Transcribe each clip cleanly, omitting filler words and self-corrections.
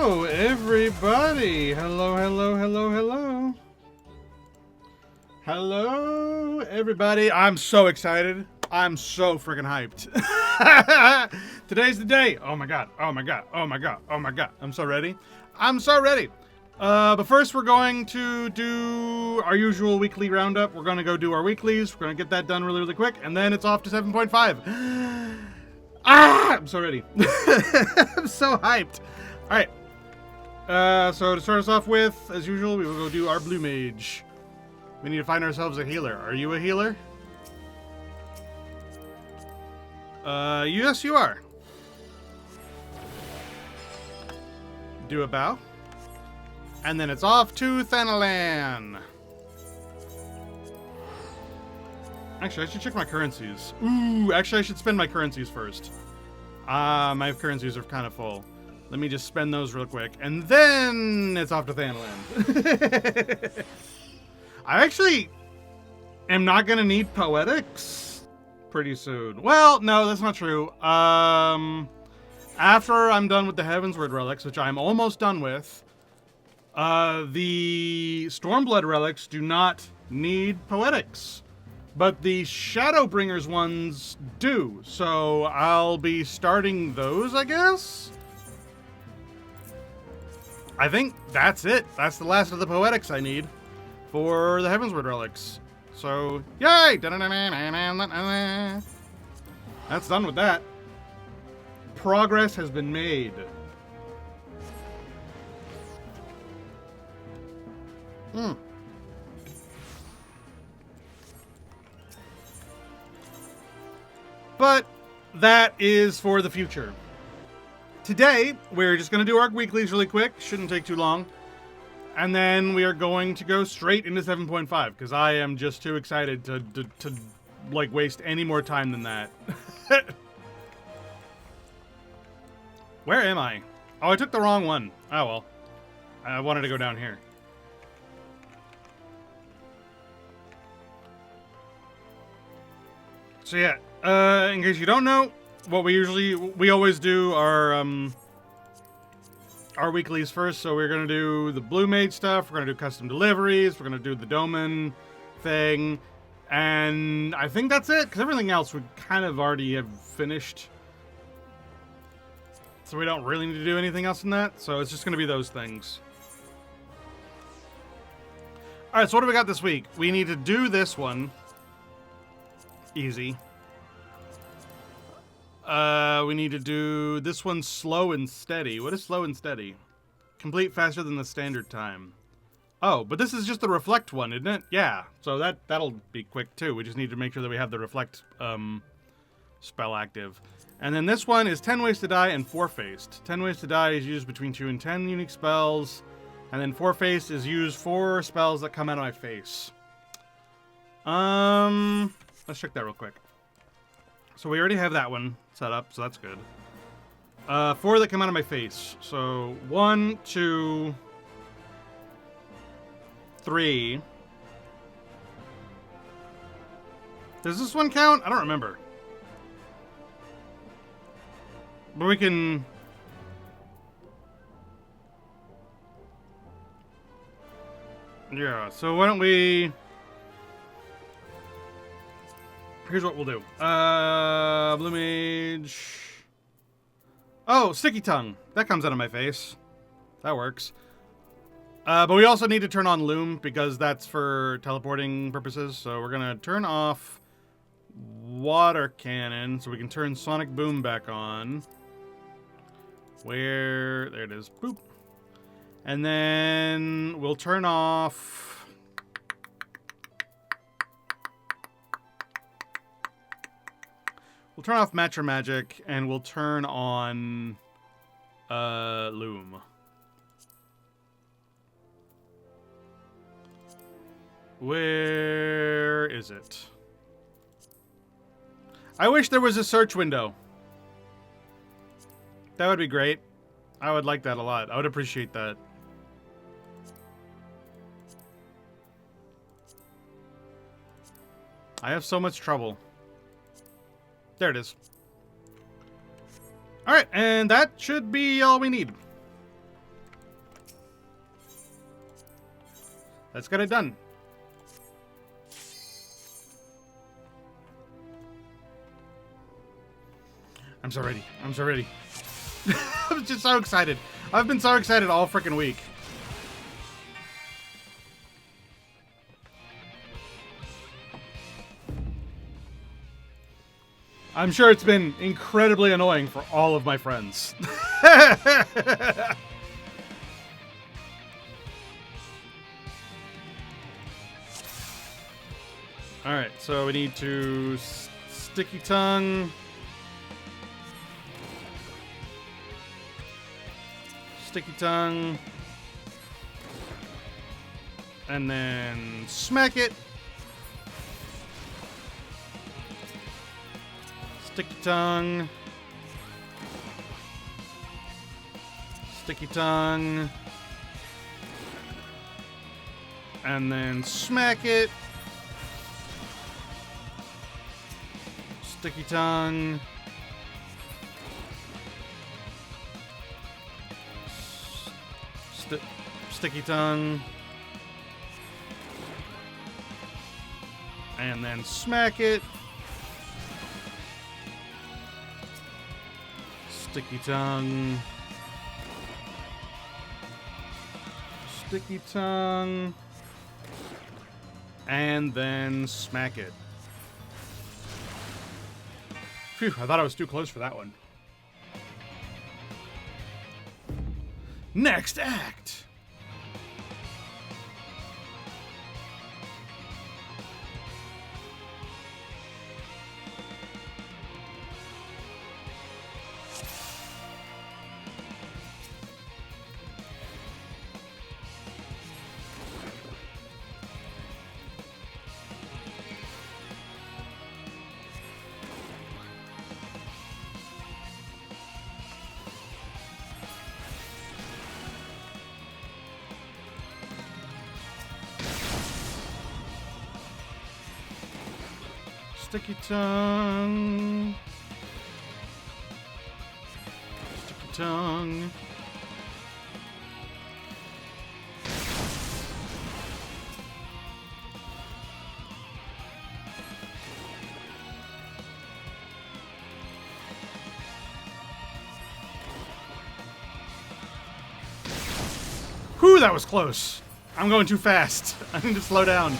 Hello, everybody. Hello, hello, hello, hello. Hello, everybody. I'm so excited. I'm so freaking hyped. Today's the day. Oh my god. Oh my god. Oh my god. Oh my god. I'm so ready. I'm so ready. But first we're going to do our usual weekly roundup. We're going to go do our weeklies. We're going to get that done really, really quick. And then it's off to 7.5. I'm so ready. I'm so hyped. All right. So to start us off with, as usual, we will go do our blue mage. We need to find ourselves a healer. Are you a healer? Yes, you are. Do a bow. And then it's off to Thanalan. Actually, I should check my currencies. Ooh, actually, I should spend my currencies first. My currencies are kind of full. Let me just spend those real quick. And then it's off to Thanalan. I actually am not going to need poetics pretty soon. Well, no, that's not true. After I'm done with the Heavensward relics, which I'm almost done with, the Stormblood relics do not need poetics. But the Shadowbringers ones do. So I'll be starting those, I guess? I think that's it. That's the last of the poetics I need for the Heavensward relics. So, yay! That's done with that. Progress has been made. But that is for the future. Today, we're just going to do our weeklies really quick. Shouldn't take too long. And then we are going to go straight into 7.5, because I am just too excited to like, waste any more time than that. Where am I? Oh, I took the wrong one. Oh, well. I wanted to go down here. So, yeah. In case you don't know, what we always do our weeklies first. So we're gonna do the Blue Mage stuff. We're gonna do custom deliveries. We're gonna do the Doman thing, and I think that's it. Because everything else we kind of already have finished, so we don't really need to do anything else in that. So it's just gonna be those things. All right. So what do we got this week? We need to do this one. Easy. We need to do this one slow and steady. What is slow and steady? Complete faster than the standard time. Oh, but this is just the reflect one, isn't it? Yeah. So that'll be quick too. We just need to make sure that we have the reflect spell active. And then this one is 10 ways to die and 4-faced. 10 ways to die is used between 2 and 10 unique spells. And then 4-faced is used for spells that come out of my face. Let's check that real quick. So we already have that one set up, so that's good. 4 that come out of my face. So 1, 2, 3. Does this one count? I don't remember. But we can... Yeah, so why don't we... Here's what we'll do. Blue Mage. Oh, Sticky Tongue. That comes out of my face. That works. But we also need to turn on Loom because that's for teleporting purposes. So we're going to turn off Water Cannon so we can turn Sonic Boom back on. Where? There it is. Boop. And then we'll turn off... We'll turn off Matcha Magic, and we'll turn on Loom. Where is it? I wish there was a search window. That would be great. I would like that a lot. I would appreciate that. I have so much trouble. There it is. Alright, and that should be all we need. Let's get it done. I'm so ready. I'm so ready. I'm just so excited. I've been so excited all freaking week. I'm sure it's been incredibly annoying for all of my friends. Alright, so we need to sticky tongue. Sticky tongue. And then smack it. Sticky tongue. Sticky tongue. And then smack it. Sticky tongue. Sticky tongue. And then smack it. Sticky tongue. Sticky tongue. And then smack it. Phew, I thought I was too close for that one. Next act. Sticky tongue. Sticky tongue. Whew, that was close. I'm going too fast. I need to slow down.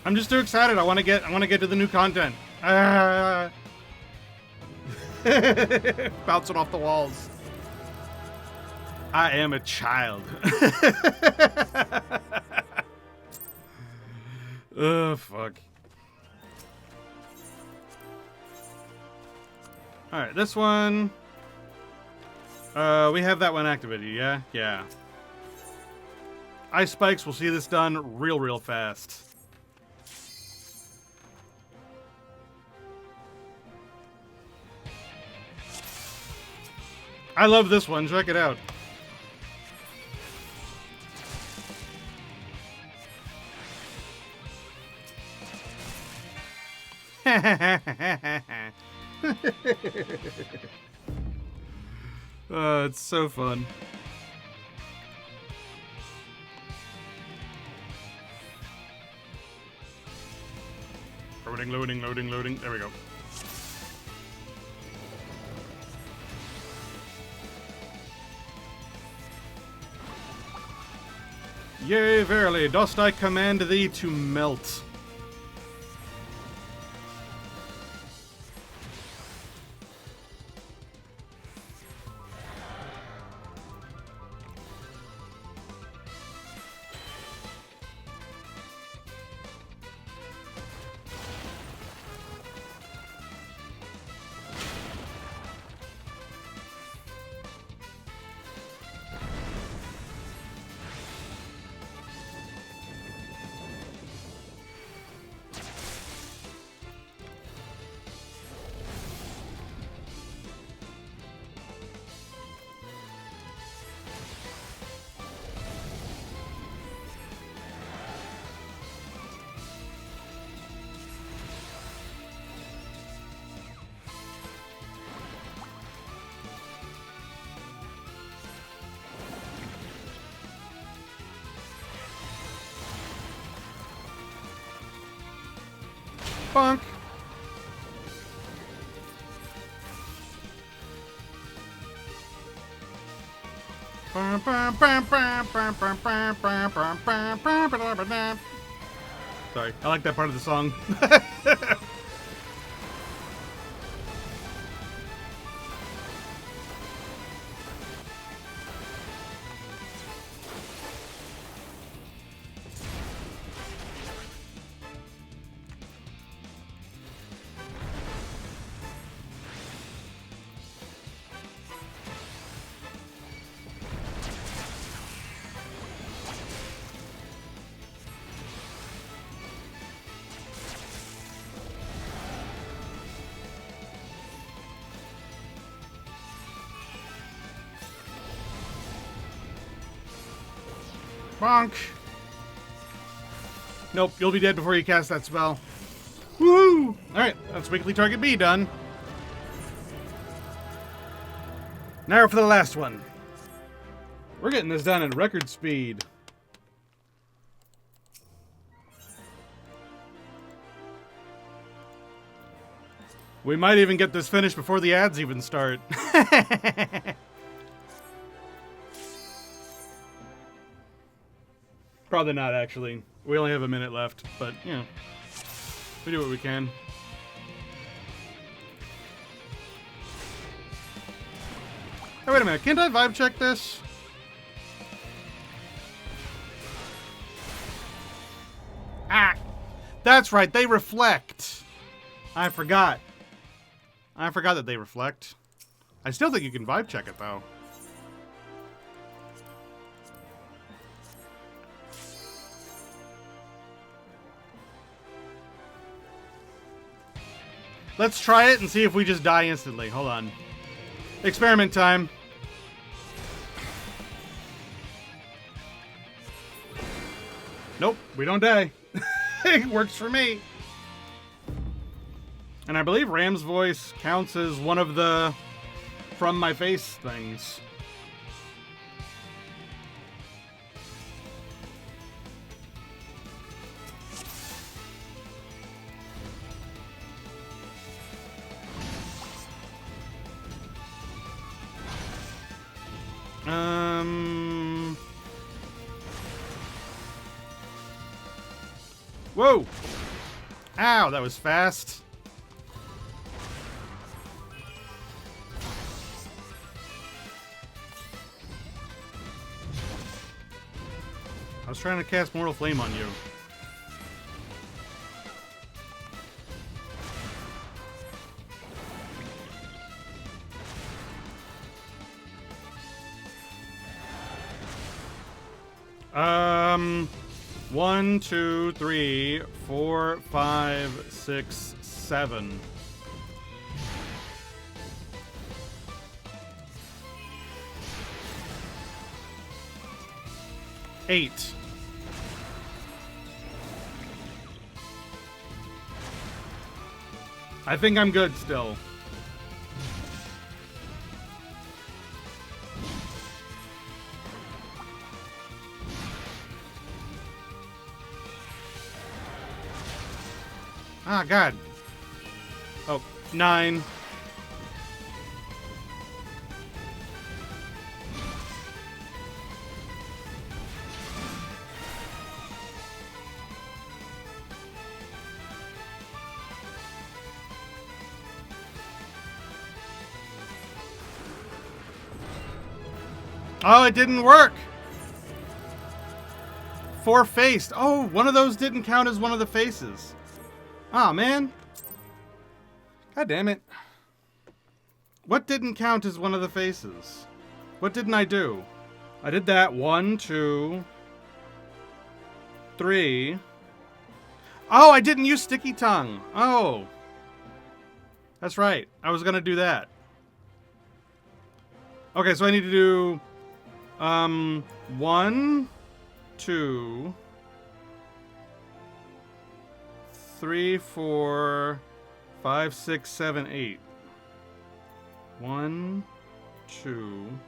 I'm just too excited. I want to get to the new content. Bouncing off the walls. I am a child. Oh, fuck. Alright, this one. We have that one activated, yeah? Yeah. Ice spikes, we'll see this done real fast. I love this one. Check it out. It's so fun. Loading. There we go. Yea, verily, dost I command thee to melt. Bonk. Sorry, I like that part of the song. Bonk. Nope, you'll be dead before you cast that spell. Woo! Alright, that's weekly target B done. Now for the last one. We're getting this done at record speed. We might even get this finished before the ads even start. Probably not, actually. We only have a minute left, but, you know, we do what we can. Hey, wait a minute. Can't I vibe check this? Ah! That's right, they reflect. I forgot. I forgot that they reflect. I still think you can vibe check it, though. Let's try it and see if we just die instantly. Hold on. Experiment time. Nope, we don't die. It works for me. And I believe Ram's voice counts as one of the from my face things. Whoa! Ow, that was fast. I was trying to cast Mortal Flame on you. One, two, three, 4, 5, 6, 7. Eight. I think I'm good still. Ah, God. Oh, 9. Oh, it didn't work. 4 faced. Oh, one of those didn't count as one of the faces. Aw, man. God damn it. What didn't count as one of the faces? What didn't I do? I did that. 1, 2, 3. Oh, I didn't use Sticky Tongue. Oh. That's right. I was gonna do that. Okay, so I need to do 1, 2, 3, 4, 5, 6, 7, 8. 1, 2,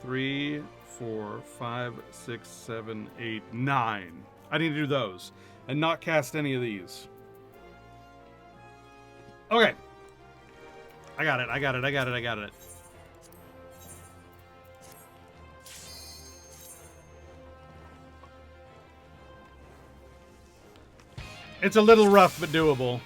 3, 4, 5, 6, 7, 8, 9. I need to do those and not cast any of these. Okay. I got it. I got it. I got it. I got it. It's a little rough, but doable.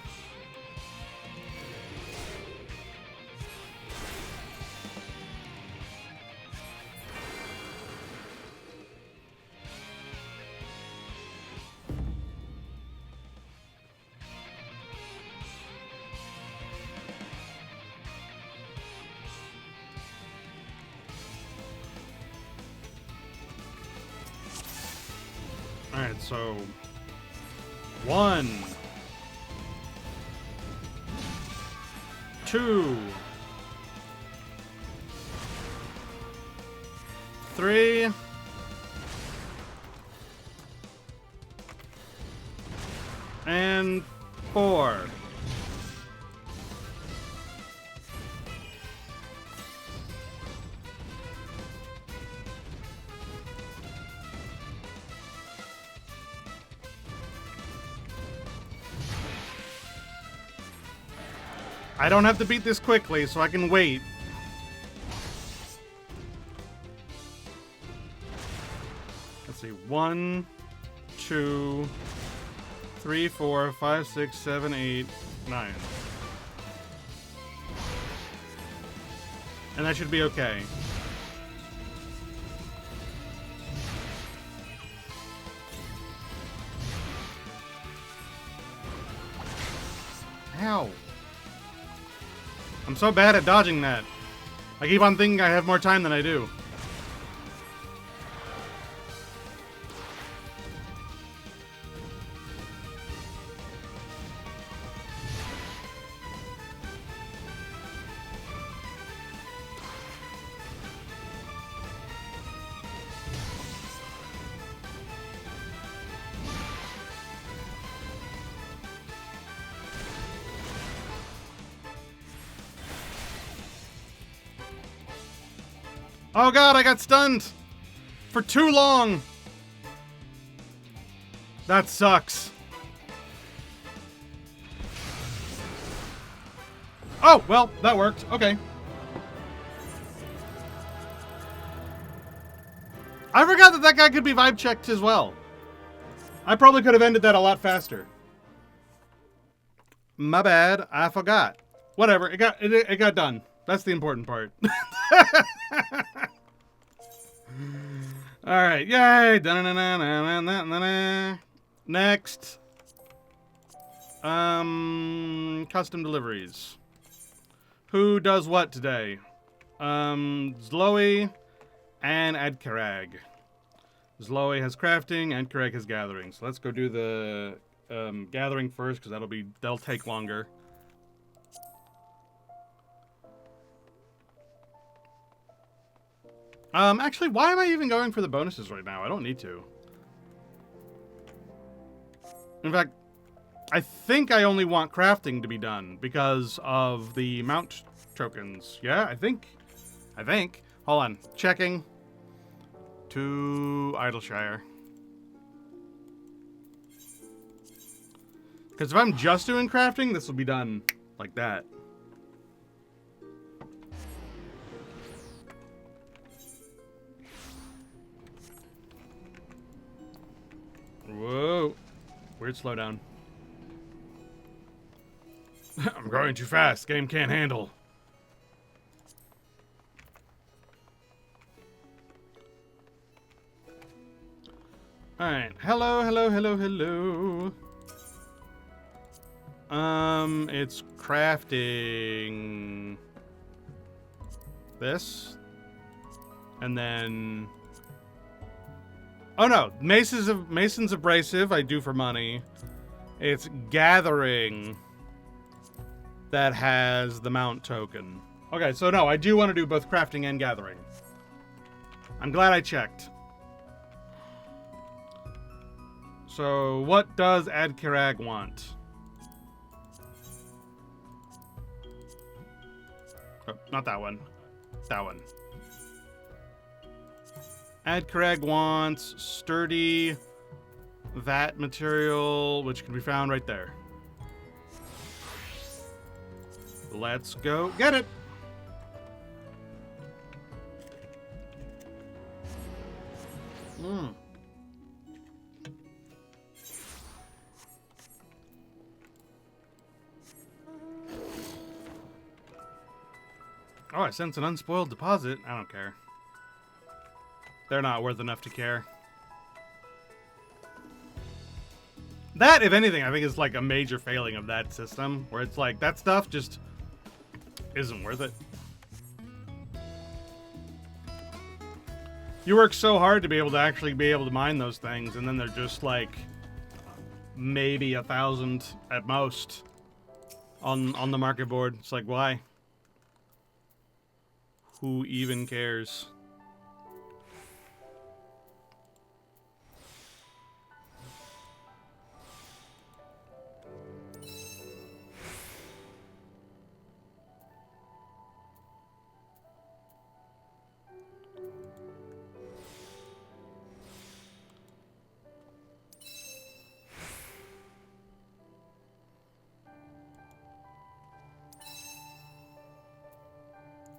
Alright, so 1, 2, 3, and 4. I don't have to beat this quickly, so I can wait. Let's see. 1, 2, 3, 4, 5, 6, 7, 8, 9. And that should be okay. Ow. I'm so bad at dodging that. I keep on thinking I have more time than I do. Oh god, I got stunned! For too long! That sucks. Oh, well, that worked. Okay. I forgot that that guy could be vibe checked as well. I probably could have ended that a lot faster. My bad, I forgot. Whatever, it got done. That's the important part. Alright, yay! Next. Custom deliveries. Who does what today? Zloe and Adkarag. Zloe has crafting, Adkarag has gathering. So let's go do the gathering first, because that'll take longer. Actually, why am I even going for the bonuses right now? I don't need to. In fact, I think I only want crafting to be done because of the mount tokens. Yeah, I think. Hold on. Checking. To Idleshire. Because if I'm just doing crafting, this will be done like that. Whoa. Weird slowdown. I'm growing too fast. Game can't handle. Alright. Hello. It's crafting this. And then... Oh no, Mason's Abrasive I do for money. It's gathering that has the mount token. Okay, so no, I do want to do both crafting and gathering. I'm glad I checked. So what does Adkarag want? Oh, not that one. That one. Adkarag wants sturdy vat material, which can be found right there. let's go get it. Oh, I sense an unspoiled deposit. I don't care. They're not worth enough to care. That, if anything, I think is like a major failing of that system, where it's like, that stuff just isn't worth it. You work so hard to be able to actually be able to mine those things, and then they're just like maybe 1,000 at most on the market board. It's like, why? Who even cares?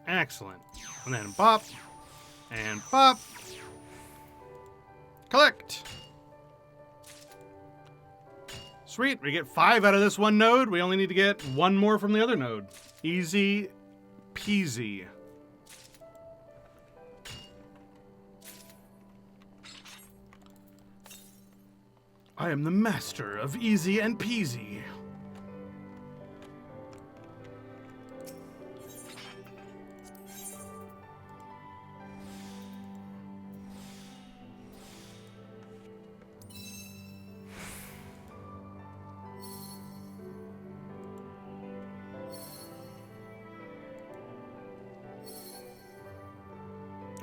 Excellent. And then pop. And pop. Collect. Sweet. We get 5 out of this one node. We only need to get 1 more from the other node. Easy peasy. I am the master of easy and peasy.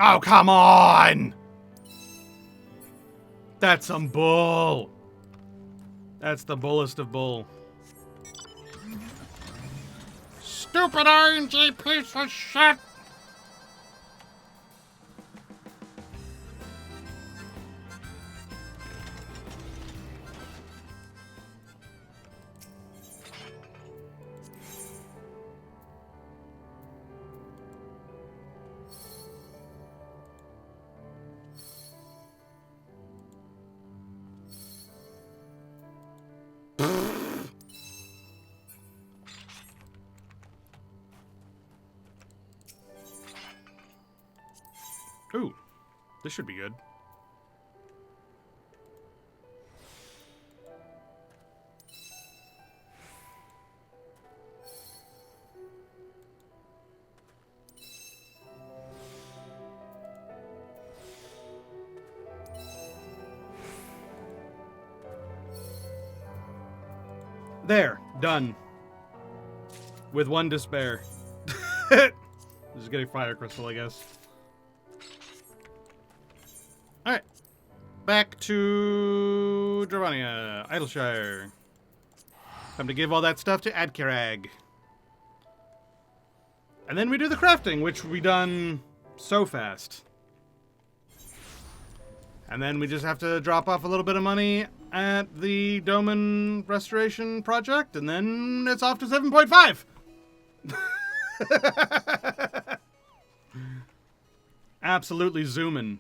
Oh, come on! That's some bull. That's the bullest of bull. Stupid RNG piece of shit! Ooh, this should be good. There, done. With 1 despair. Just getting fire crystal, I guess. Alright. Back to Dravania, Idleshire. Time to give all that stuff to Adkirag. And then we do the crafting, which we done so fast. And then we just have to drop off a little bit of money at the Doman Restoration Project, and then it's off to 7.5! Absolutely zooming.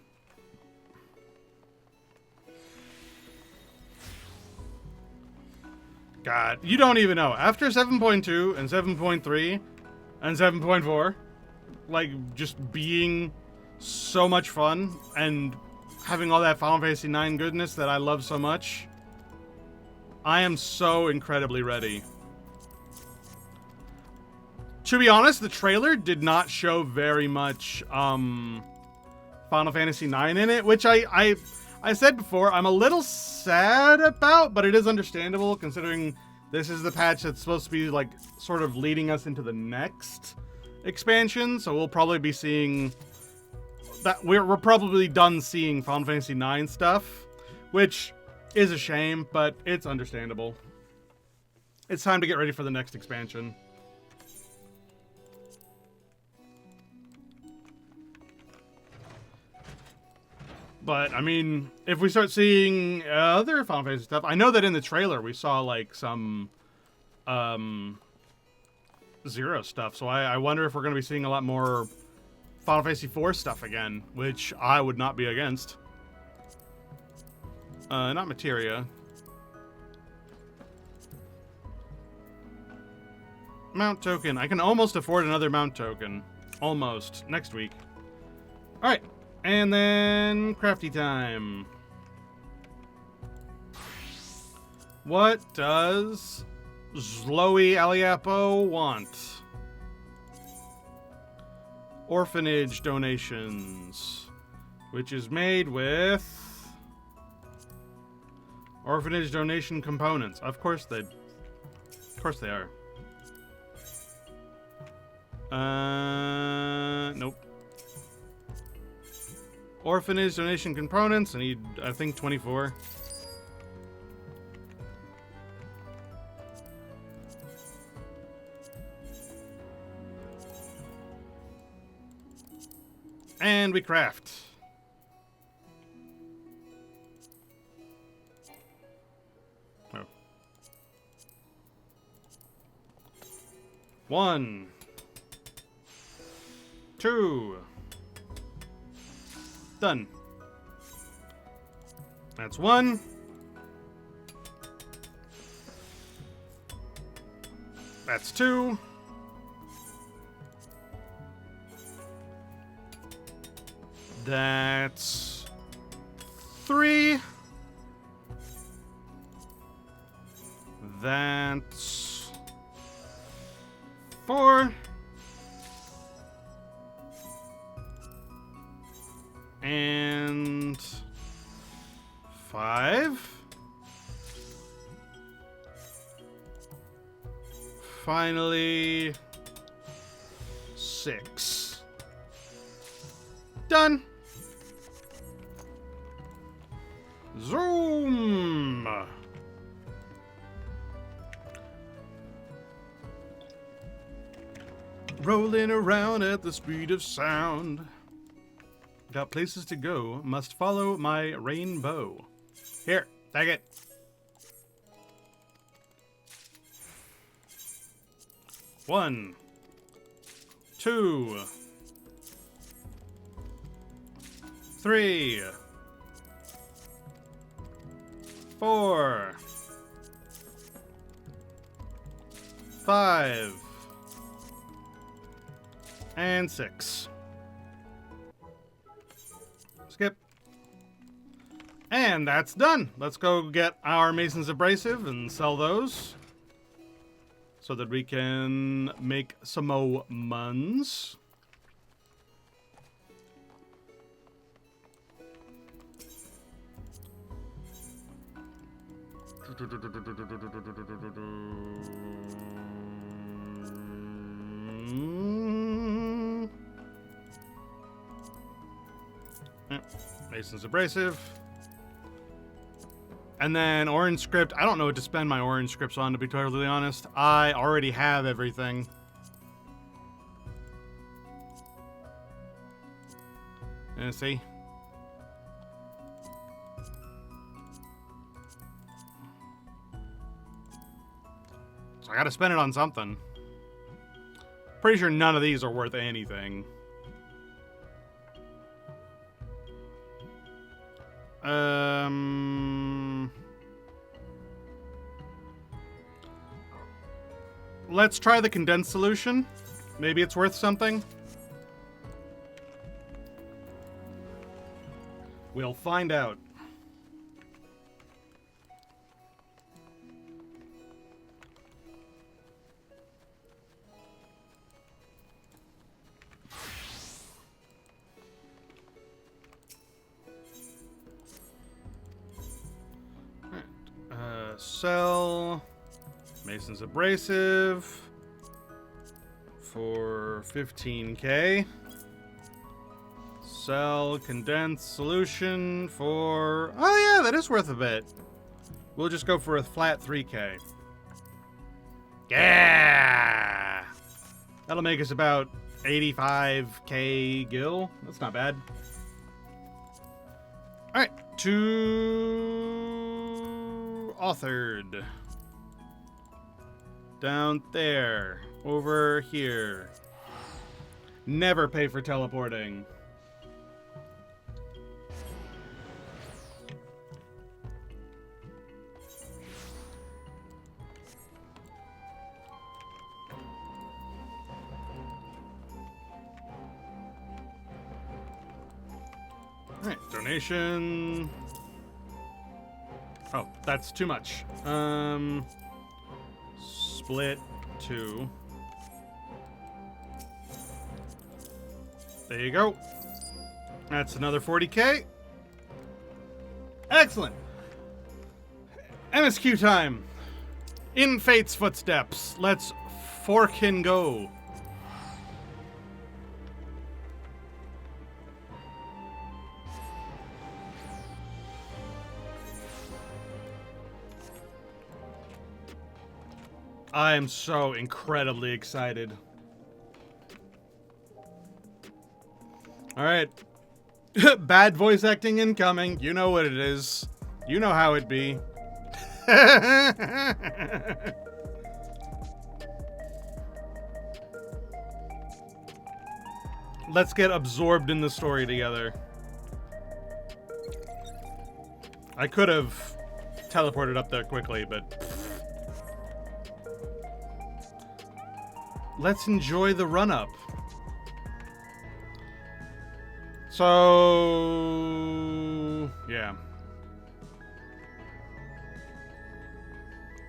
God, you don't even know. After 7.2 and 7.3 and 7.4, like, just being so much fun and having all that Final Fantasy IX goodness that I love so much, I am so incredibly ready. To be honest, the trailer did not show very much Final Fantasy IX in it, which I said before, I'm a little sad about, but it is understandable considering this is the patch that's supposed to be like sort of leading us into the next expansion, so we'll probably be seeing that we're probably done seeing Final Fantasy IX stuff, which is a shame, but it's understandable. It's time to get ready for the next expansion. But, I mean, if we start seeing other Final Fantasy stuff, I know that in the trailer we saw, like, some FF0 stuff, so I wonder if we're going to be seeing a lot more Final Fantasy IV stuff again, which I would not be against. Not materia. Mount token. I can almost afford another mount token. Almost. Next week. Alright. And then crafty time. What does Zloey Aliapo want? Orphanage donations. Which is made with orphanage donation components. Of course they are. Nope. Orphanage donation components. I need, I think, 24. And we craft. Oh. 1, 2. Done. That's 1. That's 2. That's 3. That's 4. And 5. Finally, 6. Done. Zoom. Rolling around at the speed of sound. Got places to go. Must follow my rainbow. Here, take it. One, 2, 3, 4, 5, and 6. Skip. And that's done. Let's go get our Mason's Abrasive and sell those so that we can make some more muns. Mason's Abrasive. And then orange script. I don't know what to spend my orange scripts on, to be totally honest. I already have everything. And see. So I gotta spend it on something. Pretty sure none of these are worth anything. Let's try the condensed solution. Maybe it's worth something. We'll find out. Sell Mason's Abrasive for 15K. Sell condensed solution for... Oh yeah, that is worth a bit. We'll just go for a flat 3K. Yeah! That'll make us about 85K gil. That's not bad. Alright, authored. Down there. Over here. Never pay for teleporting. Alright, donation. Oh, that's too much. Split 2. There you go. That's another 40k. Excellent. MSQ time. In Fate's footsteps. Let's forkin' go. I am so incredibly excited. Alright. Bad voice acting incoming. You know what it is. You know how it be. Let's get absorbed in the story together. I could have teleported up there quickly, but... let's enjoy the run-up. So... yeah.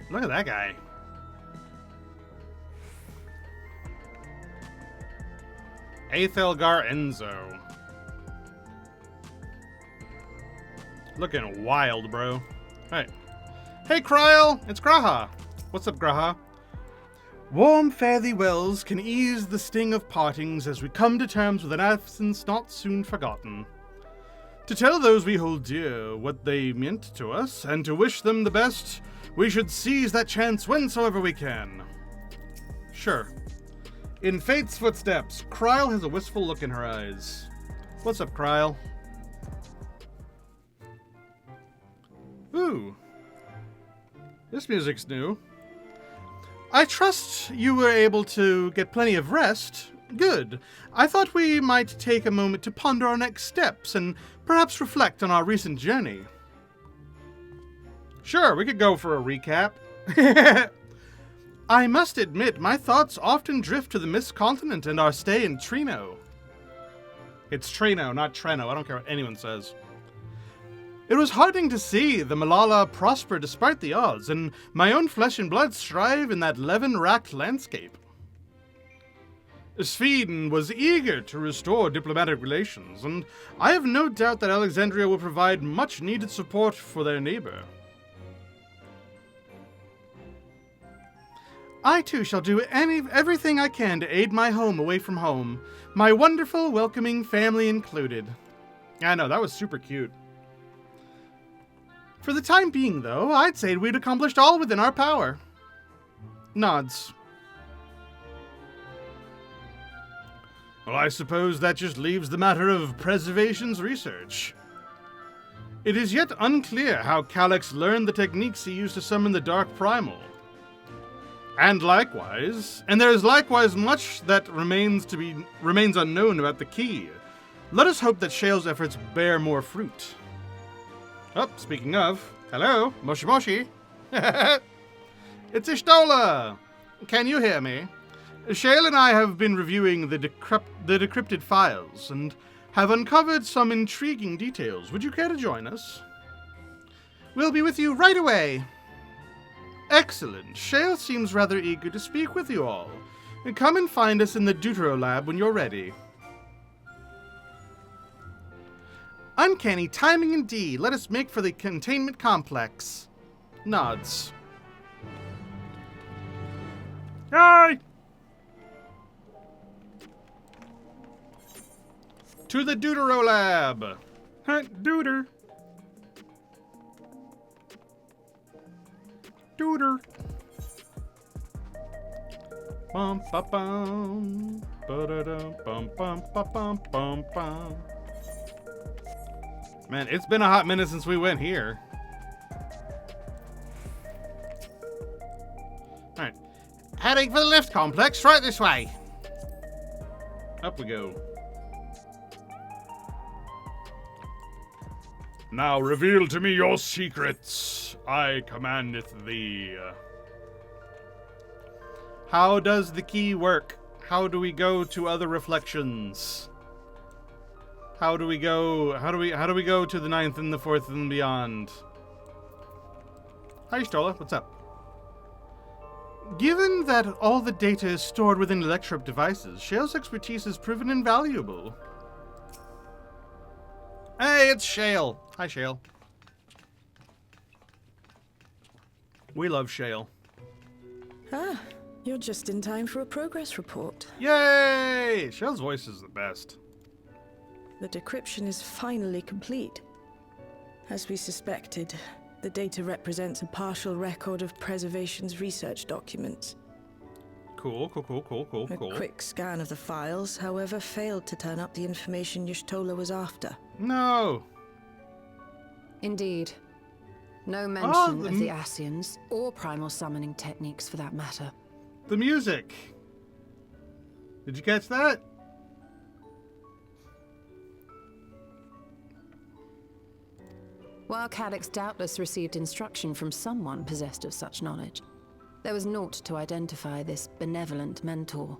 Look at that guy. Aethelgar Enzo. Looking wild, bro. Hey. Hey, Kryl! It's Graha. What's up, Graha? Warm fare thee wells can ease the sting of partings as we come to terms with an absence not soon forgotten. To tell those we hold dear what they meant to us, and to wish them the best, we should seize that chance whensoever we can. Sure. In Fate's footsteps, Kryl has a wistful look in her eyes. What's up, Kryl? Ooh. This music's new. I trust you were able to get plenty of rest. Good. I thought we might take a moment to ponder our next steps and perhaps reflect on our recent journey. Sure, we could go for a recap. I must admit, my thoughts often drift to the Mist Continent and our stay in Trino. It's Trino, not Treno. I don't care what anyone says. It was heartening to see the Malala prosper despite the odds, and my own flesh and blood strive in that levin-racked landscape. Sweden was eager to restore diplomatic relations, and I have no doubt that Alexandria will provide much-needed support for their neighbor. I too shall do everything I can to aid my home away from home, my wonderful, welcoming family included. I know, that was super cute. For the time being, though, I'd say we'd accomplished all within our power. Nods. Well, I suppose that just leaves the matter of preservation's research. It is yet unclear how Calyx learned the techniques he used to summon the Dark Primal. And there is likewise much that remains unknown about the key. Let us hope that Shale's efforts bear more fruit. Oh, speaking of, hello, Moshi Moshi. It's Ishtola. Can you hear me? Shale and I have been reviewing the decrypted files and have uncovered some intriguing details. Would you care to join us? We'll be with you right away. Excellent. Shale seems rather eager to speak with you all. Come and find us in the Deutero Lab when you're ready. Uncanny timing indeed. Let us make for the containment complex. Nods. Hi! To the Deutero Lab. Deuter. Deuter. Bum ba bum. Ba-da-dum bum bum ba bum bum bum. Man, it's been a hot minute since we went here. Alright. Heading for the lift complex, right this way. Up we go. Now reveal to me your secrets. I commandeth thee. How does the key work? How do we go to other reflections? How do we go? How do we go to the 9th and the 4th and beyond? Hi, Stola. What's up? Given that all the data is stored within Electrope devices, Shale's expertise has proven invaluable. Hey, it's Shale. Hi, Shale. We love Shale. Ah, you're just in time for a progress report. Yay! Shale's voice is the best. The decryption is finally complete. As we suspected, the data represents a partial record of Preservation's research documents. Cool. A quick scan of the files, however, failed to turn up the information Y'shtola was after. No! Indeed. No mention of the Ascians, or primal summoning techniques for that matter. The music! Did you catch that? While Calyx doubtless received instruction from someone possessed of such knowledge, there was naught to identify this benevolent mentor.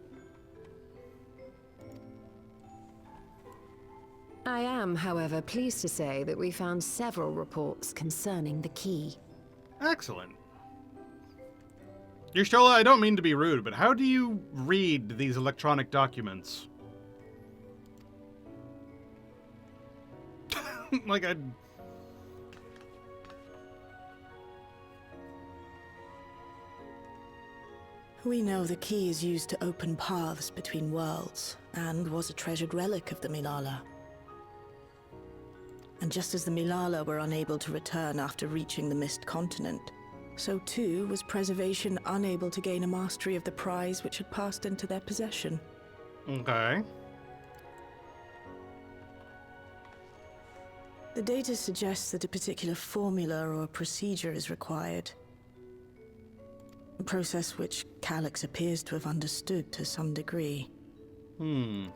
I am, however, pleased to say that we found several reports concerning the key. Excellent. Y'shtola, I don't mean to be rude, but how do you read these electronic documents? Like, We know the key is used to open paths between worlds, and was a treasured relic of the Milala. And just as the Milala were unable to return after reaching the Mist Continent, so too was Preservation unable to gain a mastery of the prize which had passed into their possession. Okay. The data suggests that a particular formula or procedure is required. A process which Calyx appears to have understood to some degree. Yet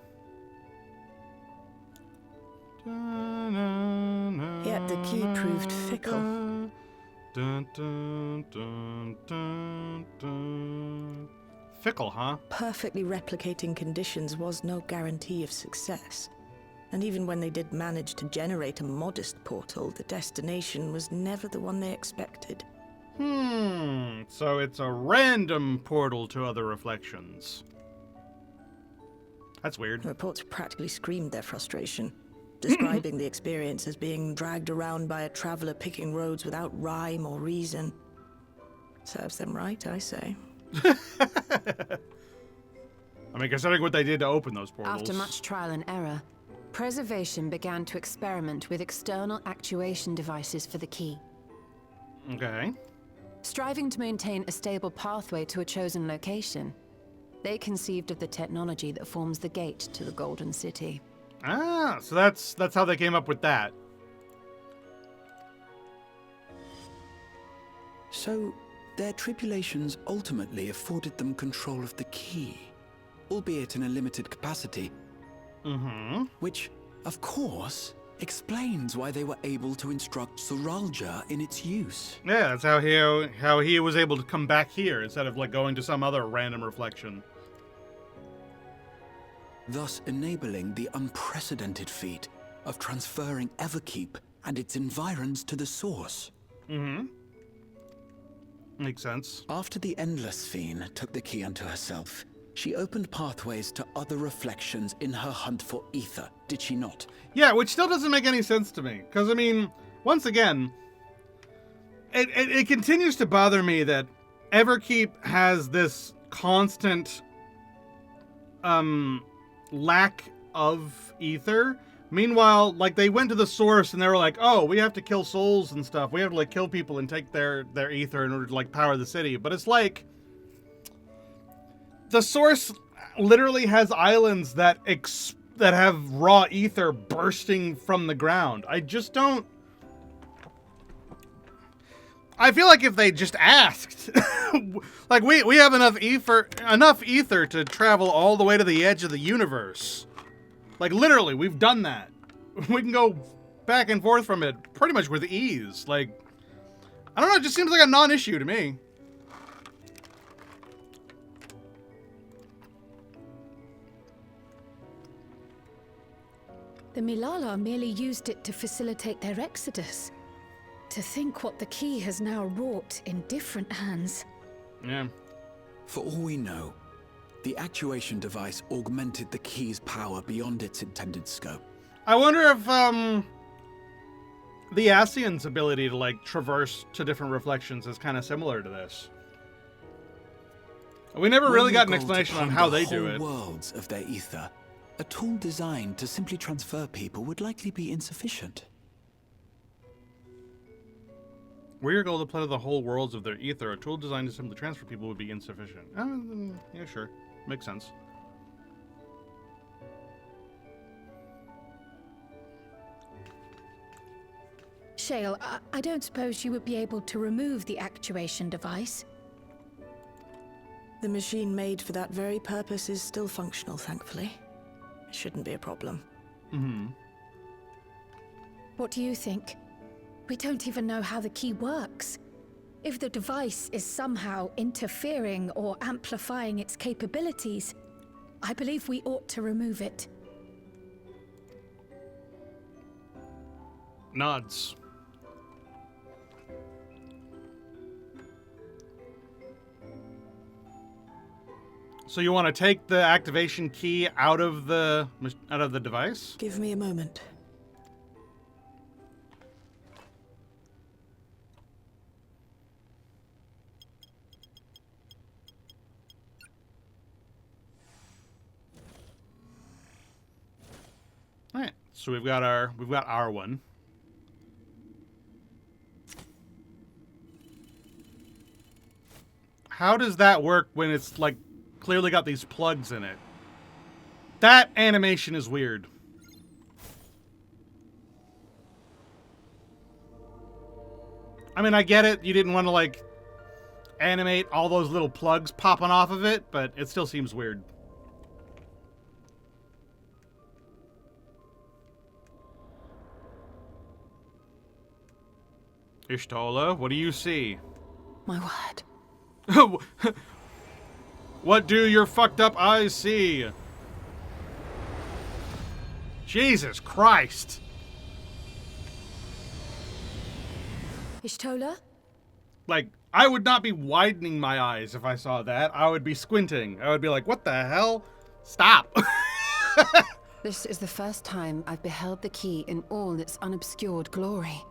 the key proved fickle. Fickle, huh? Perfectly replicating conditions was no guarantee of success. And even when they did manage to generate a modest portal, the destination was never the one they expected. So it's a random portal to other reflections. That's weird. Reports practically screamed their frustration, describing the experience as being dragged around by a traveler picking roads without rhyme or reason. Serves them right, I say. I mean, considering what they did to open those portals. After much trial and error, Preservation began to experiment with external actuation devices for the key. Okay. Striving to maintain a stable pathway to a chosen location, they conceived of the technology that forms the gate to the Golden City. Ah, so that's how they came up with that. So, their tribulations ultimately afforded them control of the key, albeit in a limited capacity. Which, of course, explains why they were able to instruct Zoralja in its use. Yeah, that's how he was able to come back here instead of like going to some other random reflection. Thus enabling the unprecedented feat of transferring Everkeep and its environs to the source. Makes sense. After the Endless Fiend took the key unto herself, she opened pathways to other reflections in her hunt for ether, did she not? Yeah, which still doesn't make any sense to me. Because, I mean, once again, it continues to bother me that Everkeep has this constant lack of ether. Meanwhile, like, they went to the source and they were like, oh, we have to kill souls and stuff. We have to, like, kill people and take their ether in order to, like, power the city. But it's like, the source literally has islands that have raw ether bursting from the ground. I just don't... I feel like if they just asked, like we have enough ether to travel all the way to the edge of the universe. Like literally, we've done that. We can go back and forth from it pretty much with ease. Like, I don't know, it just seems like a non-issue to me. The Milala merely used it to facilitate their exodus. To think what the key has now wrought in different hands. Yeah. For all we know, the actuation device augmented the key's power beyond its intended scope. I wonder if, the Ascian's ability to, like, traverse to different reflections is kind of similar to this. We never really got an explanation on how they do it. Worlds of their ether, a tool designed to simply transfer people would likely be insufficient. Were your goal to play the whole worlds of their ether, a tool designed to simply transfer people would be insufficient. Yeah, sure. Makes sense. Shale, I don't suppose you would be able to remove the actuation device? The machine made for that very purpose is still functional, thankfully. It shouldn't be a problem. Mm-hmm. What do you think? We don't even know how the key works. If the device is somehow interfering or amplifying its capabilities, I believe we ought to remove it. Nods. So you want to take the activation key out of the device? Give me a moment. All right. So we've got our one. How does that work when it's like clearly got these plugs in it? That animation is weird. I mean, I get it. You didn't want to like animate all those little plugs popping off of it, but it still seems weird. Ishtola, what do you see? My word. What do your fucked up eyes see? Jesus Christ. Ishtola? Like, I would not be widening my eyes if I saw that. I would be squinting. I would be like, what the hell? Stop. This is the first time I've beheld the key in all its unobscured glory.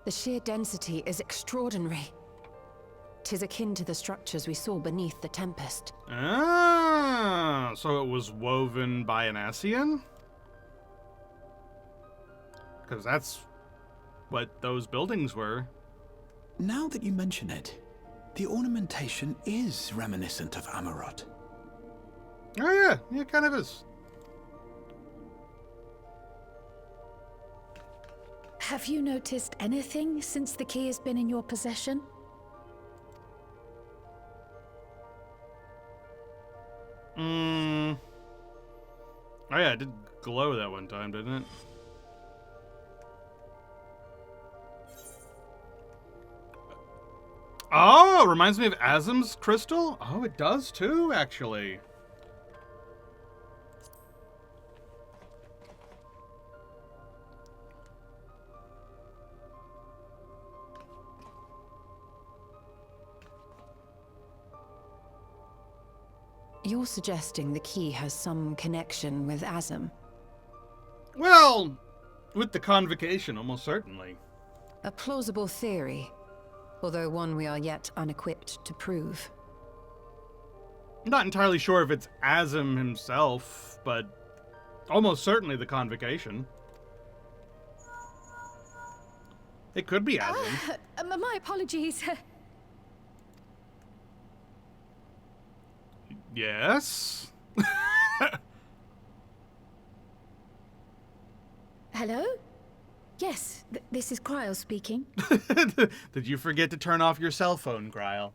The sheer density is extraordinary. 'Tis akin to the structures we saw beneath the Tempest. Ah, so it was woven by an Ascian? Because that's what those buildings were. Now that you mention it, the ornamentation is reminiscent of Amarot. Oh yeah, it kind of is. Have you noticed anything since the key has been in your possession? Oh yeah, it did glow that one time, didn't it? Oh, reminds me of Azim's crystal? Oh, it does too, actually. You're suggesting the key has some connection with Azim? Well, with the convocation, almost certainly. A plausible theory, although one we are yet unequipped to prove. I'm not entirely sure if it's Azim himself, but almost certainly the convocation. It could be Azim. My apologies. Yes? Hello? Yes, this is Cryle speaking. Did you forget to turn off your cell phone, Gryle?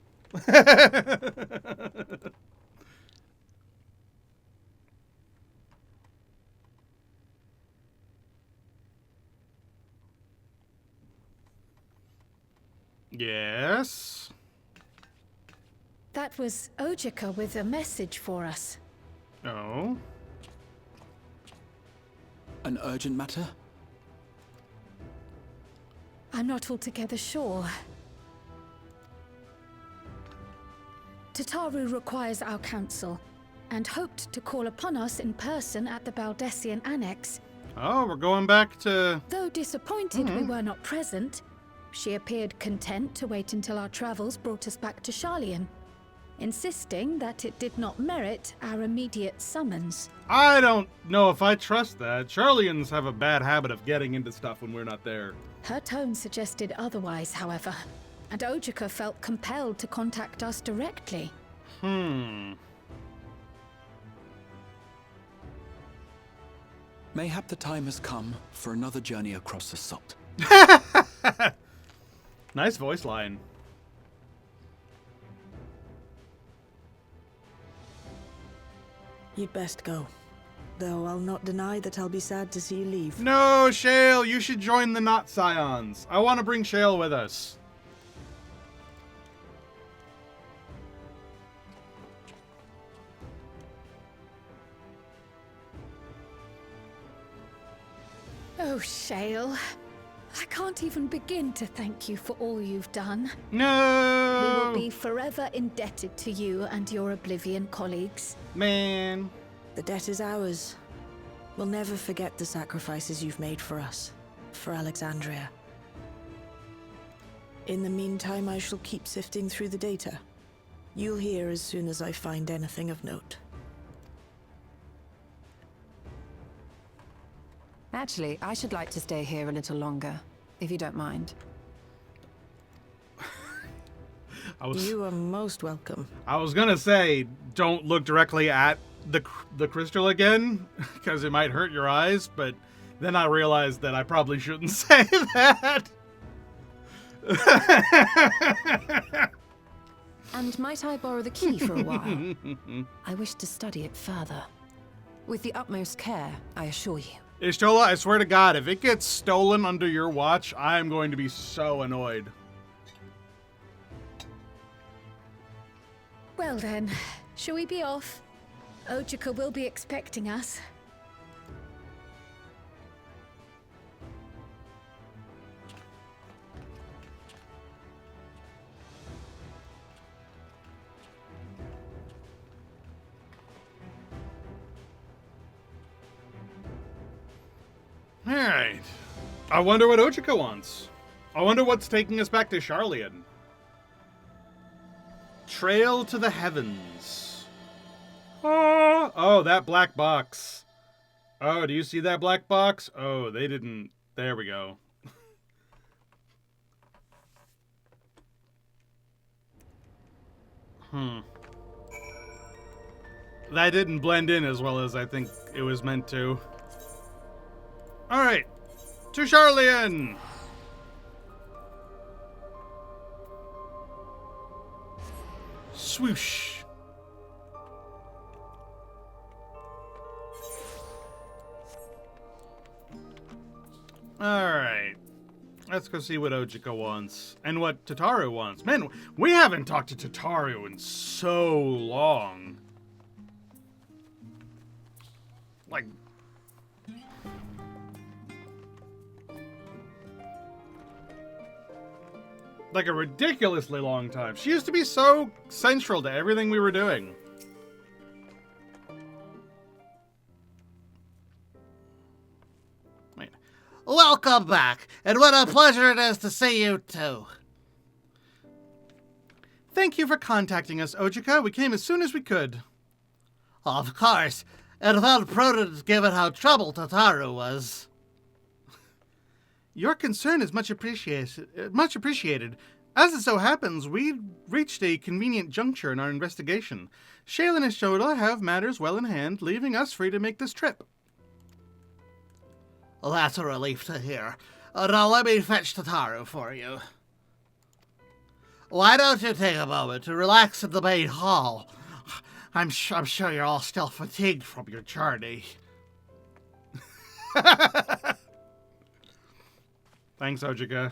Yes? That was Ojika with a message for us. Oh? An urgent matter? I'm not altogether sure. Tataru requires our counsel, and hoped to call upon us in person at the Baldessian Annex. Oh, we're going back to... Though disappointed we were not present, she appeared content to wait until our travels brought us back to Sharlayan, insisting that it did not merit our immediate summons. I don't know if I trust that. Charlians have a bad habit of getting into stuff when we're not there. Her tone suggested otherwise, however, and Ojika felt compelled to contact us directly. Mayhap the time has come for another journey across the salt. Nice voice line. You'd best go. Though I'll not deny that I'll be sad to see you leave. No, Shale, you should join the Not Scions. I want to bring Shale with us. Oh, Shale. I can't even begin to thank you for all you've done. No! We will be forever indebted to you and your Oblivion colleagues. Man. The debt is ours. We'll never forget the sacrifices you've made for us. For Alexandria. In the meantime, I shall keep sifting through the data. You'll hear as soon as I find anything of note. Actually, I should like to stay here a little longer, if you don't mind. You are most welcome. I was gonna say, don't look directly at the crystal again, because it might hurt your eyes, but then I realized that I probably shouldn't say that. And might I borrow the key for a while? I wish to study it further. With the utmost care, I assure you. Ishtola, I swear to God, if it gets stolen under your watch, I am going to be so annoyed. Well then, shall we be off? Ojika will be expecting us. Alright. I wonder what Ojika wants. I wonder what's taking us back to Sharlayan. Trail to the heavens. Oh, that black box. Oh, do you see that black box? Oh, they didn't. There we go. That didn't blend in as well as I think it was meant to. Alright, to Sharlayan! Swoosh. Alright. Let's go see what Ojika wants. And what Tataru wants. Man, we haven't talked to Tataru in so long. Like a ridiculously long time. She used to be so central to everything we were doing. Wait. Welcome back, and what a pleasure it is to see you too. Thank you for contacting us, Ojika. We came as soon as we could. Of course, it felt prudent given how troubled Tataru was. Your concern is much appreciated. As it so happens, we reached a convenient juncture in our investigation. Shale and Ishtola have matters well in hand, leaving us free to make this trip. Well, that's a relief to hear. Now let me fetch Tataru for you. Why don't you take a moment to relax in the main hall? I'm sure you're all still fatigued from your journey. Thanks, Ojika.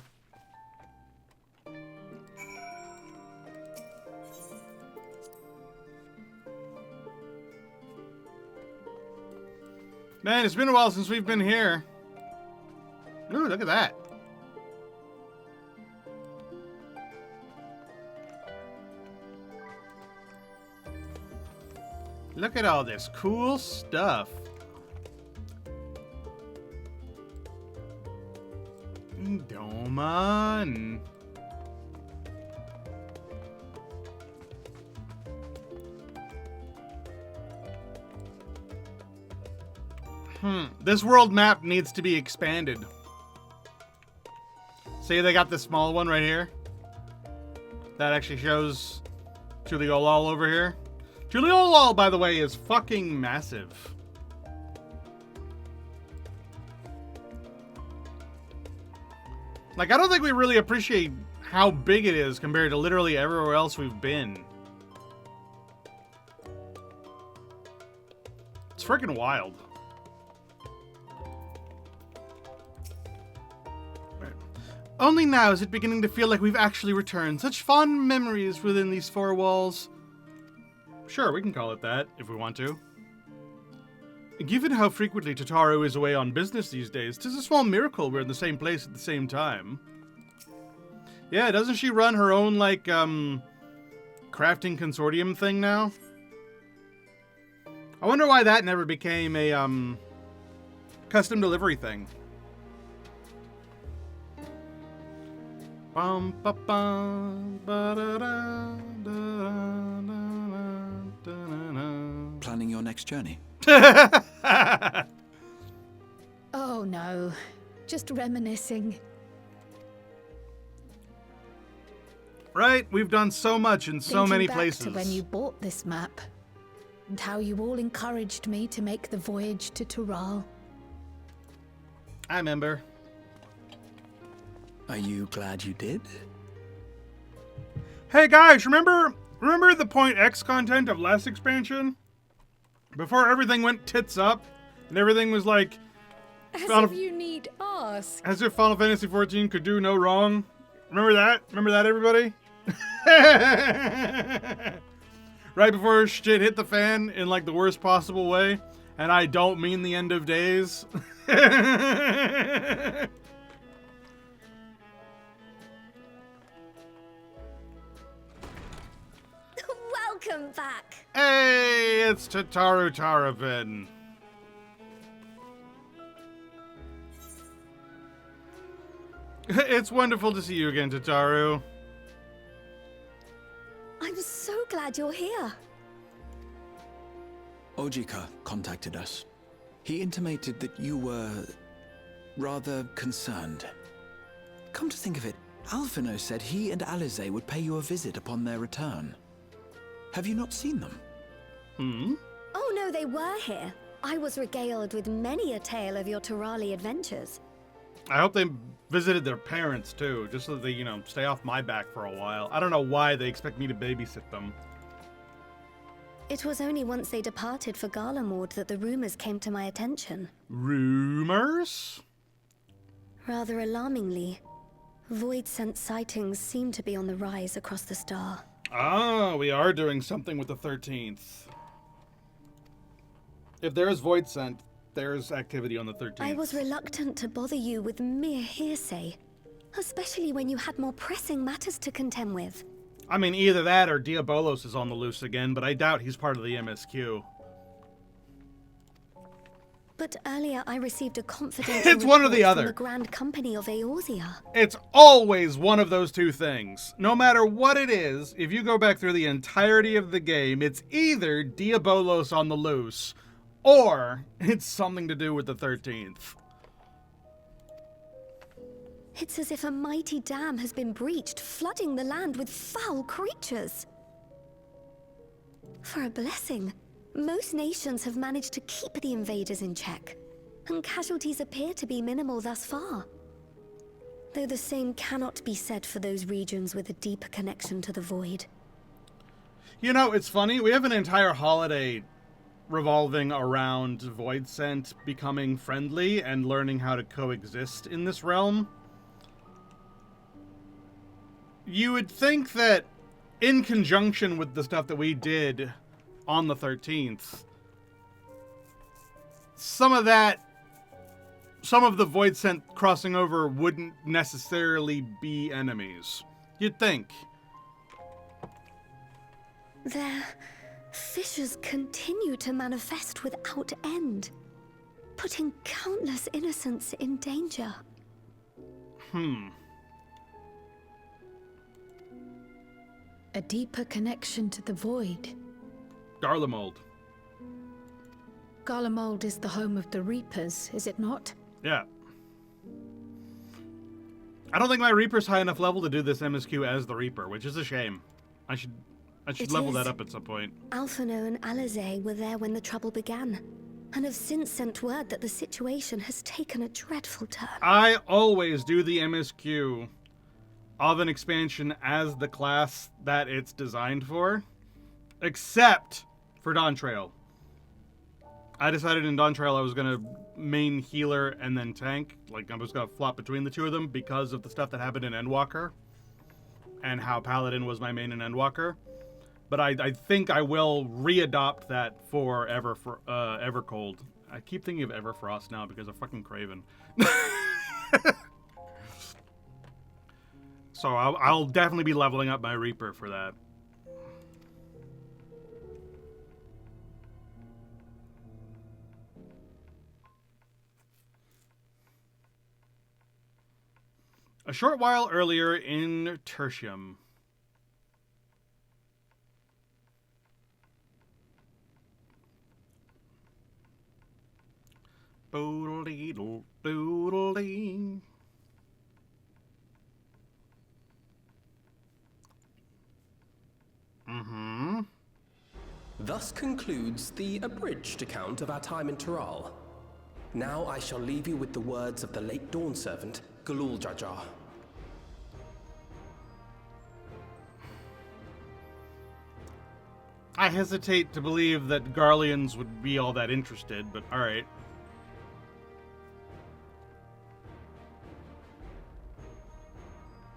Man, it's been a while since we've been here. Ooh, look at that. Look at all this cool stuff. Doma and... This world map needs to be expanded. See, they got this small one right here. That actually shows Tuliolol over here. Tuliolol, by the way, is fucking massive. Like, I don't think we really appreciate how big it is compared to literally everywhere else we've been. It's freaking wild. Only now is it beginning to feel like we've actually returned. Such fond memories within these four walls. Sure, we can call it that, if we want to. Given how frequently Tataru is away on business these days, 'tis a small miracle we're in the same place at the same time. Yeah, doesn't she run her own, like, crafting consortium thing now? I wonder why that never became a, custom delivery thing. Bum, ba, bum, ba, da, da, da, da, da, da. Planning your next journey? Oh no, just reminiscing. Right? We've done so much in so many Thinking back places. to when you bought this map, and how you all encouraged me to make the voyage to Tural. I remember. Are you glad you did? Hey guys, remember the Point X content of last expansion? Before everything went tits up, and everything was like... As if you need ask. As if Final Fantasy XIV could do no wrong. Remember that? Remember that, everybody? Right before shit hit the fan in like the worst possible way. And I don't mean the end of days. Welcome back. Hey, it's Tataru Taravin. It's wonderful to see you again, Tataru. I'm so glad you're here. Ojika contacted us. He intimated that you were rather concerned. Come to think of it, Alphino said he and Alize would pay you a visit upon their return. Have you not seen them? Oh no, they were here. I was regaled with many a tale of your Turali adventures. I hope they visited their parents, too, just so that they, you know, stay off my back for a while. I don't know why they expect me to babysit them. It was only once they departed for Garlemord that the rumors came to my attention. Rumors? Rather alarmingly, void-sent sightings seem to be on the rise across the star. Oh, we are doing something with the 13th. If there is void sent, there's activity on the 13th. I was reluctant to bother you with mere hearsay, especially when you had more pressing matters to contend with. I mean, either that or Diabolos is on the loose again, but I doubt he's part of the MSQ. But earlier I received a confidential It's one or the report other. from the Grand Company of Eorzea. It's always one of those two things. No matter what it is, if you go back through the entirety of the game, it's either Diabolos on the loose, or it's something to do with the 13th. It's as if a mighty dam has been breached, flooding the land with foul creatures. For a blessing, most nations have managed to keep the invaders in check, and casualties appear to be minimal thus far. Though the same cannot be said for those regions with a deeper connection to the void. You know, it's funny. We have an entire holiday revolving around Void Scent becoming friendly and learning how to coexist in this realm. You would think that in conjunction with the stuff that we did on the 13th, some of the Void Scent crossing over wouldn't necessarily be enemies. You'd think. Their fissures continue to manifest without end, putting countless innocents in danger. A deeper connection to the void. Garlemald. Garlemald is the home of the Reapers, is it not? Yeah. I don't think my Reaper's high enough level to do this MSQ as the Reaper, which is a shame. I should level that up at some point. Alphino and Alizé were there when the trouble began, and have since sent word that the situation has taken a dreadful turn. I always do the MSQ of an expansion as the class that it's designed for, except for Dawn Trail. I decided in Dawn Trail I was going to main healer and then tank. Like, I was going to flop between the two of them because of the stuff that happened in Endwalker and how Paladin was my main in Endwalker. But I think I will readopt that for Evercold. I keep thinking of Everfrost now because of fucking Craven. So I'll definitely be leveling up my Reaper for that. A short while earlier in Tertium. Boodle-dee-doo, doodle-dee. Thus concludes the abridged account of our time in Tiral. Now I shall leave you with the words of the late Dawn Servant, GOOOO Jajar. I hesitate to believe that Garleans would be all that interested, but alright.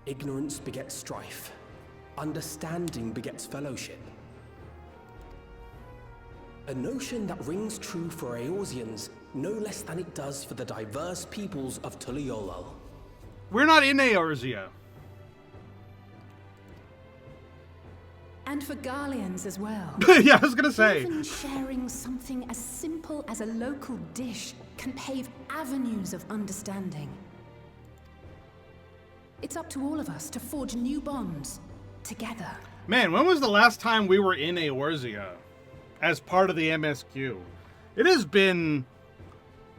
Ignorance begets strife. Understanding begets fellowship. A notion that rings true for Eorzeans no less than it does for the diverse peoples of Tuliolol. We're not in Eorzea. And for Garleans as well. Yeah, I was gonna say. Even sharing something as simple as a local dish can pave avenues of understanding. It's up to all of us to forge new bonds together. Man, when was the last time we were in Eorzea as part of the MSQ? It has been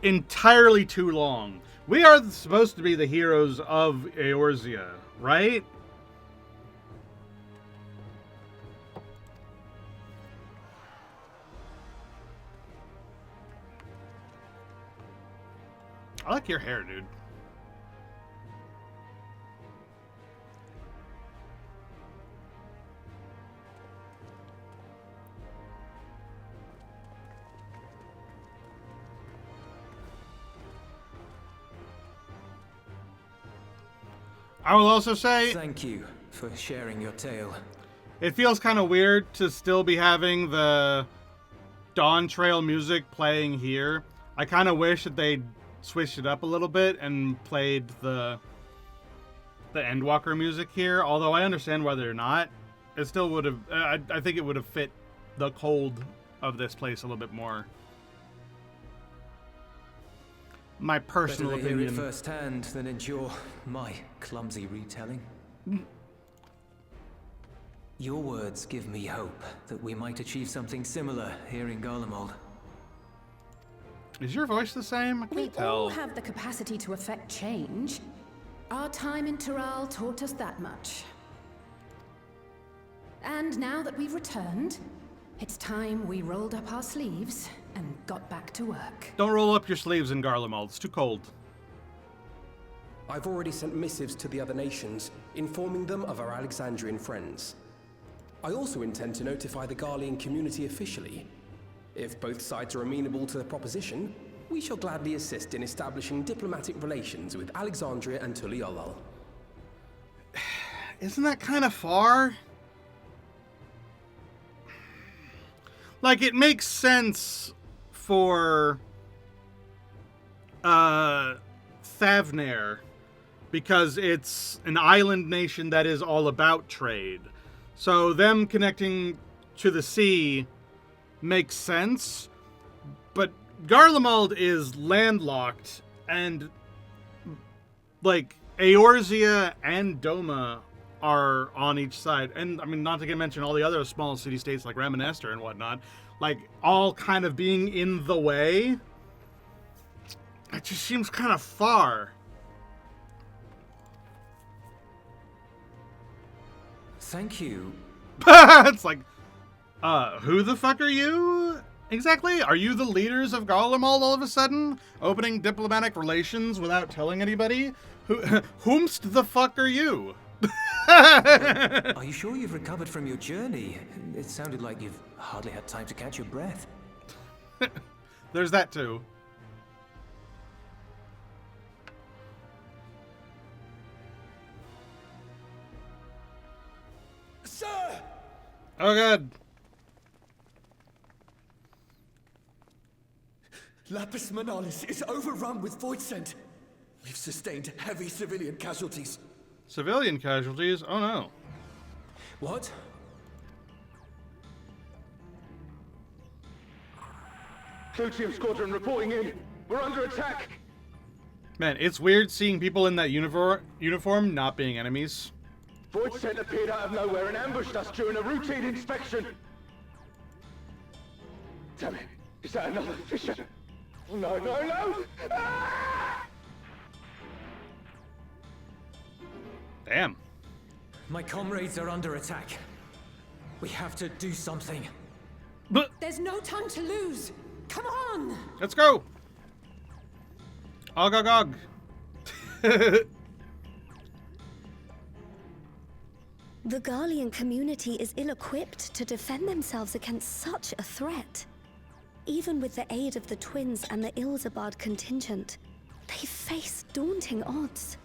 entirely too long. We are supposed to be the heroes of Eorzea, right? I like your hair, dude. I will also say, thank you for sharing your tale. It feels kind of weird to still be having the Dawn Trail music playing here. I kind of wish that they'd switched it up a little bit and played the Endwalker music here. Although I understand why they're not. It still would have. I think it would have fit the cold of this place a little bit more. My personal Better opinion. Hear it firsthand than endure my clumsy retelling. Your words give me hope that we might achieve something similar here in Garlemald. Is your voice the same? I We can't tell. all have the capacity to affect change. Our time in Tiral taught us that much. And now that we've returned, it's time we rolled up our sleeves and got back to work. Don't roll up your sleeves in Garlemald. It's too cold. I've already sent missives to the other nations, informing them of our Alexandrian friends. I also intend to notify the Garlean community officially. If both sides are amenable to the proposition, we shall gladly assist in establishing diplomatic relations with Alexandria and Tuliolol. Isn't that kind of far? Like, it makes sense for Thavnair, because it's an island nation that is all about trade. So them connecting to the sea makes sense, but Garlemald is landlocked, and like Eorzea and Doma are on each side, and I mean, not to mention all the other small city-states like Ramonester and whatnot, like all kind of being in the way. It just seems kind of far. Thank you. It's like, who the fuck are you? Exactly? Are you the leaders of Garlemald all of a sudden? Opening diplomatic relations without telling anybody? Whomst the fuck are you? Are you sure you've recovered from your journey? It sounded like you've hardly had time to catch your breath. There's that too. Sir! Oh god. Lapis Manalis is overrun with void scent. We've sustained heavy civilian casualties. Civilian casualties? Oh no. What? Clutium Squadron reporting in. We're under attack. Man, it's weird seeing people in that uniform not being enemies. Void scent appeared out of nowhere and ambushed us during a routine inspection. Damn it. Is that another Fisher? Oh, no, no, no! Ah! Damn. My comrades are under attack. We have to do something. But There's no time to lose. Come on! let's go. Og, og, og. The Garlean community is ill-equipped to defend themselves against such a threat. Even with the aid of the twins and the Ilzabard contingent, they face daunting odds.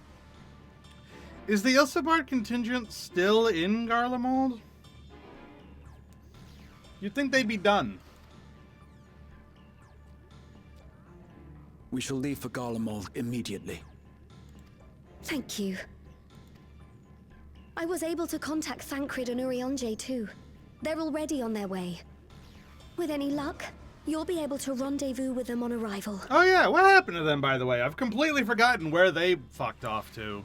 Is the Ilsabard contingent still in Garlemald? You'd think they'd be done. We shall leave for Garlemald immediately. Thank you. I was able to contact Thancred and Urianger too. They're already on their way. With any luck, you'll be able to rendezvous with them on arrival. Oh yeah, what happened to them, by the way? I've completely forgotten where they fucked off to.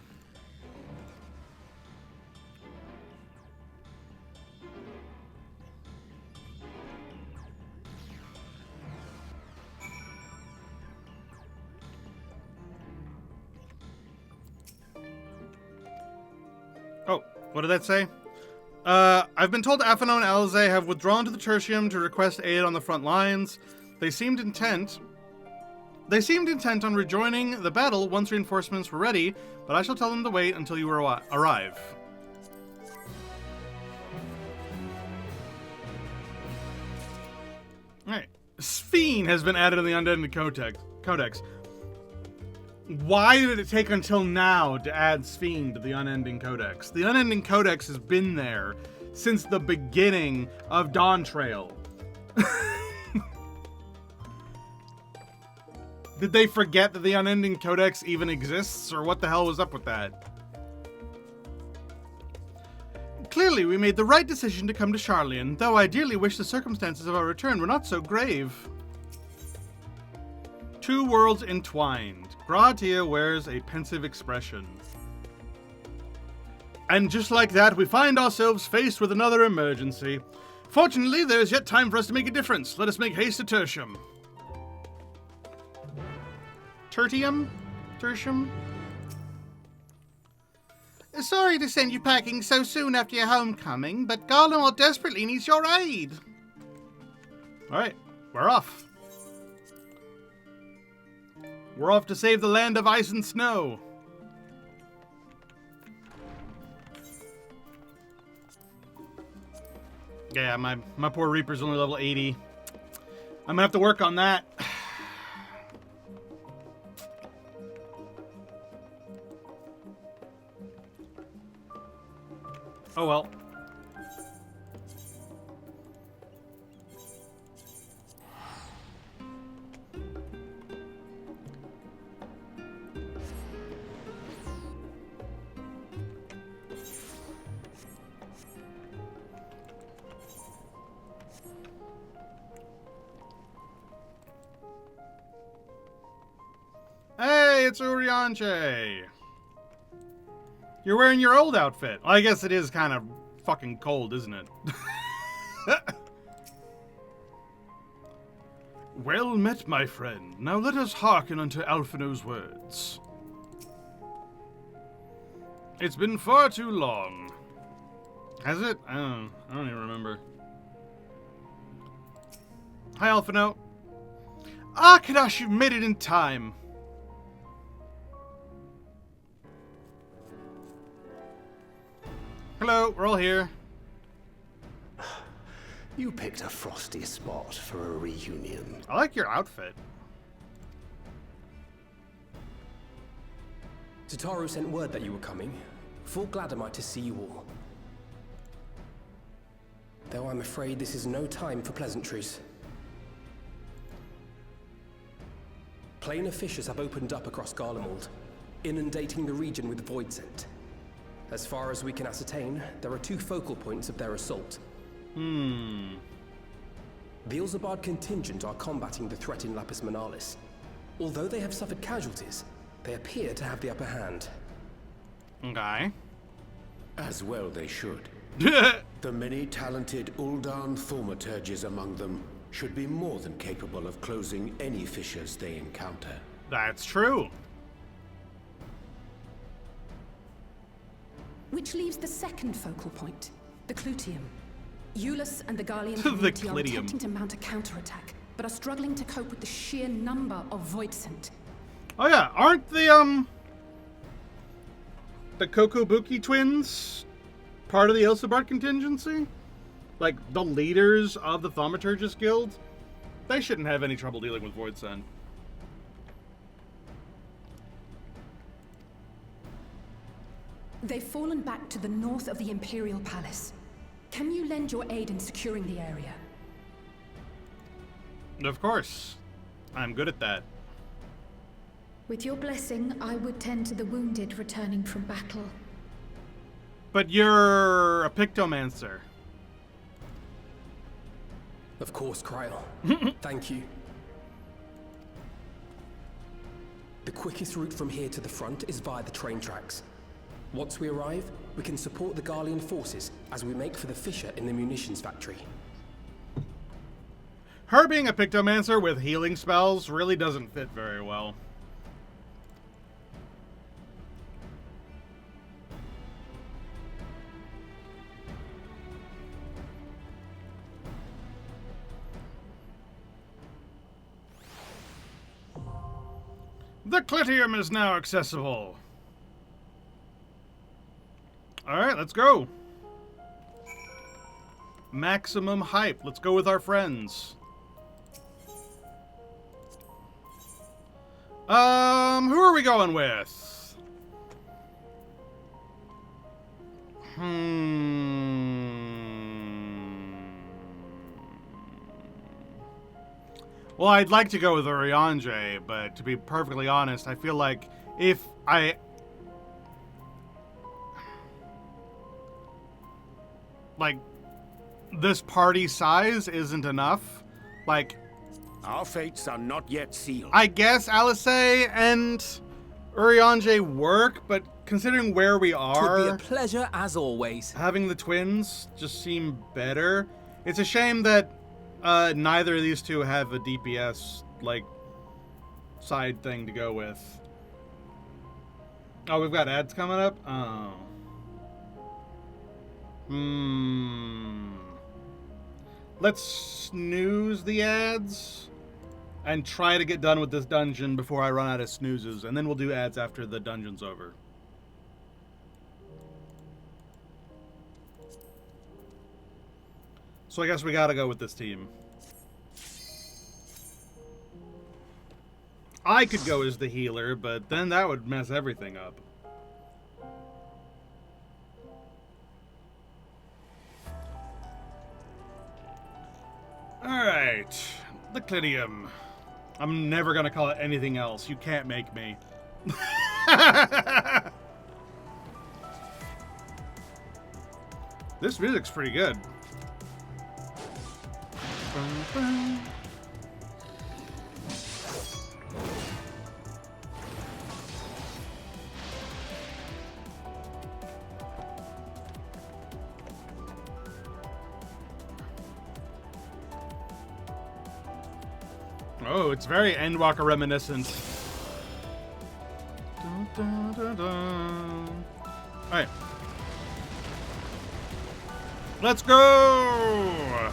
Oh, what did that say? I've been told Aphanon and Alize have withdrawn to the Tertium to request aid on the front lines. They seemed intent on rejoining the battle once reinforcements were ready, but I shall tell them to wait until you arrive. Alright. Sphene has been added in the Unending Codex. Why did it take until now to add Sphene to the Unending Codex? The Unending Codex has been there since the beginning of Dawn Trail. Did they forget that the Unending Codex even exists, or what the hell was up with that? Clearly, we made the right decision to come to Sharlayan, though I dearly wish the circumstances of our return were not so grave. Two worlds entwined. Gratia wears a pensive expression. And just like that, we find ourselves faced with another emergency. Fortunately, there is yet time for us to make a difference. Let us make haste to Tertium. Tertium? Tertium? Sorry to send you packing so soon after your homecoming, but Garlemald desperately needs your aid. Alright, we're off. We're off to save the land of ice and snow. Yeah, my poor Reaper's only level 80. I'm gonna have to work on that. Oh well. Hey, it's Urianche. You're wearing your old outfit. I guess it is kind of fucking cold, isn't it? Well met, my friend. Now let us hearken unto Alphino's words. It's been far too long. Has it? I don't even remember. Hi, Alphino. Ah, Kadash, you've made it in time. Hello, we're all here. You picked a frosty spot for a reunion. I like your outfit. Tataru sent word that you were coming. Full glad am I to see you all. Though I'm afraid this is no time for pleasantries. Planar fissures have opened up across Garlemald, inundating the region with void scent. As far as we can ascertain, there are 2 focal points of their assault. The Ilzabard contingent are combating the threat in Lapis Manalis. Although they have suffered casualties, they appear to have the upper hand. Okay. As well they should. The many talented Uldan thaumaturges among them should be more than capable of closing any fissures they encounter. That's true. Which leaves the second focal point, the Clutium. Eulus and the Garlean The community are Clitium. attempting to mount a counterattack, but are struggling to cope with the sheer number of void scent. Oh yeah, aren't the Kokobuki twins part of the Ilsabard contingency? Like, the leaders of the Thaumaturgist Guild? They shouldn't have any trouble dealing with void scent. They've fallen back to the north of the Imperial Palace. Can you lend your aid in securing the area? Of course. I'm good at that. With your blessing, I would tend to the wounded returning from battle. But you're a Pictomancer. Of course, Kryl. Thank you. The quickest route from here to the front is via the train tracks. Once we arrive, we can support the Garlean forces as we make for the fissure in the munitions factory. Her being a Pictomancer with healing spells really doesn't fit very well. The Clitium is now accessible. Alright, let's go. Maximum hype. Let's go with our friends. Who are we going with? Well, I'd like to go with Uriange, but to be perfectly honest, I feel like if I... Like, this party size isn't enough. Like... Our fates are not yet sealed. I guess Alice and Uriange work, but considering where we are... Would be a pleasure as always. Having the twins just seem better. It's a shame that neither of these two have a DPS, like, side thing to go with. Oh, we've got ads coming up? Oh. Let's snooze the ads and try to get done with this dungeon before I run out of snoozes, and then we'll do ads after the dungeon's over. So I guess we gotta go with this team. I could go as the healer, but then that would mess everything up. Alright. The Clidium. I'm never gonna call it anything else. You can't make me. This music's pretty good. Oh, it's very Endwalker reminiscent. Dun, dun, dun, dun. All right. Let's go!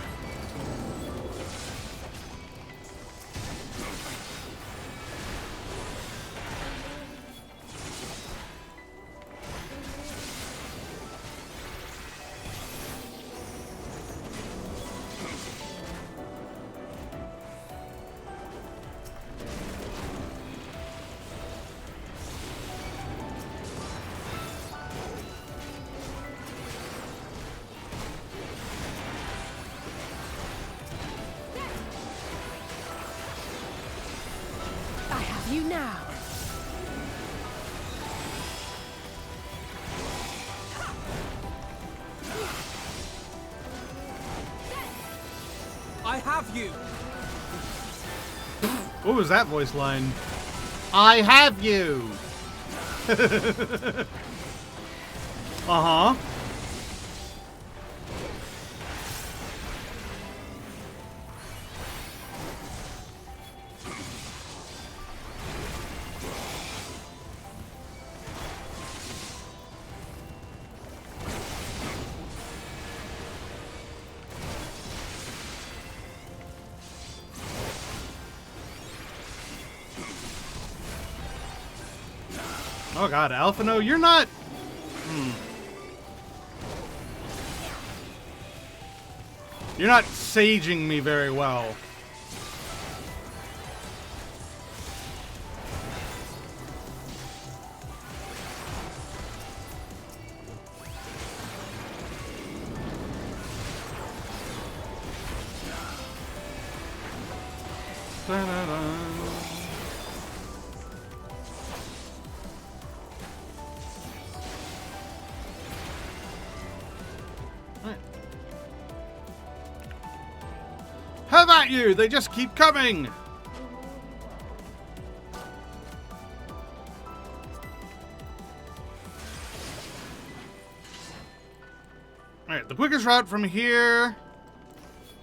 You now. I have you. What was that voice line? I have you. Uh-huh. Oh god, Alphino, you're not... You're not saging me very well. Have at you! They just keep coming! Alright, the quickest route from here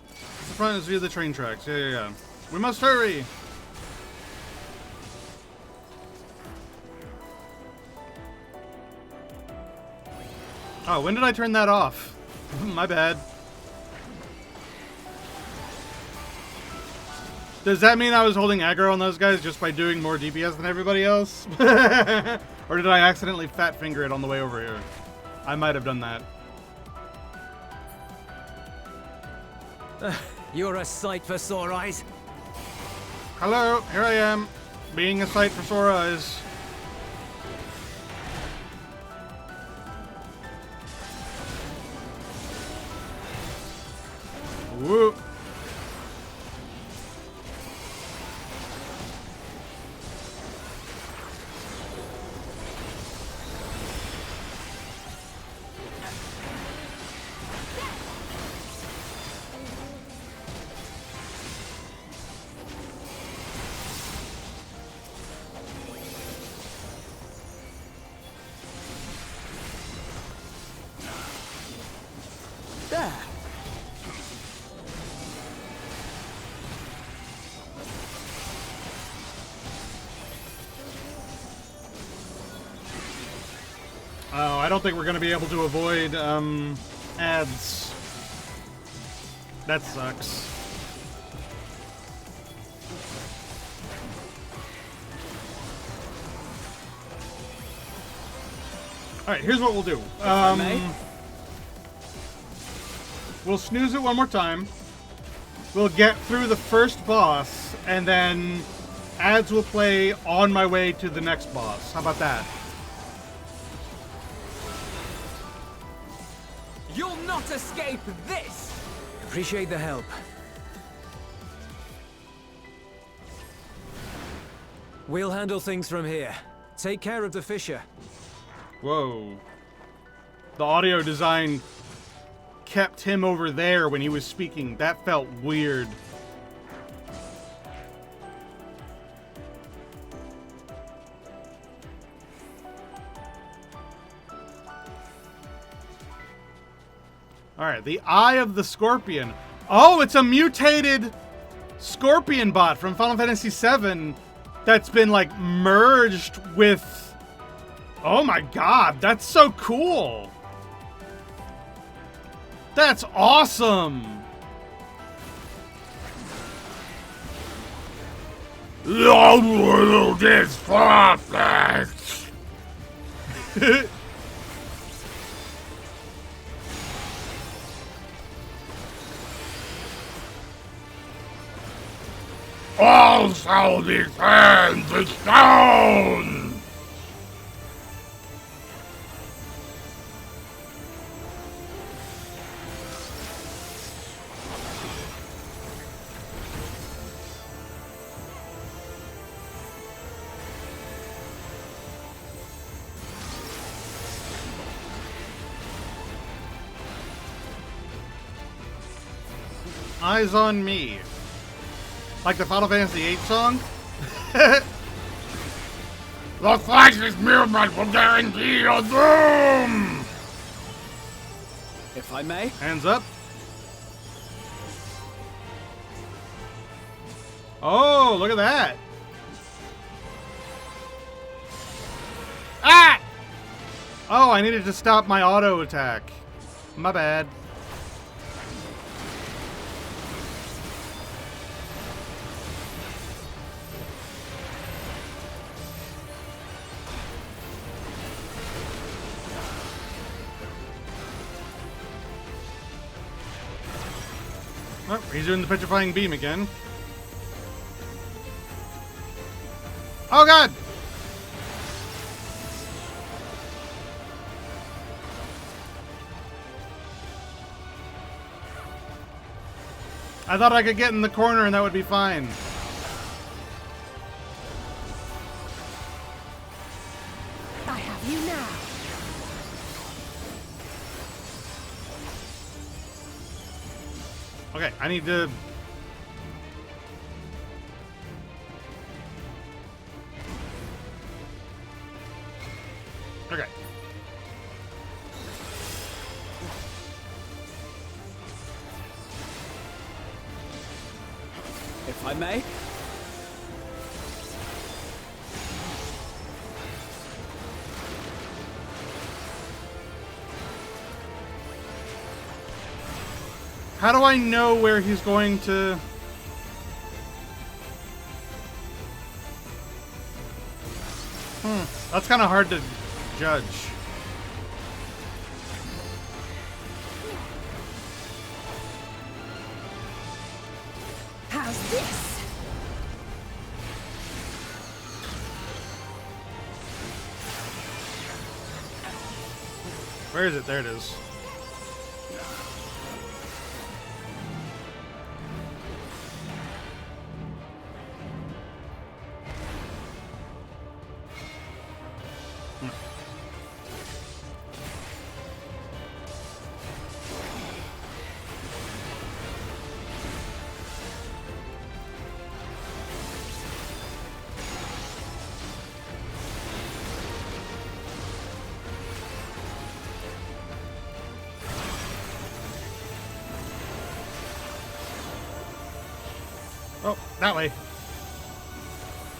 to the front is via the train tracks. Yeah. We must hurry! Oh, when did I turn that off? My bad. Does that mean I was holding aggro on those guys just by doing more DPS than everybody else? Or did I accidentally fat finger it on the way over here? I might have done that. You're a sight for sore eyes. Hello, here I am, being a sight for sore eyes. Woo! There. Oh, I don't think we're going to be able to avoid, ads. That sucks. Alright, here's what we'll do. We'll snooze it one more time. We'll get through the first boss, and then ads will play on my way to the next boss. How about that? You'll not escape this! Appreciate the help. We'll handle things from here. Take care of the Fisher. Whoa. The audio design kept him over there when he was speaking. That felt weird. Alright, the Eye of the Scorpion. Oh, it's a mutated Scorpion bot from Final Fantasy VII that's been, like, merged with... Oh my god, that's so cool! That's awesome! The world is perfect! All shall be turned to stone! Eyes on me. Like the Final Fantasy VIII song? The slightest movement will guarantee your doom! If I may? Hands up. Oh, look at that. Ah! Oh, I needed to stop my auto attack. My bad. Oh, he's doing the petrifying beam again. Oh god! I thought I could get in the corner and that would be fine. I have you now. Okay, I need to... Okay. If I may? How do I know where he's going to... That's kind of hard to judge. How's this? Where is it? There it is. Oh, that way.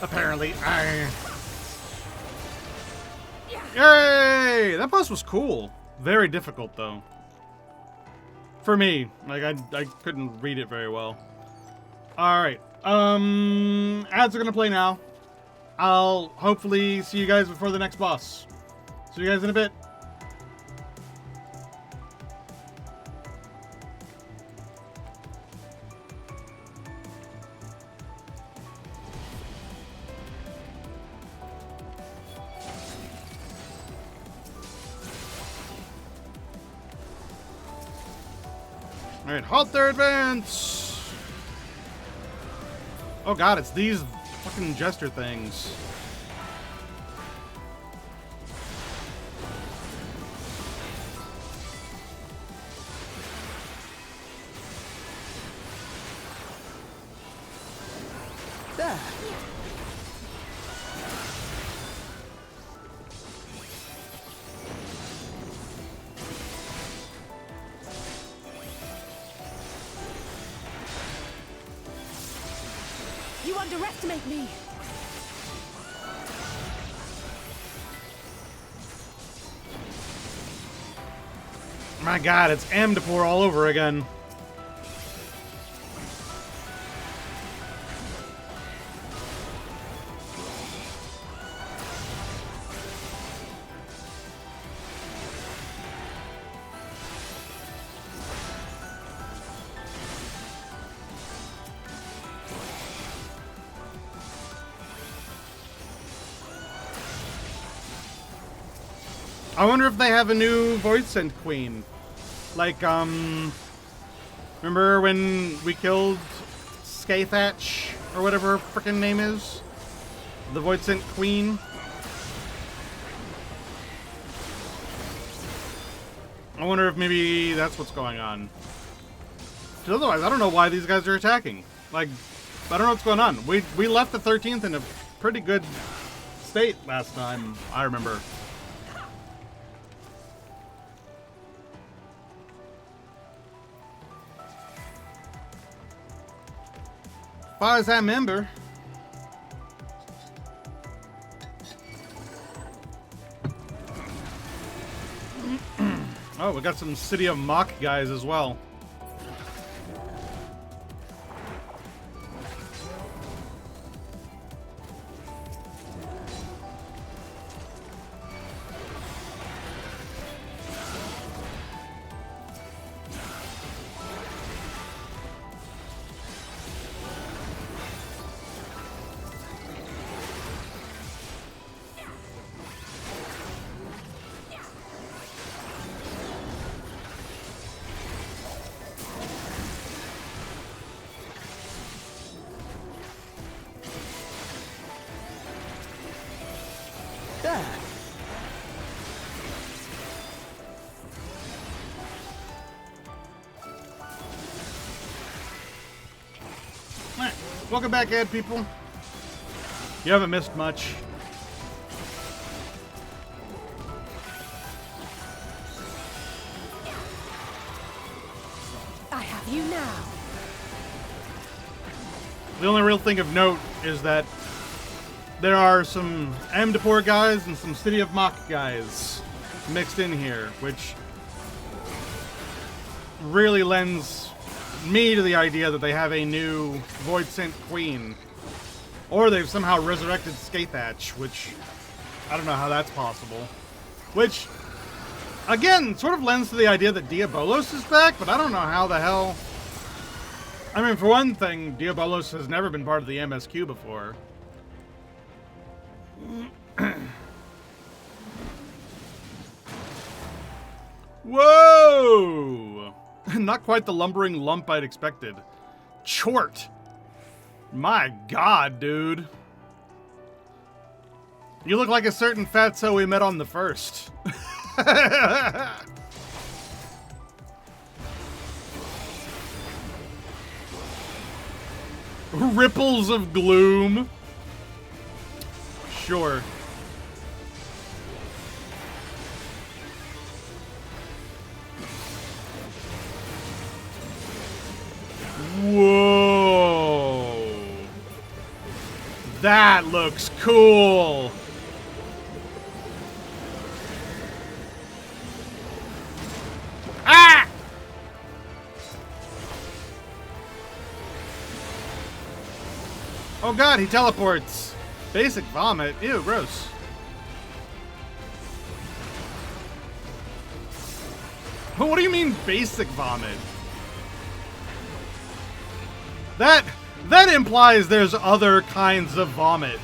Apparently. Yay! That boss was cool. Very difficult, though. For me. Like, I couldn't read it very well. Alright. Ads are gonna play now. I'll hopefully see you guys before the next boss. See you guys in a bit. Alright, halt their advance! Oh god, it's these fucking jester things. There. You underestimate me. My god, it's Amdapor all over again. I wonder if they have a new Void Scent Queen. Like, remember when we killed Skythatch, or whatever her frickin' name is? The Void Scent Queen? I wonder if maybe that's what's going on. 'Cause otherwise, I don't know why these guys are attacking. Like, I don't know what's going on. We left the 13th in a pretty good state last time, I remember. As far as I remember. Oh, we got some City of Mock guys as well. There. Alright, welcome back, ad people. You haven't missed much. I have you now. The only real thing of note is that there are some Amdapor guys and some City of Mock guys mixed in here, which really lends me to the idea that they have a new Void Scent Queen. Or they've somehow resurrected Skythatch, which I don't know how that's possible. Which, again, sort of lends to the idea that Diabolos is back, but I don't know how the hell. I mean, for one thing, Diabolos has never been part of the MSQ before. Whoa! Not quite the lumbering lump I'd expected. Chort! My god, dude. You look like a certain fatso we met on the first. Ripples of gloom. Sure. Whoa. That looks cool. Ah! Oh god, he teleports. Basic vomit. Ew, gross. What do you mean basic vomit? That implies there's other kinds of vomit.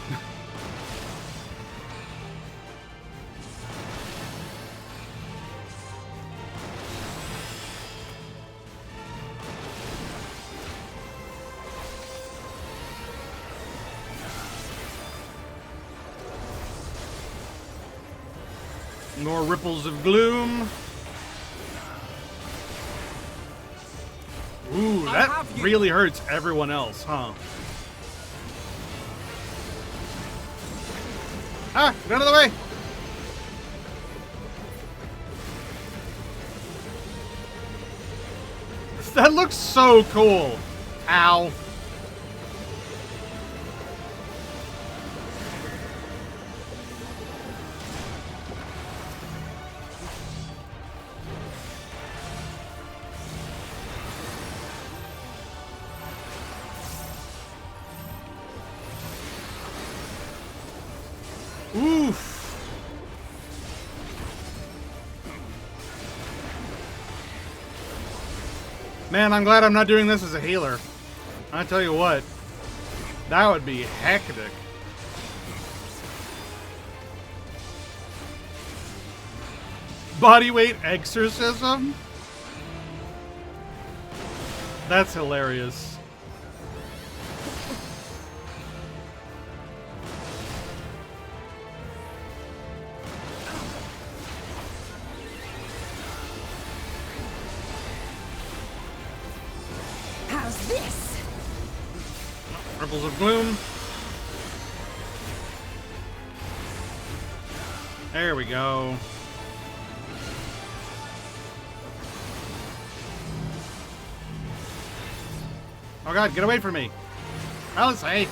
More ripples of gloom. Ooh, that really hurts everyone else, huh? Ah, get out of the way! That looks so cool. Ow. Oof. Man, I'm glad I'm not doing this as a healer. I tell you what, that would be hectic. Bodyweight exorcism? That's hilarious. How's this? Ripples of gloom. There we go. Oh god, get away from me. Alice, hey.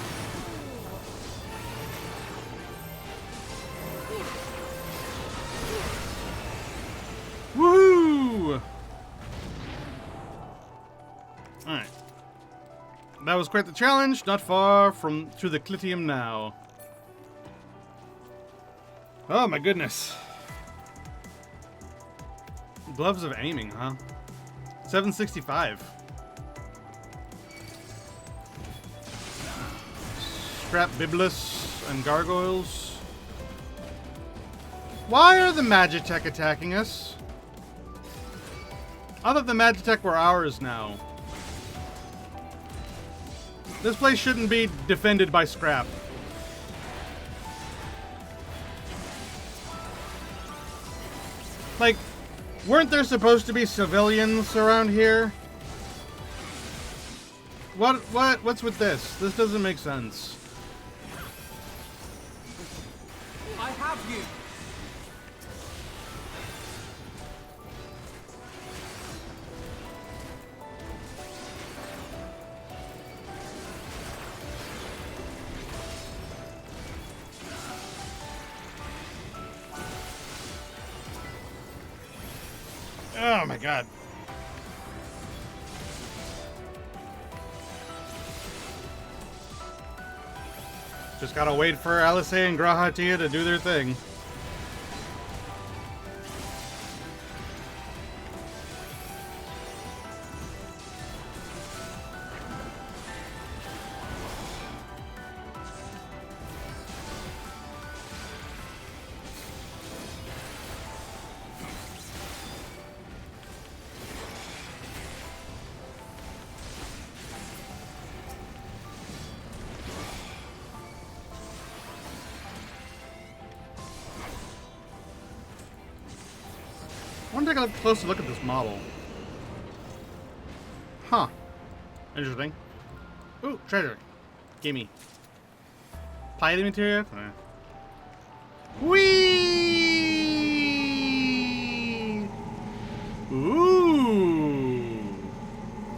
Woohoo! Alright. That was quite the challenge. Not far from to the Clitium now. Oh my goodness. Gloves of aiming, huh? 765. Scrap Biblis and gargoyles. Why are the Magitech attacking us? I thought the Magitech were ours now. This place shouldn't be defended by scrap. Like, weren't there supposed to be civilians around here? What's with this? This doesn't make sense. I have you. Oh my god. Just gotta wait for Alice and Grahatia to do their thing. I want to take a closer look at this model. Huh. Interesting. Ooh, treasure. Gimme. Piety material? Whee! Ooh.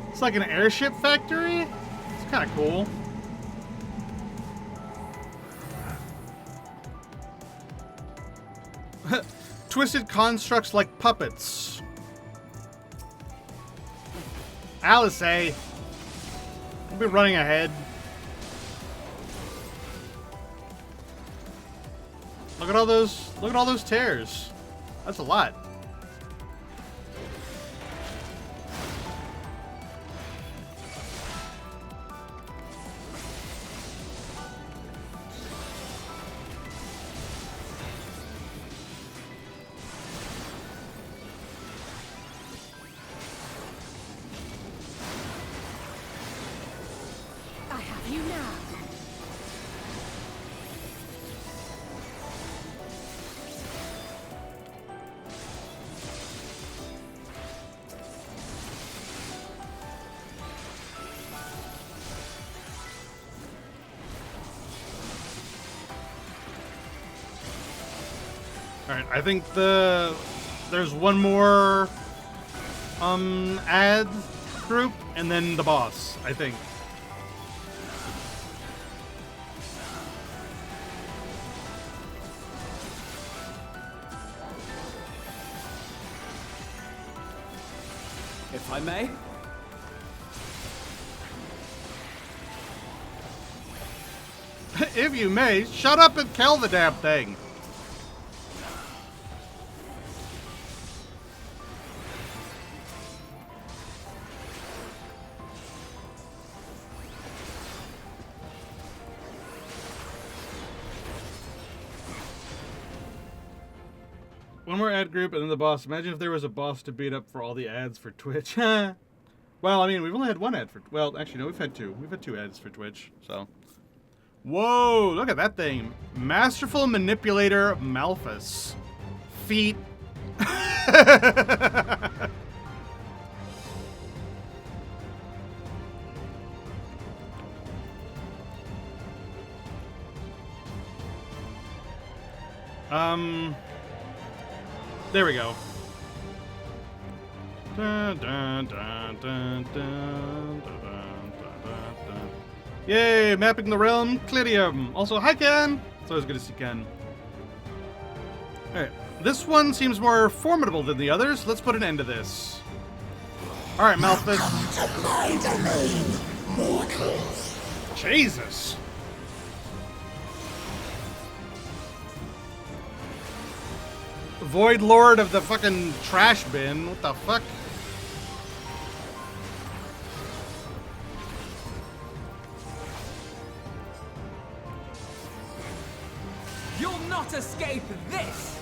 It's like an airship factory? It's kind of cool. Twisted constructs like puppets. Alice, I'll be running ahead. Look at all those tears. That's a lot. You now. Alright, I think there's one more ad group and then the boss, I think. If I may. If you may, shut up and kill the damn thing. One more ad group and then the boss. Imagine if there was a boss to beat up for all the ads for Twitch. Well, I mean, we've only had one ad for... Well, actually, no, we've had two. We've had two ads for Twitch, so... Whoa, look at that thing. Masterful Manipulator Malphus. Feet. There we go. Dun, dun, dun, dun, dun, dun, dun, dun, dun. Yay, mapping the realm, Clidium. Also, hi Ken. It's always good to see Ken. Alright, this one seems more formidable than the others. Let's put an end to this. Alright, Malphus. Jesus. Void Lord of the fucking trash bin. What the fuck? You'll not escape this!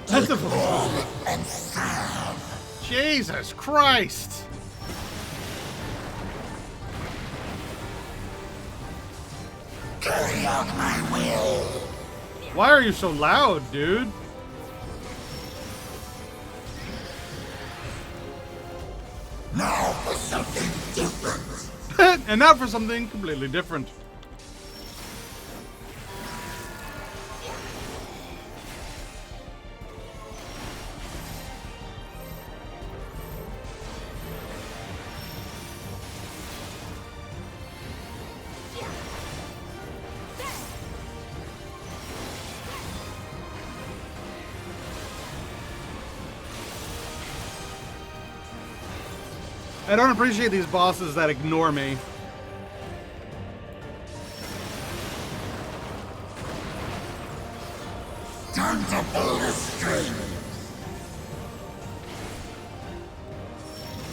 That's a Jesus Christ! Carry out my will. Why are you so loud, dude? Now for something different. And now for something completely different. I don't appreciate these bosses that ignore me. Time to pull the string.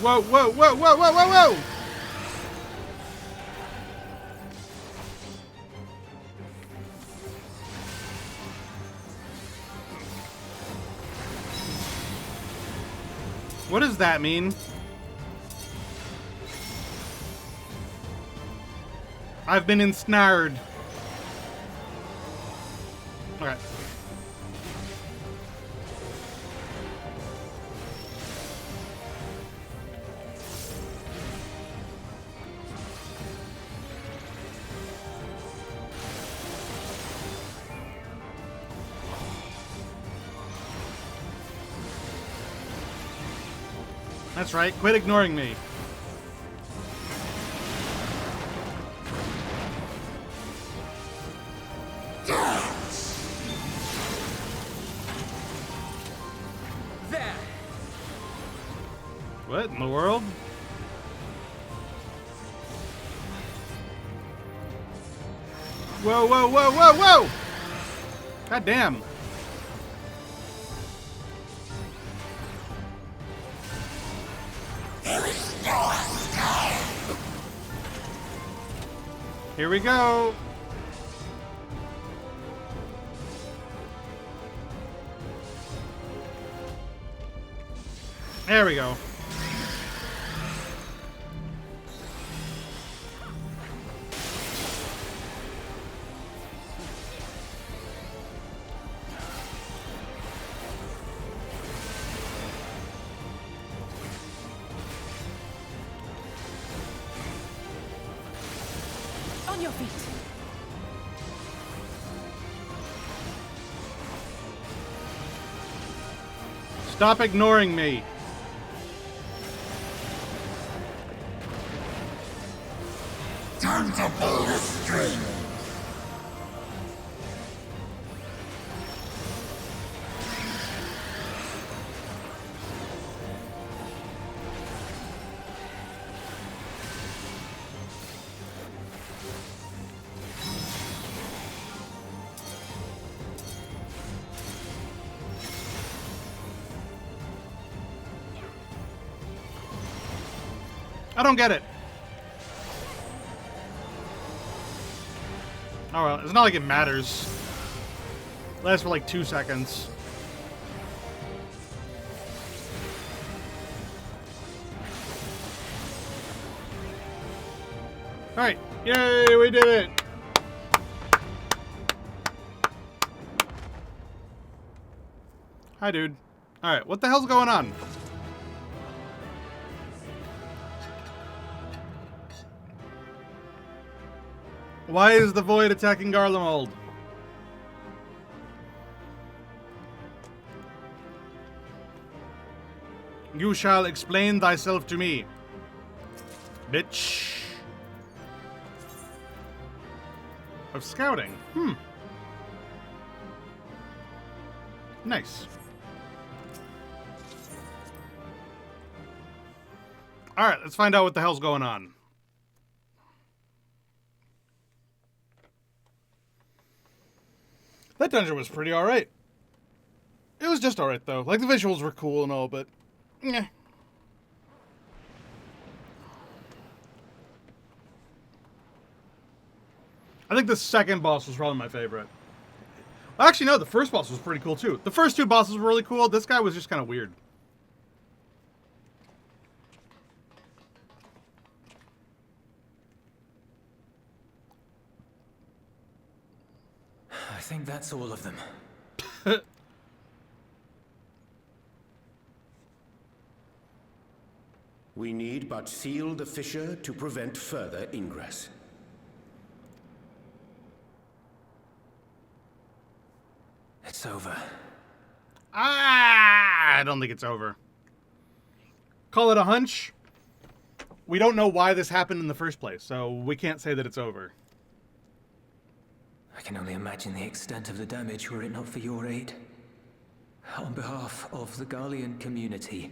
Whoa, whoa, whoa, whoa, whoa, whoa, whoa! What does that mean? I've been ensnared. Okay. That's right. Quit ignoring me. What in the world? Whoa, whoa, whoa, whoa, whoa! God damn. There is no escape. Here we go. There we go. On your feet. Stop ignoring me. Time to pull the string. I don't get it. Oh well, it's not like it matters. Lasts for like 2 seconds. Alright, yay, we did it! Hi, dude. Alright, what the hell's going on? Why is the void attacking Garlemald? You shall explain thyself to me, bitch. Of scouting. Nice. Alright, let's find out what the hell's going on. That dungeon was pretty alright. It was just alright, though. Like, the visuals were cool and all, but... yeah. I think the second boss was probably my favorite. Well, actually, no, the first boss was pretty cool, too. The first 2 bosses were really cool. This guy was just kind of weird. I think that's all of them. We need but seal the fissure to prevent further ingress. It's over. I don't think it's over. Call it a hunch. We don't know why this happened in the first place, so we can't say that it's over. I can only imagine the extent of the damage were it not for your aid. On behalf of the Garlean community,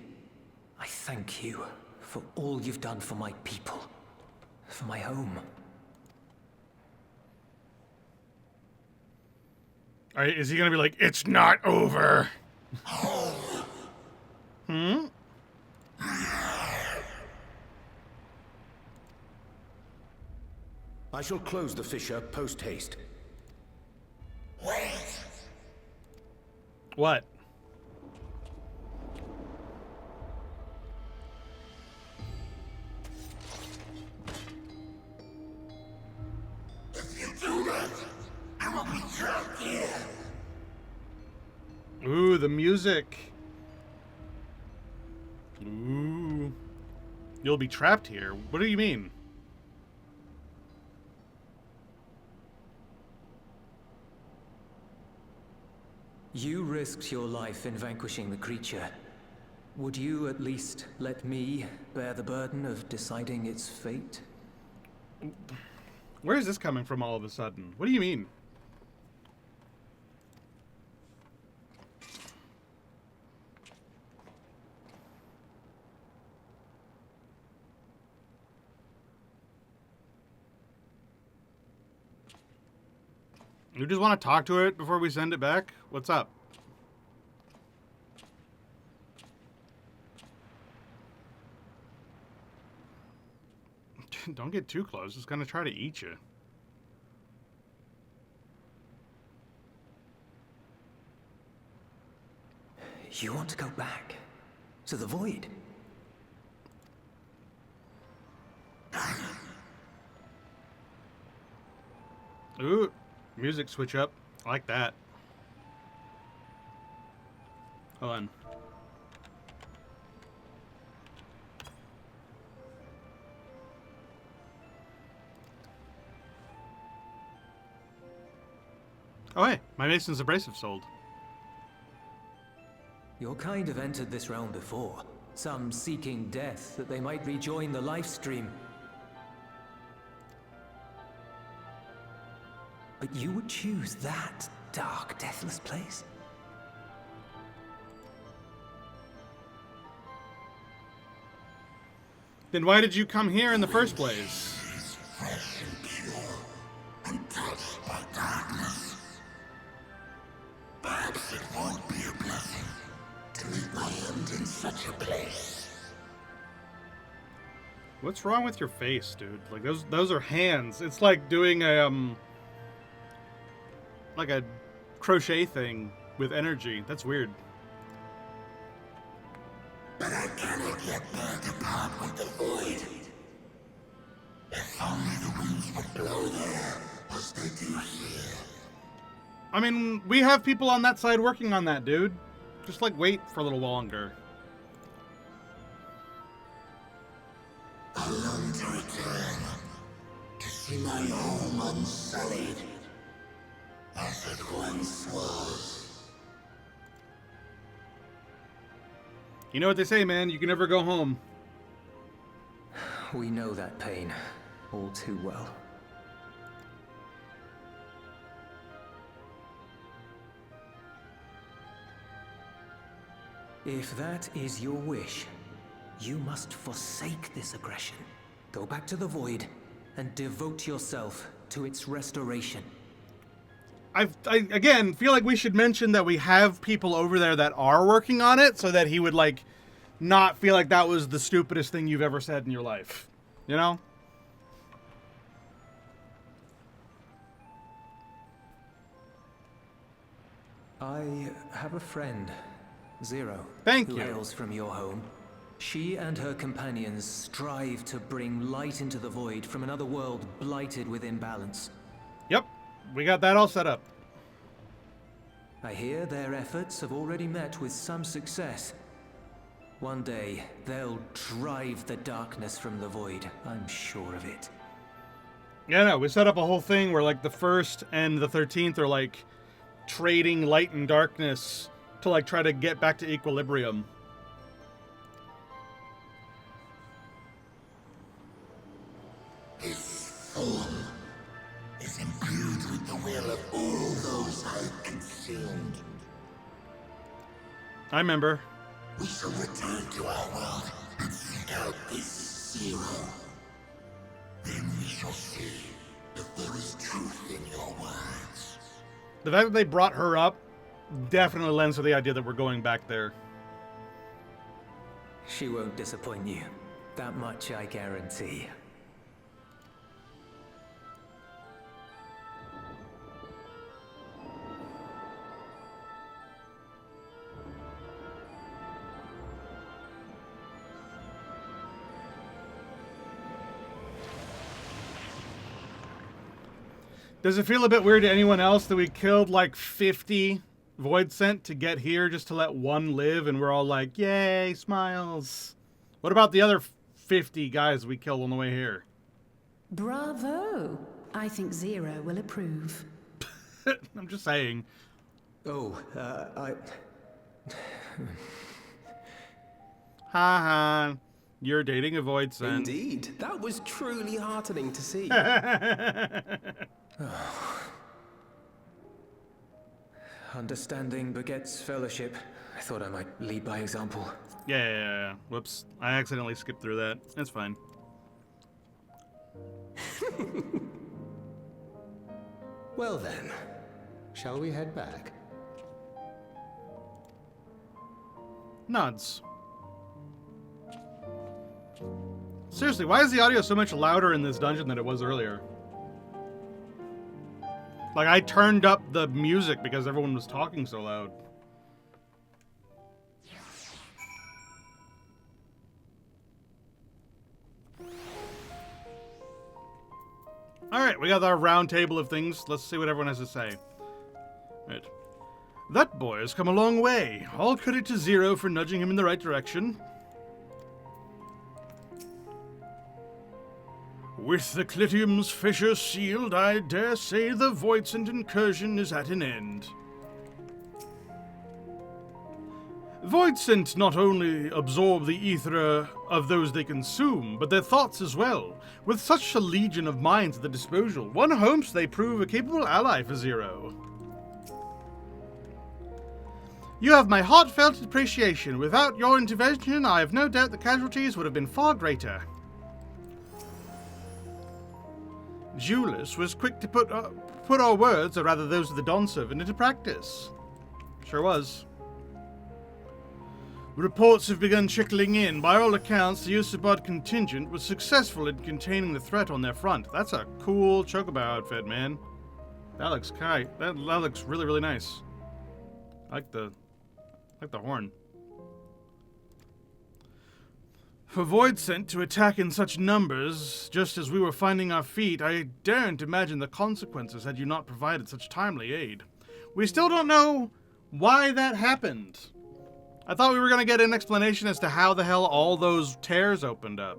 I thank you for all you've done for my people, for my home. All right, is he gonna be like, it's not over? I shall close the fissure post-haste. Wait. What? If you do that, I will be trapped here. Ooh, the music. Ooh. You'll be trapped here. What do you mean? You risked your life in vanquishing the creature. Would you at least let me bear the burden of deciding its fate? Where is this coming from all of a sudden? What do you mean? You just want to talk to it before we send it back? What's up? Don't get too close. It's going to try to eat you. You want to go back to the void? Ooh, music switch up. I like that. Hold on. Oh hey, my Mason's Abrasive sold. Your kind have entered this realm before. Some seeking death that they might rejoin the life stream. But you would choose that dark, deathless place? Then why did you come here in the first place? She's fresh and pure, untouched by darkness. Perhaps it won't be a blessing to meet my end in such a place. What's wrong with your face, dude? Like those are hands. It's like doing a like a crochet thing with energy. That's weird. But I cannot get there to part with the void. If only the winds would blow there, as they do here. I mean, we have people on that side working on that, dude. Just like wait for a little longer. I long to return, to see my home unsullied, as it once was. You know what they say, man. You can never go home. We know that pain all too well. If that is your wish, you must forsake this aggression. Go back to the Void and devote yourself to its restoration. I again feel like we should mention that we have people over there that are working on it, so that he would like not feel like that was the stupidest thing you've ever said in your life. You know? I have a friend, Zero. Thank who you. hails from your home. She and her companions strive to bring light into the Void from another world blighted with imbalance. Yep. We got that all set up. I hear their efforts have already met with some success. One day, they'll drive the darkness from the Void. I'm sure of it. Yeah, no, we set up a whole thing where like the 1st and the 13th are like trading light and darkness to like try to get back to equilibrium. This form is imbued with the will of all those I consumed. I remember. We shall return to our world and seek out this Zero. Then we shall see if there is truth in your words. The fact that they brought her up definitely lends to the idea that we're going back there. She won't disappoint you. That much I guarantee. Does it feel a bit weird to anyone else that we killed like 50 Void Scent to get here just to let one live, and we're all like, yay, smiles? What about the other 50 guys we killed on the way here? Bravo! I think Zero will approve. I'm just saying. Oh, Ha. You're dating a Void Scent. Indeed. That was truly heartening to see. Understanding begets fellowship. I thought I might lead by example. Yeah. Whoops. I accidentally skipped through that. That's fine. Well then, shall we head back? Nods. Seriously, why is the audio so much louder in this dungeon than it was earlier? Like, I turned up the music because everyone was talking so loud. Alright, we got our round table of things. Let's see what everyone has to say. Right. That boy has come a long way. All credit to Zero for nudging him in the right direction. With the Clitium's fissure sealed, I dare say the Voidsent incursion is at an end. Void scent not only absorb the ether of those they consume, but their thoughts as well. With such a legion of minds at their disposal, one hopes they prove a capable ally for Zero. You have my heartfelt appreciation. Without your intervention, I have no doubt the casualties would have been far greater. Julius was quick to put our words, or rather those of the Dawn Servant, into practice. Sure was. Reports have begun trickling in. By all accounts, the Usabod contingent was successful in containing the threat on their front. That's a cool chocobo outfit, man. That looks that looks really, really nice. I like the horn. For Void sent to attack in such numbers, just as we were finding our feet, I daren't imagine the consequences had you not provided such timely aid. We still don't know why that happened. I thought we were going to get an explanation as to how the hell all those tears opened up.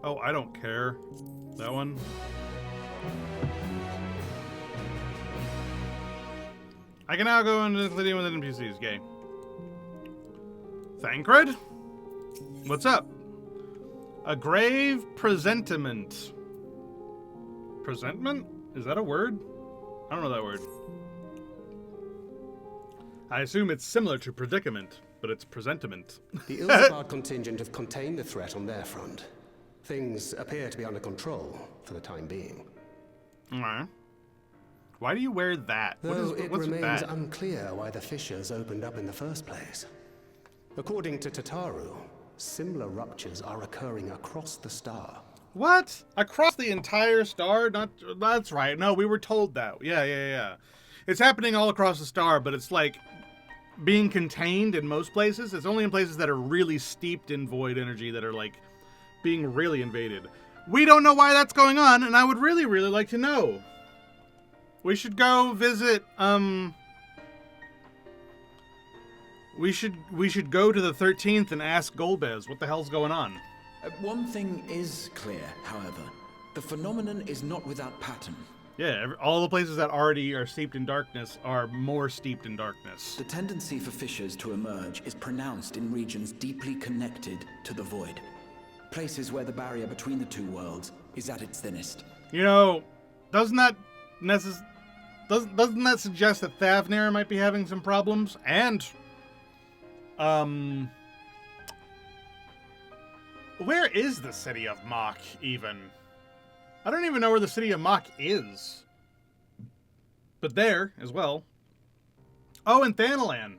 Oh, I don't care. That one. I can now go into the Clydium with NPCs. Gay. Thancred? What's up? A grave presentiment. Presentment? Is that a word? I don't know that word. I assume it's similar to predicament, but it's presentiment. The Ilsabard contingent have contained the threat on their front. Things appear to be under control for the time being. Alright. Why do you wear that? Though it what's remains that? unclear why the fissures opened up in the first place. According to Tataru, similar ruptures are occurring across the star. What? Across the entire star? That's right. No, we were told that. Yeah. It's happening all across the star, but it's like being contained in most places. It's only in places that are really steeped in void energy that are like being really invaded. We don't know why that's going on, and I would really, really like to know. We should go visit, we should go to the 13th and ask Golbez what the hell's going on. One thing is clear, however. The phenomenon is not without pattern. Yeah, all the places that already are steeped in darkness are more steeped in darkness. The tendency for fissures to emerge is pronounced in regions deeply connected to the void. Places where the barrier between the two worlds is at its thinnest. You know, doesn't that suggest that Thavnir might be having some problems? And, where is the city of Mach, even? I don't even know where the city of Mach is. But there, as well. Oh, and Thanalan.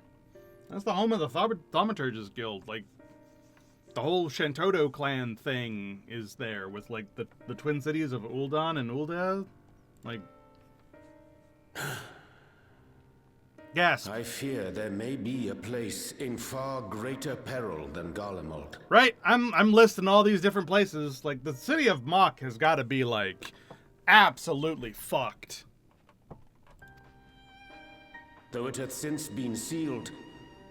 That's the home of the Thaumaturges Guild. Like, the whole Shantoto clan thing is there with, like, the twin cities of Ul'dan and Ul'dah. Like... Yes. I fear there may be a place in far greater peril than Garlemald. Right, I'm listing all these different places. Like, the city of Mach has got to be, like, absolutely fucked. Though it hath since been sealed,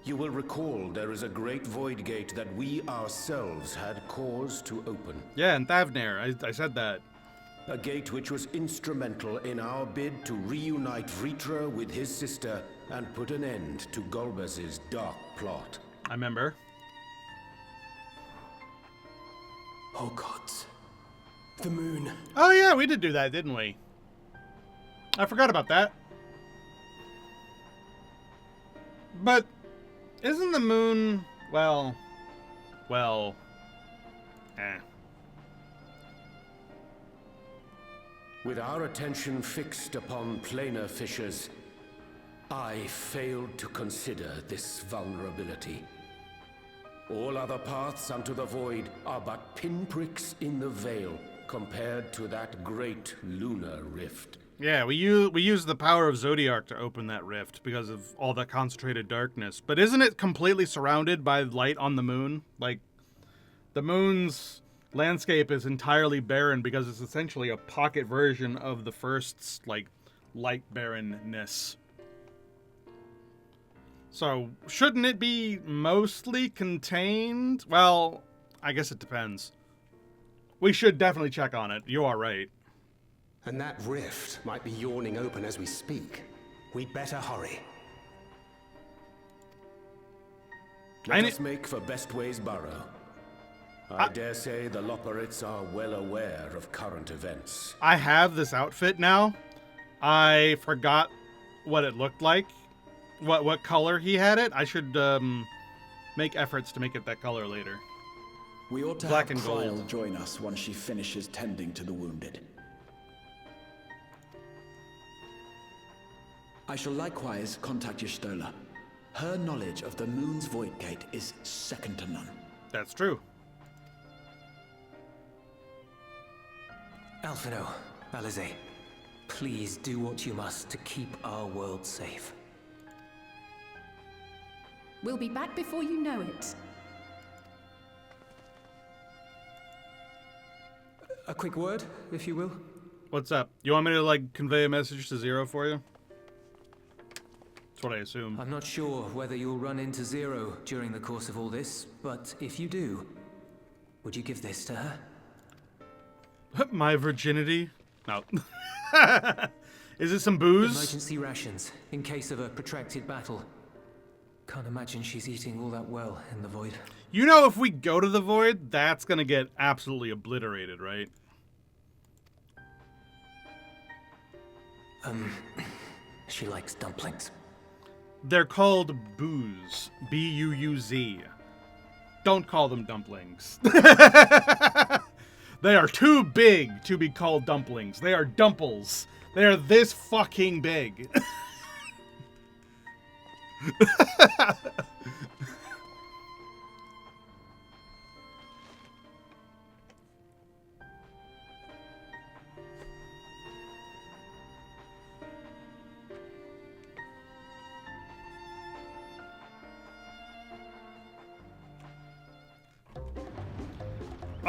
you will recall there is a great void gate that we ourselves had cause to open. Yeah, in Thavnir, I said that. A gate which was instrumental in our bid to reunite Vritra with his sister and put an end to Golbez's dark plot. I remember. Oh gods. The moon. Oh yeah, we did do that, didn't we? I forgot about that. But isn't the moon, well, eh. With our attention fixed upon planar fissures, I failed to consider this vulnerability. All other paths unto the void are but pinpricks in the veil compared to that great lunar rift. Yeah, we use the power of Zodiark to open that rift because of all that concentrated darkness. But isn't it completely surrounded by light on the moon? Like, the moon's landscape is entirely barren because it's essentially a pocket version of the first's, like, light barrenness. So, shouldn't it be mostly contained? Well, I guess it depends. We should definitely check on it. You are right. And that rift might be yawning open as we speak. We'd better hurry. Let us make for Bestway's Burrow. I dare say the Loporrits are well aware of current events. I have this outfit now. I forgot what it looked like. What color he had it. I should make efforts to make it that color later. We ought to Black have and gold. Kryl join us once she finishes tending to the wounded. I shall likewise contact Y'shtola. Her knowledge of the moon's void gate is second to none. That's true. Alphino, Alize, please do what you must to keep our world safe. We'll be back before you know it. A quick word, if you will. What's up? You want me to, like, convey a message to Zero for you? That's what I assume. I'm not sure whether you'll run into Zero during the course of all this, but if you do, would you give this to her? My virginity? No. Is it some booze? Emergency rations, in case of a protracted battle. Can't imagine she's eating all that well in the void. You know, if we go to the void, that's gonna get absolutely obliterated, right? She likes dumplings. They're called booze. B-U-U-Z. Don't call them dumplings. They are too big to be called dumplings. They are dumples. They are this fucking big.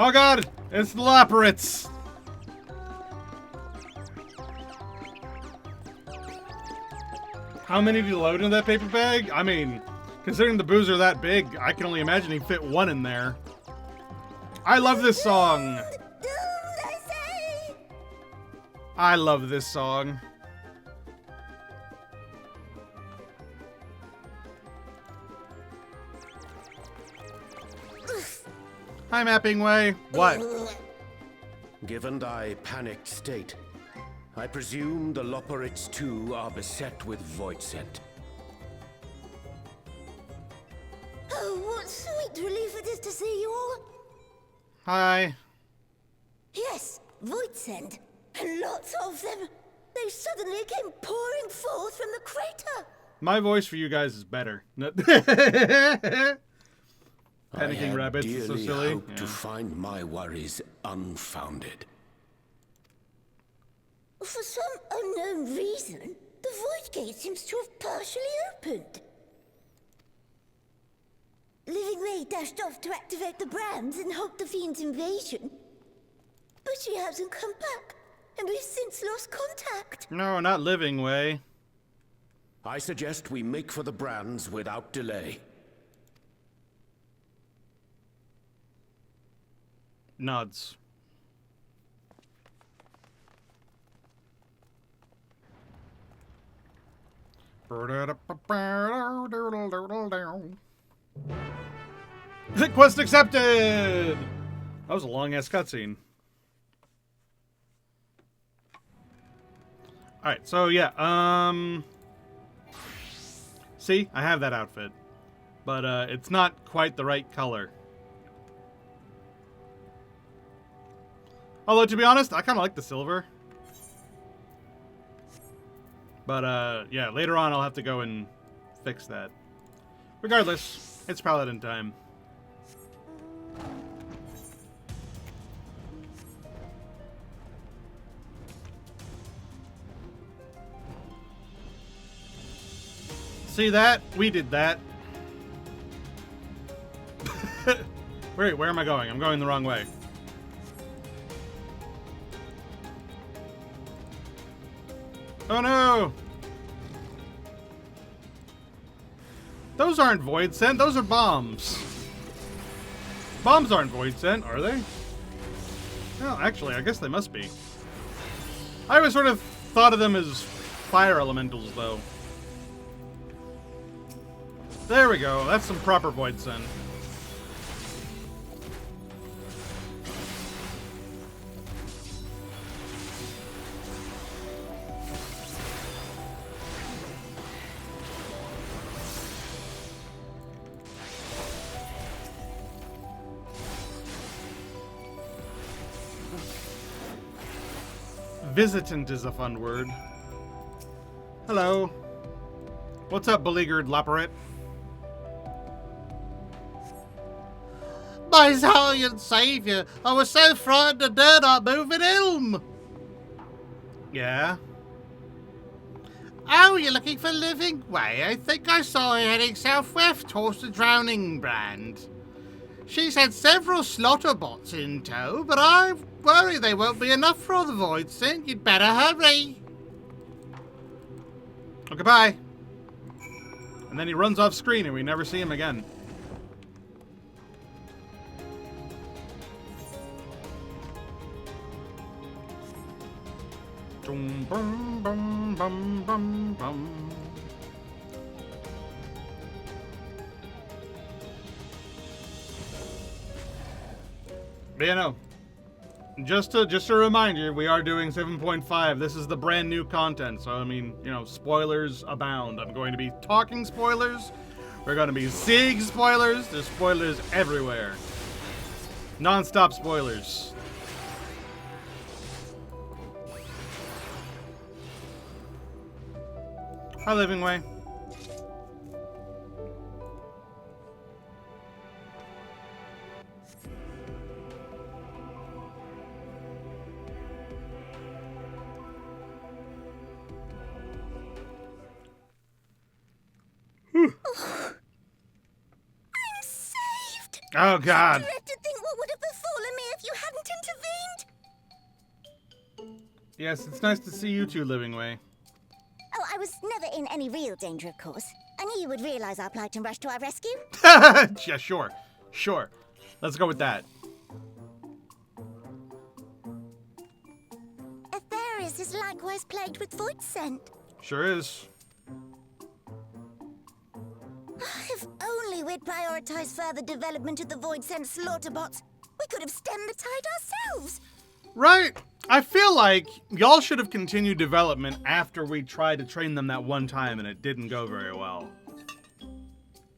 Oh god, it's the Loporrits. How many did you load into that paper bag? I mean, considering the booze are that big, I can only imagine he'd fit one in there. I love this song. I love this song. Hi, Mapping Way. What? Given thy panicked state, I presume the Loporrits too are beset with void scent. Oh, what sweet relief it is to see you all. Hi. Yes, void scent. And lots of them. They suddenly came pouring forth from the crater. My voice for you guys is better. Panicking rabbits is so silly. Hoped to find my worries unfounded. For some unknown reason, the void gate seems to have partially opened. Living Ray dashed off to activate the brands and halt the Fiend's invasion. But she hasn't come back, and we've since lost contact. No, not Living Way. I suggest we make for the brands without delay. Nods. Quest accepted! That was a long-ass cutscene. Alright, so yeah, see, I have that outfit. But, it's not quite the right color. Although, to be honest, I kind of like the silver. But, yeah, later on I'll have to go and fix that. Regardless, it's Paladin time. See that? We did that. Wait, where am I going? I'm going the wrong way. Oh no! Those aren't void scent, those are bombs. Bombs aren't void scent, are they? Well, actually, I guess they must be. I always sort of thought of them as fire elementals, though. There we go. That's some proper Void Send. Visitant is a fun word. Hello. What's up, beleaguered Laparet? My Zalian savior, I was so frightened I dare not move an ilm. Yeah? Oh, you're looking for Living Way? I think I saw her heading southwest towards the Drowning Brand. She's had several slaughter bots in tow, but I worry they won't be enough for all the Void Sent. You'd better hurry. Okay, bye. And then he runs off screen and we never see him again. Bum, bum, bum, bum, bum, bum. But yeah, no. Just to remind you, we are doing 7.5. This is the brand new content, so I mean, you know, spoilers abound. I'm going to be talking spoilers. We're going to be seeing spoilers. There's spoilers everywhere. Non-stop spoilers. Hi, Living Way. I'm saved! Oh, God. I dread to think what would have befallen me if you hadn't intervened. Yes, it's nice to see you two, Living Way. Oh, I was never in any real danger, of course. I knew you would realize our plight and rush to our rescue. Yeah, sure. Sure. Let's go with that. Etheris is likewise plagued with Void Scent. Sure is. If only we'd prioritized further development of the Void Scent slaughter bots, we could have stemmed the tide ourselves. Right. I feel like y'all should have continued development after we tried to train them that one time and it didn't go very well.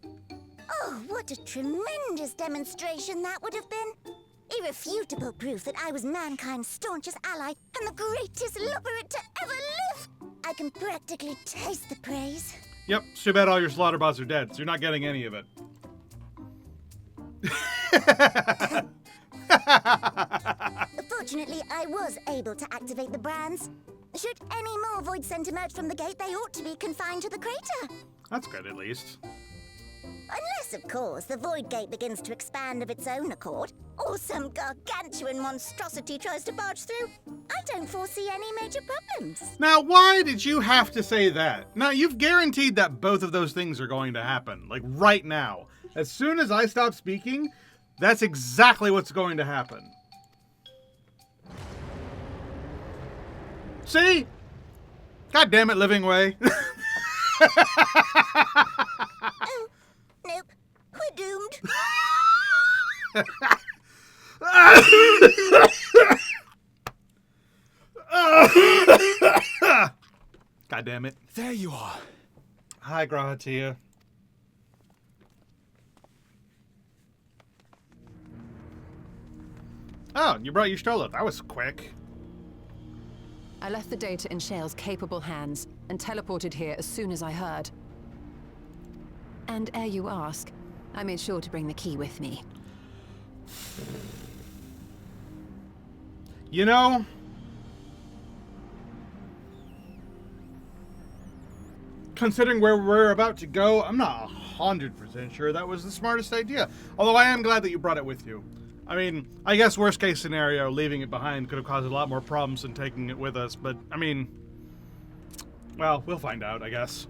Oh, what a tremendous demonstration that would have been. Irrefutable proof that I was mankind's staunchest ally and the greatest lubberate to ever live. I can practically taste the praise. Yep, it's too bad all your slaughter bots are dead, so you're not getting any of it. Fortunately, I was able to activate the brands. Should any more Void Scent emerge from the gate, they ought to be confined to the crater. That's good, at least. Unless, of course, the Void Gate begins to expand of its own accord, or some gargantuan monstrosity tries to barge through. I don't foresee any major problems. Now, why did you have to say that? Now, you've guaranteed that both of those things are going to happen. Like, right now. As soon as I stop speaking, that's exactly what's going to happen. See? God damn it, Living Way. Oh, nope. We're doomed. God damn it. There you are. Hi, Grahatia. Oh, you brought your Stola. That was quick. I left the data in Shale's capable hands and teleported here as soon as I heard. And ere you ask, I made sure to bring the key with me. You know, considering where we're about to go, I'm not 100% sure that was the smartest idea. Although I am glad that you brought it with you. I mean, I guess worst case scenario, leaving it behind could have caused a lot more problems than taking it with us, but I mean, well, we'll find out, I guess.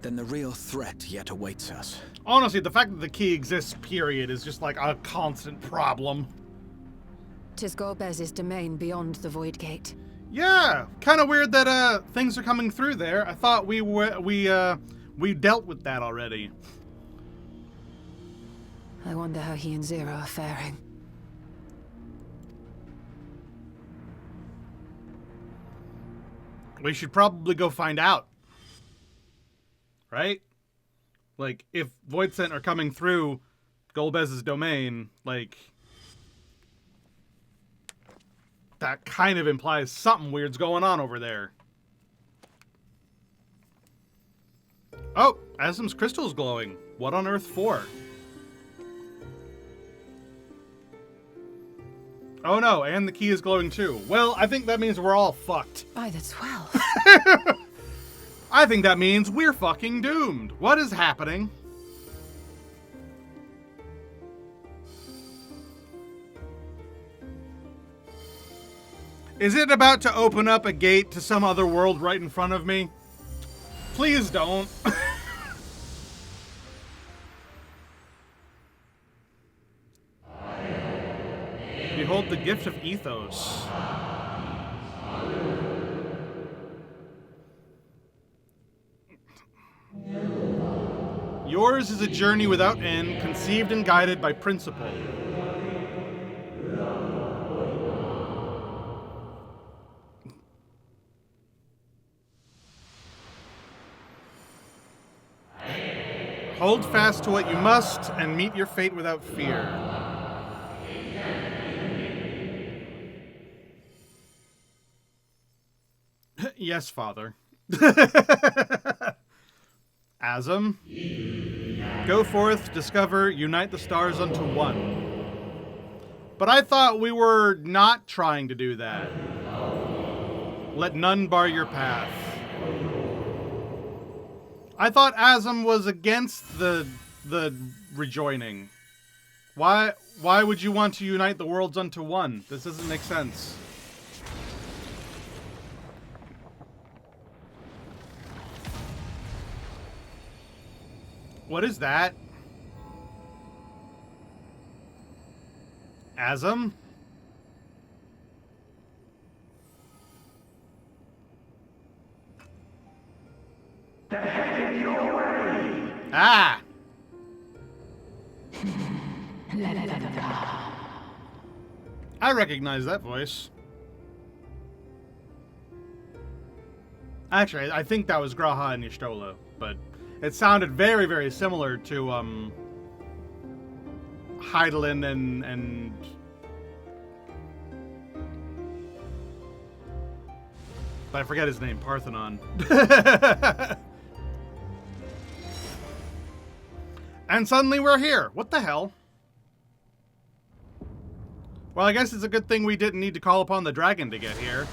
Then the real threat yet awaits us. Honestly, the fact that the key exists, period, is just like a constant problem. Crypt is Golbez's domain beyond the Void Gate. Yeah, kind of weird that things are coming through there. I thought we dealt with that already. I wonder how he and Zero are faring. We should probably go find out. Right? Like, if Void Scent are coming through Golbez's domain, like, that kind of implies something weird's going on over there. Oh, Azim's crystal's glowing. What on earth for? Oh no, and the key is glowing too. Well, I think that means we're all fucked. By the 12. I think that means we're fucking doomed. What is happening? Is it about to open up a gate to some other world right in front of me? Please don't. Behold the gift of ethos. Yours is a journey without end, conceived and guided by principle. Hold fast to what you must and meet your fate without fear. Yes, Father. Azim, go forth, discover, unite the stars unto one. But I thought we were not trying to do that. Let none bar your path. I thought Azim was against the rejoining. Why would you want to unite the worlds unto one? This doesn't make sense. What is that? Azim? The head in your way! Ah! I recognize that voice. Actually, I think that was Graha and Y'shtola, but it sounded very, very similar to Hydaelyn and but I forget his name, Parthenon. And suddenly we're here. What the hell? Well, I guess it's a good thing we didn't need to call upon the dragon to get here.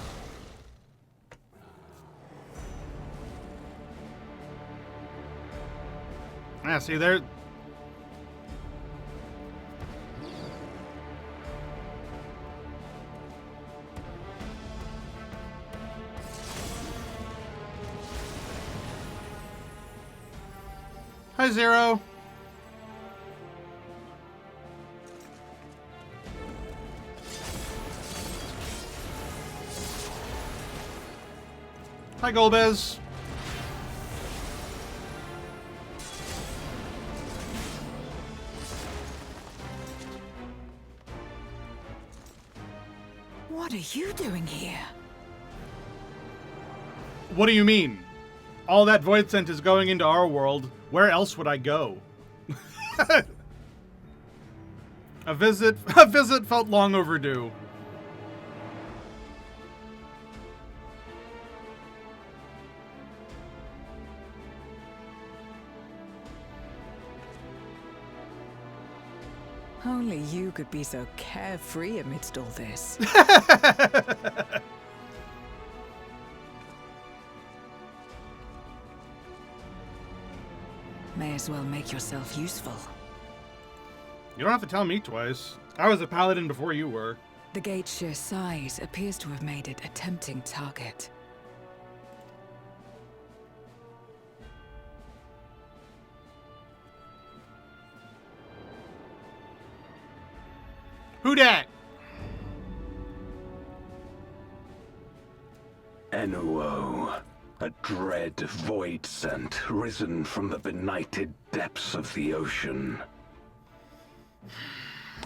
Yeah, see there. Hi, Zero. Hi, Golbez. What are you doing here? What do you mean? All that void scent is going into our world. Where else would I go? A visit felt long overdue. Only you could be so carefree amidst all this. May as well make yourself useful. You don't have to tell me twice. I was a paladin before you were. The gate's sheer size appears to have made it a tempting target. Who dat? dread void scent risen from the benighted depths of the ocean.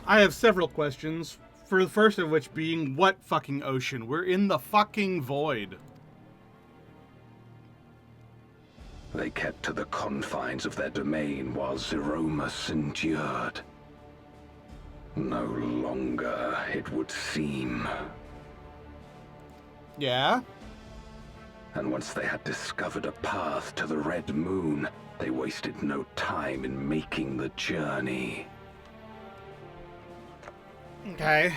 I have several questions. For the first of which being, what fucking ocean? We're in the fucking void. They kept to the confines of their domain while Zeromus endured. No longer, it would seem. Yeah? And once they had discovered a path to the Red Moon, they wasted no time in making the journey. Okay.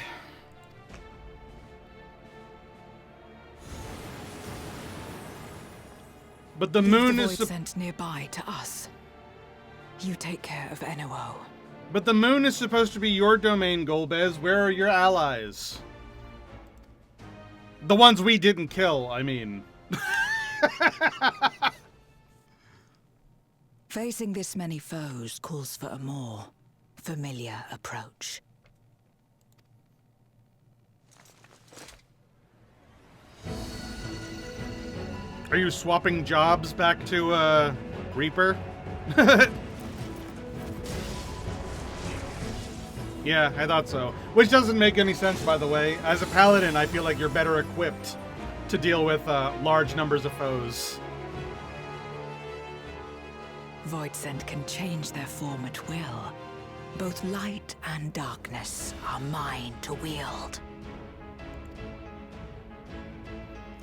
But the moon the is void sent nearby to us. You take care of NOO. But the moon is supposed to be your domain, Golbez. Where are your allies? The ones we didn't kill, I mean. Facing this many foes calls for a more familiar approach. Are you swapping jobs back to, Reaper? Yeah, I thought so. Which doesn't make any sense, by the way. As a paladin, I feel like you're better equipped to deal with, large numbers of foes. Voidsent can change their form at will. Both light and darkness are mine to wield.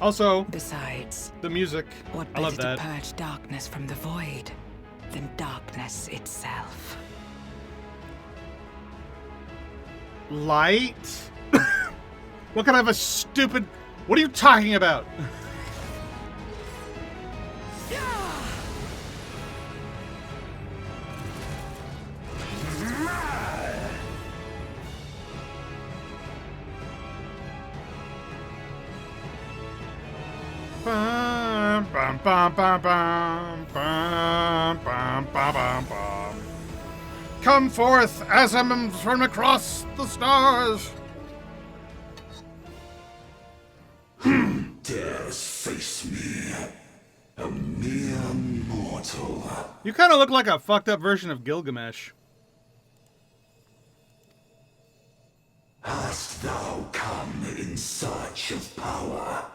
Also, besides, the music. What I love better that. to purge darkness from the void than darkness itself? Light? What kind of a stupid... What are you talking about? Bum, bum, bum, bum, bum, bum, bum, bum, bum, bum. Come forth, Asimum, from across the stars. Dares face me, a mere mortal. You kind of look like a fucked up version of Gilgamesh. Hast thou come in search of power,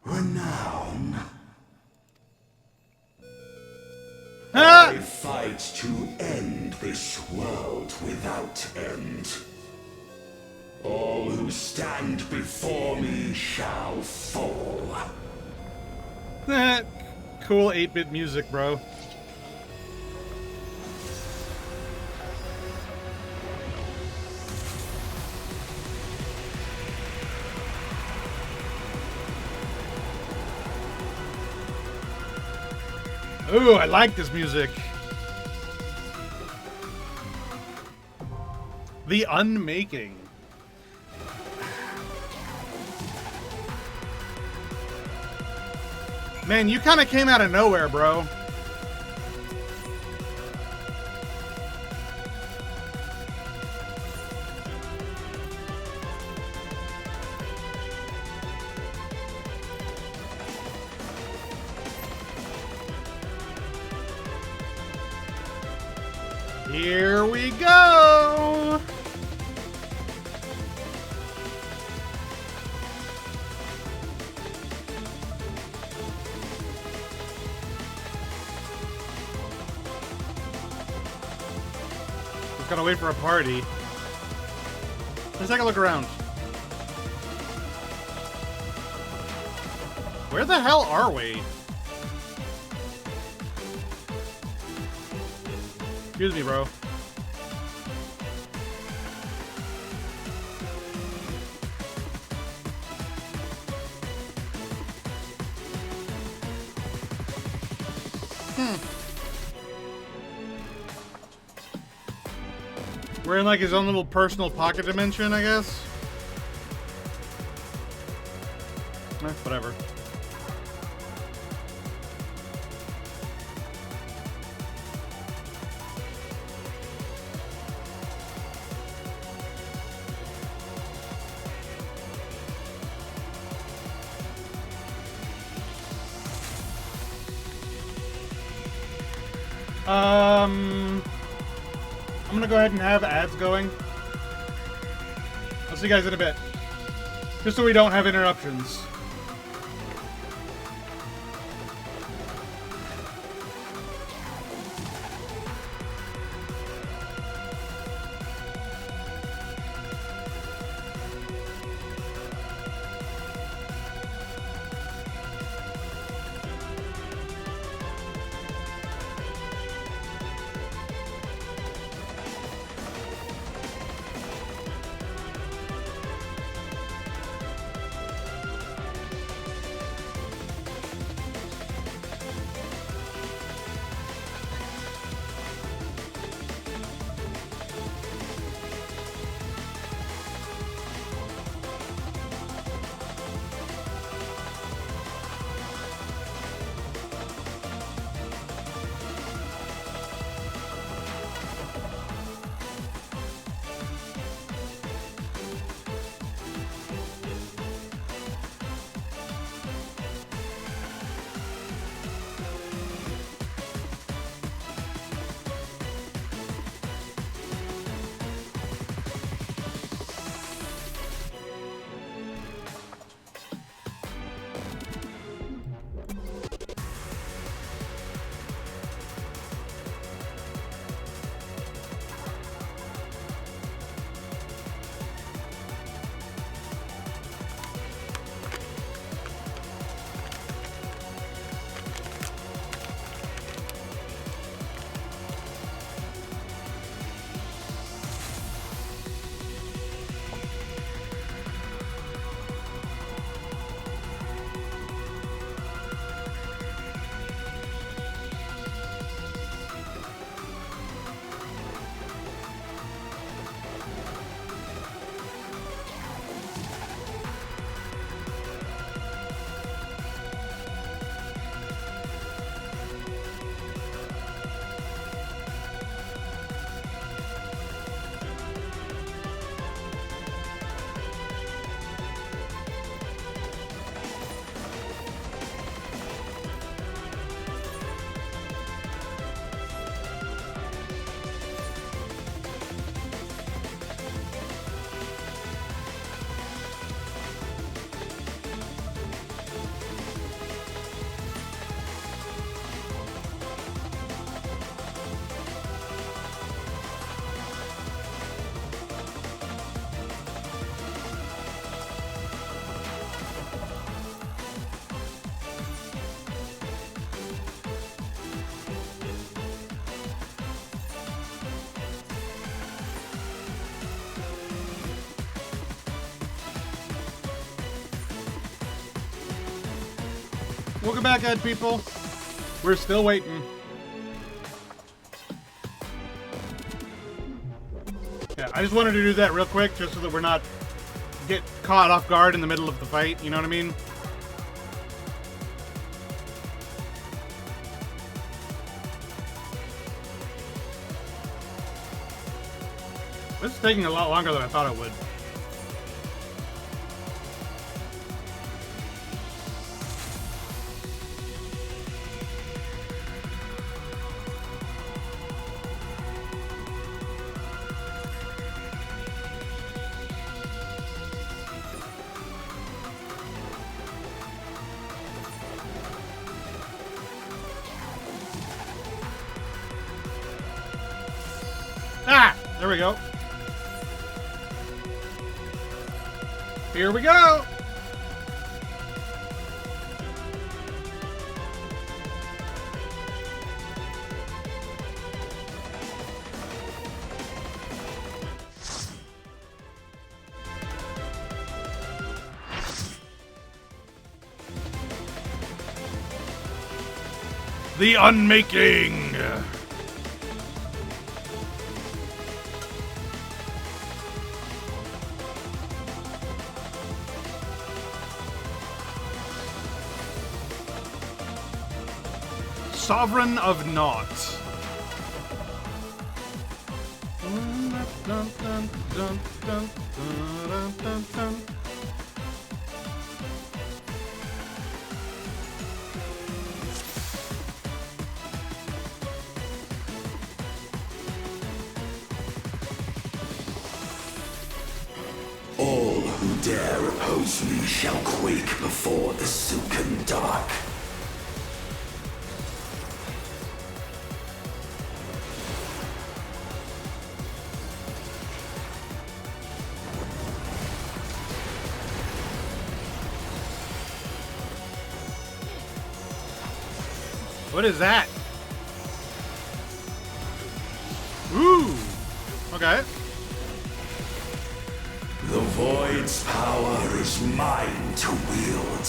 renown? I fight to end this world without end. All who stand before me shall fall. Cool 8-bit music, bro. Ooh, I like this music. The Unmaking. Man, you kind of came out of nowhere, bro. Here we go. Just gotta wait for a party. Let's take a look around. Where the hell are we? Excuse me, bro. We're in like his own little personal pocket dimension, I guess. Whatever. I'm gonna go ahead and have ads going. I'll see you guys in a bit. Just so we don't have interruptions. Welcome back, Ed people. We're still waiting. Yeah, I just wanted to do that real quick, just so that we're not get caught off guard in the middle of the fight. You know what I mean? This is taking a lot longer than I thought it would. Ah! There we go. Here we go! The Unmaking! Sovereign of Naught. dare oppose me shall quake before the silken dark. What is that? Ooh. Okay. The Void's power is mine to wield.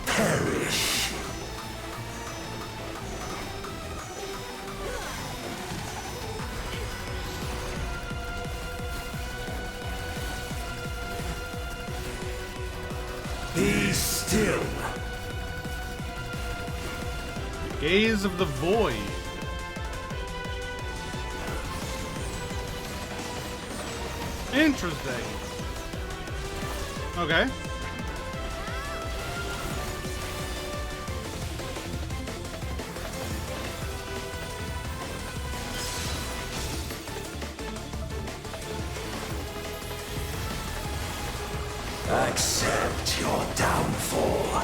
Perish. Be still. Gaze of the Void. Interesting. Okay. Accept your downfall.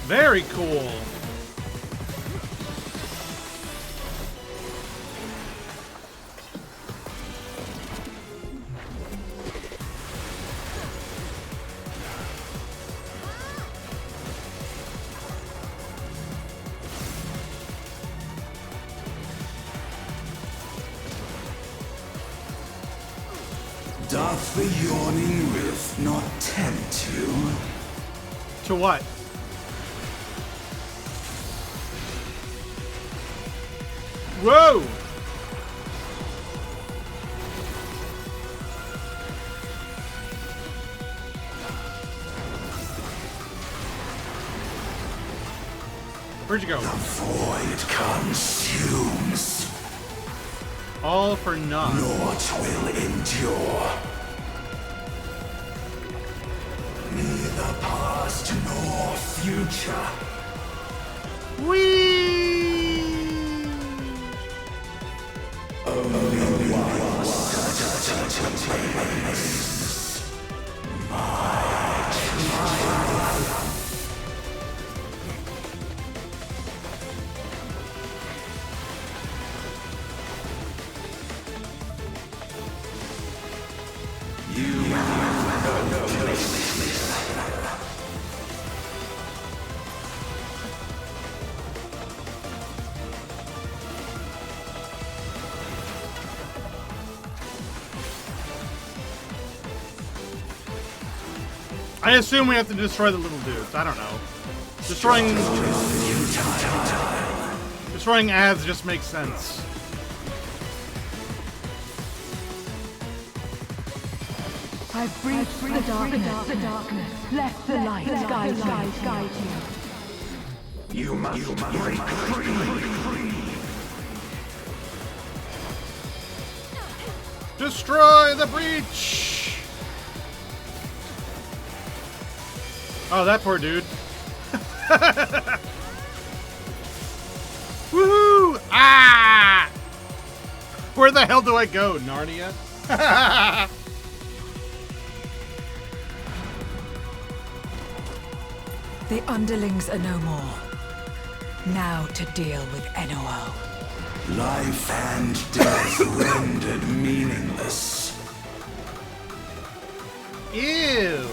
Very cool. Doth the yawning rift not tempt you? To what? Whoa! Where'd you go? The void consumes. All for naught. Naught will endure. Neither past nor future. Whee! Only one certainty remains. My triumph. You have no place here. I assume we have to destroy the little dudes. I don't know. Destroying ads just makes sense. I've breached the darkness. Let the light guide you. You must break free. Destroy the breach! Oh, that poor dude. Woohoo! Ah! Where the hell do I go, Narnia? The underlings are no more. Now to deal with NOO. Life and death rendered meaningless. Ew.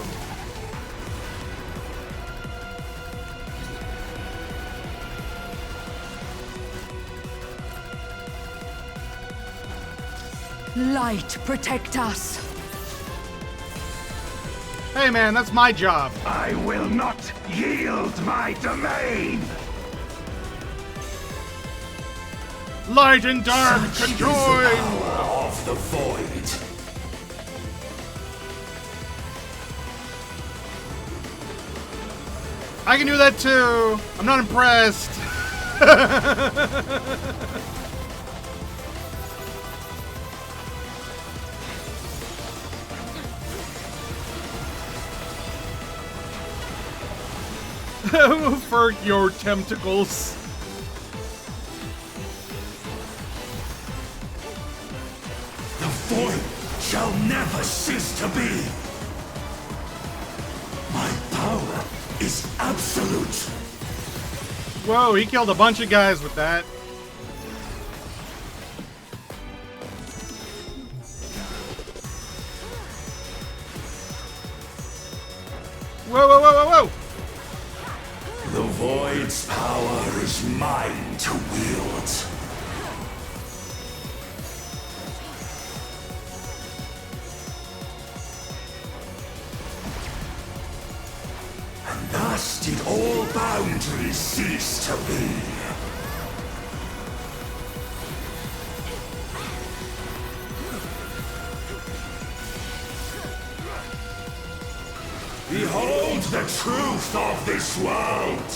Light, protect us. Hey man, that's my job. I will not yield my domain. Light and dark Such conjoin. is the power of the void. I can do that too. I'm not impressed. For your tentacles. The void shall never cease to be. My power is absolute. Whoa, he killed a bunch of guys with that. Whoa, whoa, whoa, whoa, whoa! The void's power is mine to wield. And thus did all boundaries cease to be. Behold the truth of this world!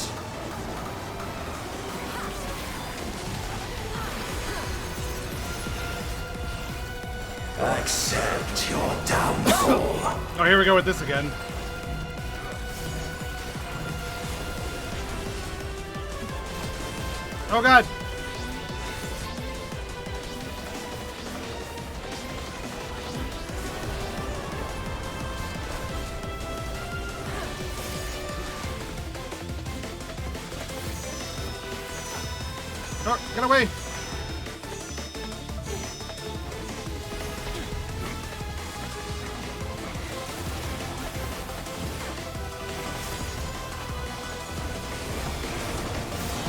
Accept your downfall. Oh, here we go with this again. Oh god! Oh, get away!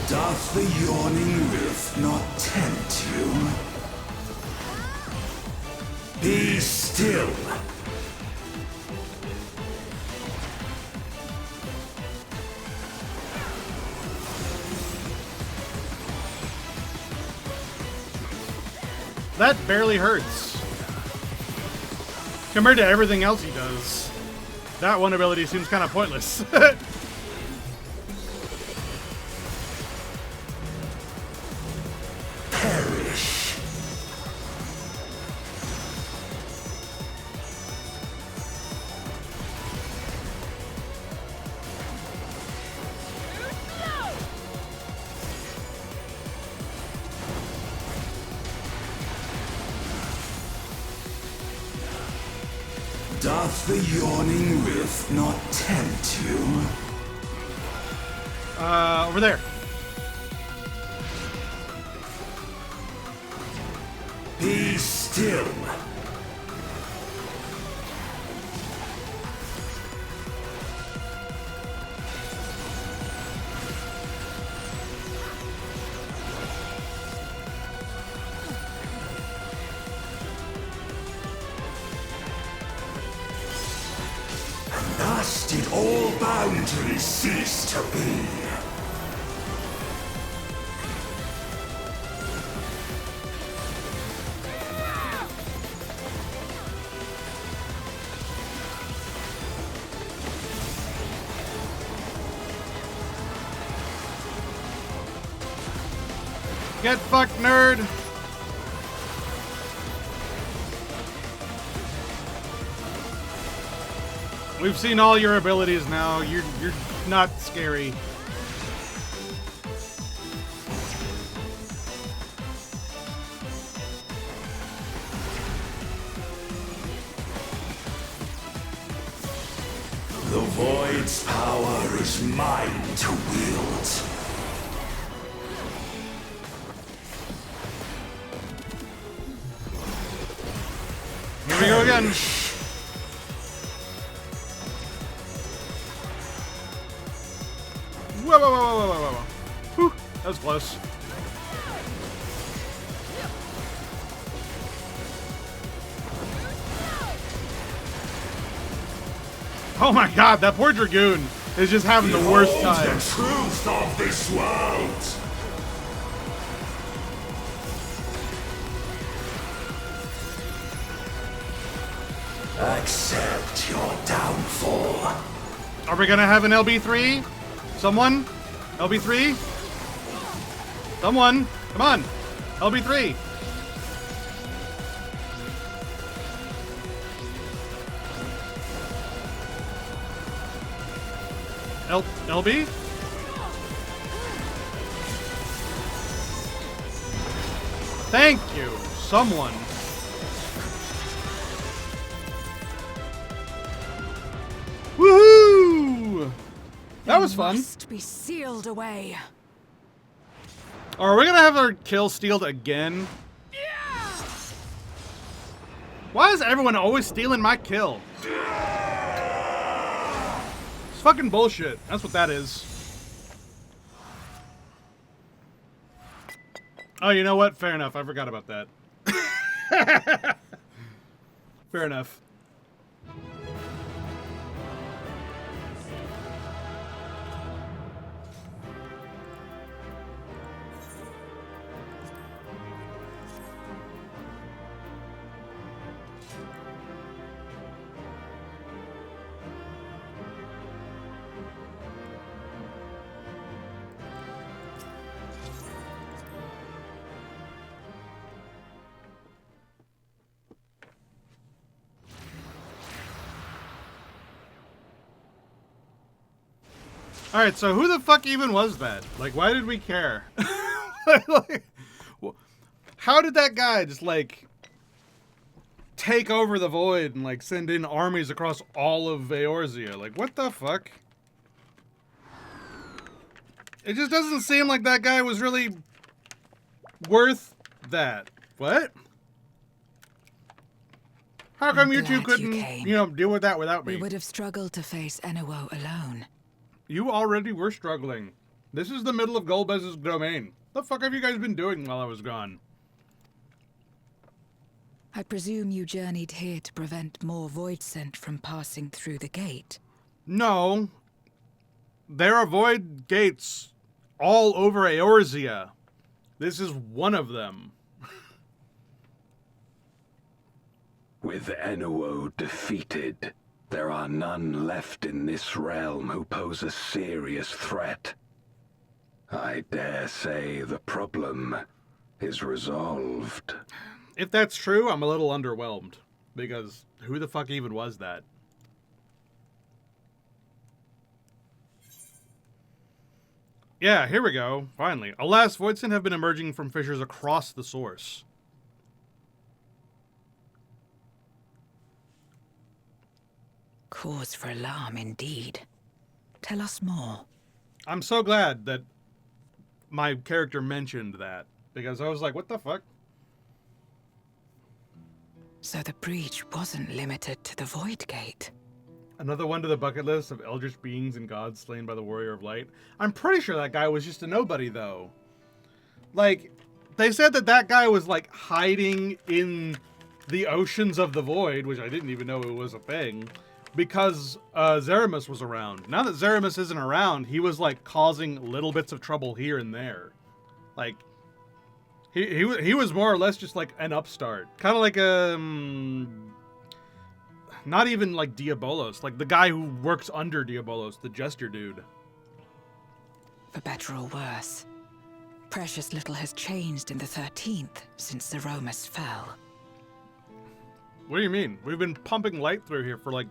Doth the yawning rift not tempt you? Be still. That barely hurts. Compared to everything else he does. That one ability seems kind of pointless. Perish. Doth the yawning rift not tempt you? Over there. Be still. And thus did all boundaries cease to be. Get fucked, nerd! We've seen all your abilities now. You're not scary. The void's power is mine to wield. Here we go again. Whoa, whoa, whoa, whoa, whoa, whoa, whoa. Whew, that was close. Oh my god, that poor Dragoon is just having the worst time. The truth of this world. Accept your downfall. Are we gonna have an LB3? Someone? LB3? Someone? Come on! LB3! LB? Thank you, someone. Woohoo! That was fun. Must be sealed away. Are we gonna have our kill stealed again? Why is everyone always stealing my kill? It's fucking bullshit. That's what that is. Oh, you know what? Fair enough. I forgot about that. Fair enough. Alright, so who the fuck even was that? Like, why did we care? Like, how did that guy just, like, take over the void and, like, send in armies across all of Eorzea? Like, what the fuck? It just doesn't seem like that guy was really worth that. What? How come you two couldn't, you know, deal with that without me? We would have struggled to face MSQ alone. You already were struggling. This is the middle of Golbez's domain. The fuck have you guys been doing while I was gone? I presume you journeyed here to prevent more void scent from passing through the gate. No. There are void gates all over Eorzea. This is one of them. With MSQ defeated, there are none left in this realm who pose a serious threat. I dare say the problem is resolved. If that's true, I'm a little underwhelmed. Because who the fuck even was that? Yeah, here we go. Finally. Alas, voidsent have been emerging from fissures across the source. Cause for alarm indeed. Tell us more. I'm so glad that my character mentioned that. Because I was like, what the fuck? So the breach wasn't limited to the Void Gate. Another one to the bucket list of eldritch beings and gods slain by the Warrior of Light. I'm pretty sure that guy was just a nobody, though. Like, they said that that guy was, like, hiding in the oceans of the void, which I didn't even know it was a thing, because Zeramus was around. Now that Zeramus isn't around, he was, like, causing little bits of trouble here and there. Like, he was more or less just, like, an upstart. Kind of like a... not even, like, Diabolos. Like, the guy who works under Diabolos, the jester dude. For better or worse, precious little has changed in the 13th since Zeramus fell. What do you mean? We've been pumping light through here for, like,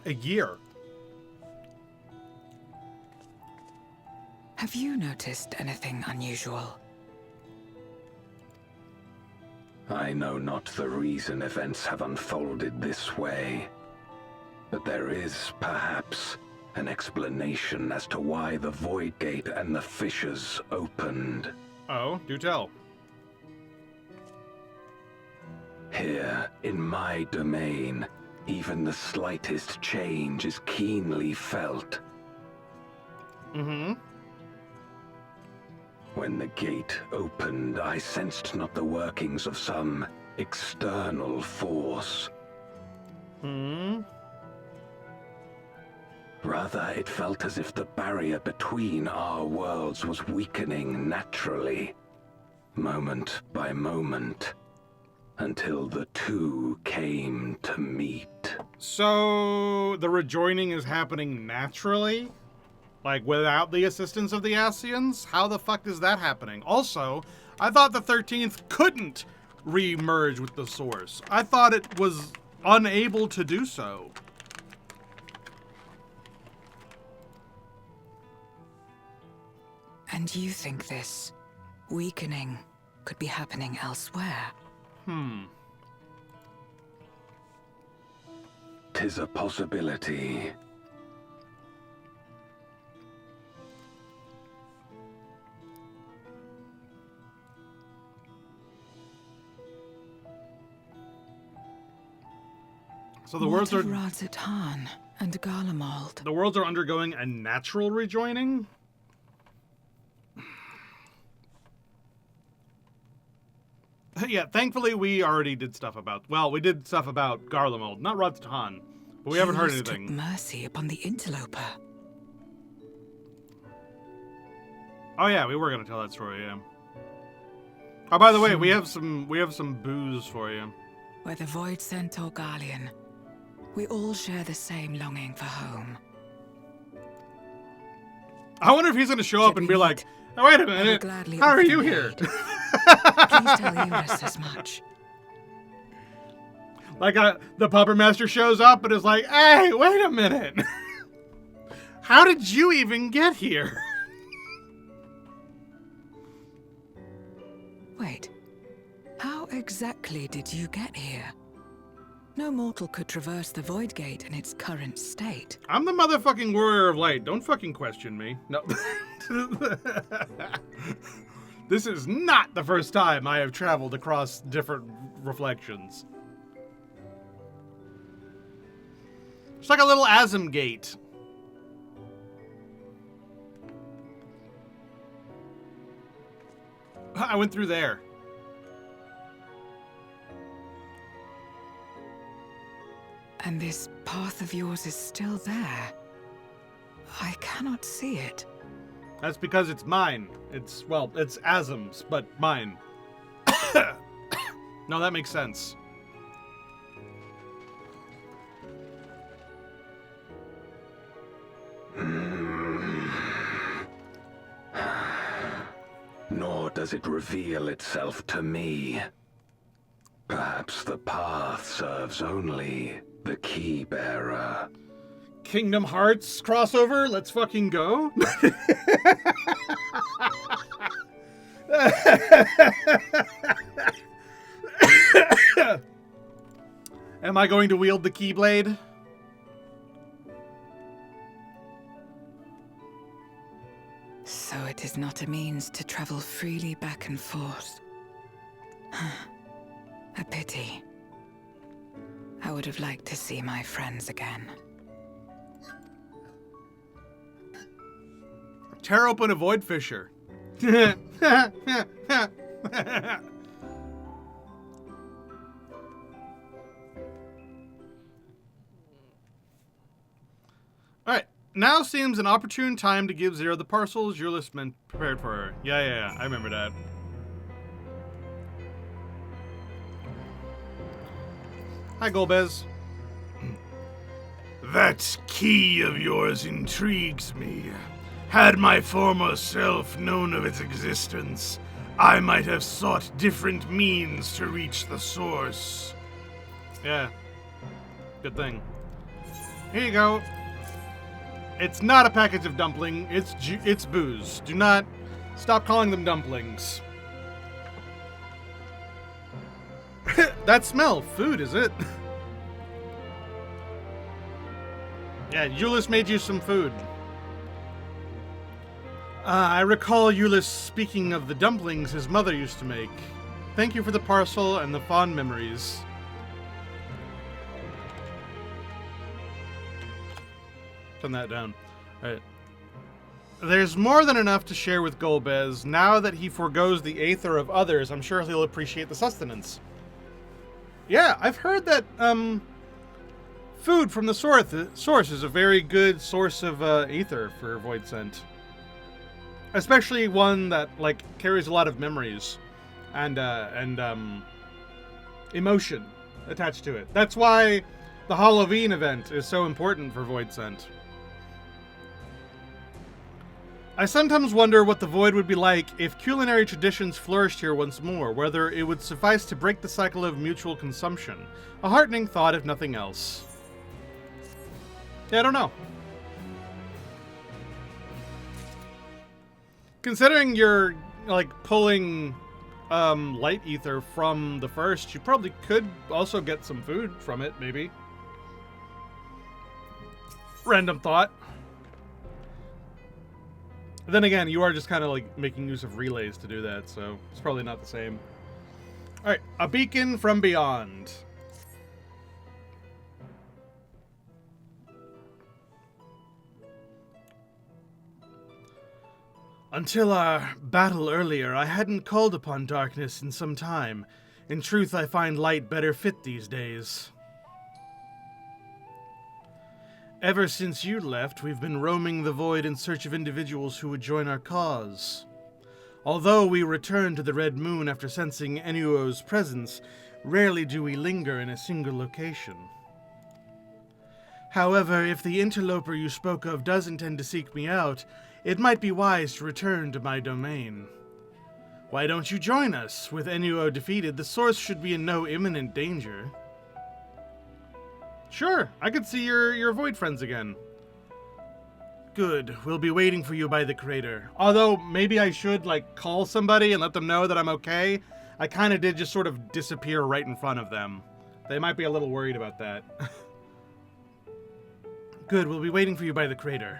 a year. Have you noticed anything unusual? I know not the reason events have unfolded this way, but there is, perhaps, an explanation as to why the Void Gate and the fissures opened. Oh, do tell. Here, in my domain, even the slightest change is keenly felt. Mm-hmm. When the gate opened, I sensed not the workings of some external force. Hmm? Rather, it felt as if the barrier between our worlds was weakening naturally, moment by moment, until the two came to meet. So, the rejoining is happening naturally? Like, without the assistance of the Ascians? How the fuck is that happening? Also, I thought the 13th couldn't re-merge with the Source. I thought it was unable to do so. And you think this weakening could be happening elsewhere? 'Tis a possibility. So the worlds are Razatan and Garlemald. The worlds are undergoing a natural rejoining? Yeah, thankfully we already did stuff about... Well, we did stuff about Garlemald, not Razatan. But we haven't heard anything. Took mercy upon the interloper. Oh yeah, we were gonna tell that story, yeah. Oh, by the way, we have some booze for you. Whether Void Sent or Garlean, we all share the same longing for home. I wonder if he's gonna show up and be like, oh, wait a minute, how are you here? Please tell Eurus as much. Like the puppet master shows up and is like, hey, wait a minute. How did you even get here? Wait, how exactly did you get here? No mortal could traverse the Void Gate in its current state. I'm the motherfucking warrior of light. Don't fucking question me. No. This is not the first time I have traveled across different reflections. It's like a little Asm gate. I went through there. And this path of yours is still there. I cannot see it. That's because it's mine. It's Asm's, but mine. No, that makes sense. Nor does it reveal itself to me. Perhaps the path serves only the key bearer. Kingdom Hearts crossover? Let's fucking go. Am I going to wield the Keyblade? So it is not a means to travel freely back and forth. A pity. I would have liked to see my friends again. Tear open a void fissure. Alright, now seems an opportune time to give Zero the parcels your list meant prepared for her. Yeah, I remember that. Hi, Golbez. That key of yours intrigues me. Had my former self known of its existence, I might have sought different means to reach the source. Yeah. Good thing. Here you go. It's not a package of dumpling, it's booze. Do not stop calling them dumplings. That smell, food, is it? Yeah, Euless made you some food. I recall Euless speaking of the dumplings his mother used to make. Thank you for the parcel and the fond memories. Turn that down. Alright. There's more than enough to share with Golbez. Now that he forgoes the aether of others, I'm sure he'll appreciate the sustenance. Yeah, I've heard that, food from the source is a very good source of, aether for Void Scent. Especially one that, like, carries a lot of memories and emotion attached to it. That's why the Halloween event is so important for Void Scent. I sometimes wonder what the Void would be like if culinary traditions flourished here once more, whether it would suffice to break the cycle of mutual consumption. A heartening thought, if nothing else. Yeah, I don't know. Considering you're, like, pulling light ether from the first, you probably could also get some food from it, maybe. Random thought. Then again, you are just kind of like making use of relays to do that, so it's probably not the same. Alright, a beacon from beyond. Until our battle earlier, I hadn't called upon darkness in some time. In truth, I find light better fit these days. Ever since you left, we've been roaming the void in search of individuals who would join our cause. Although we return to the Red Moon after sensing Enuo's presence, rarely do we linger in a single location. However, if the interloper you spoke of does intend to seek me out, it might be wise to return to my domain. Why don't you join us? With Enuo defeated, the Source should be in no imminent danger. Sure, I could see your Void friends again. Good, we'll be waiting for you by the crater. Although, maybe I should, like, call somebody and let them know that I'm okay. I kind of did just sort of disappear right in front of them. They might be a little worried about that. Good, we'll be waiting for you by the crater.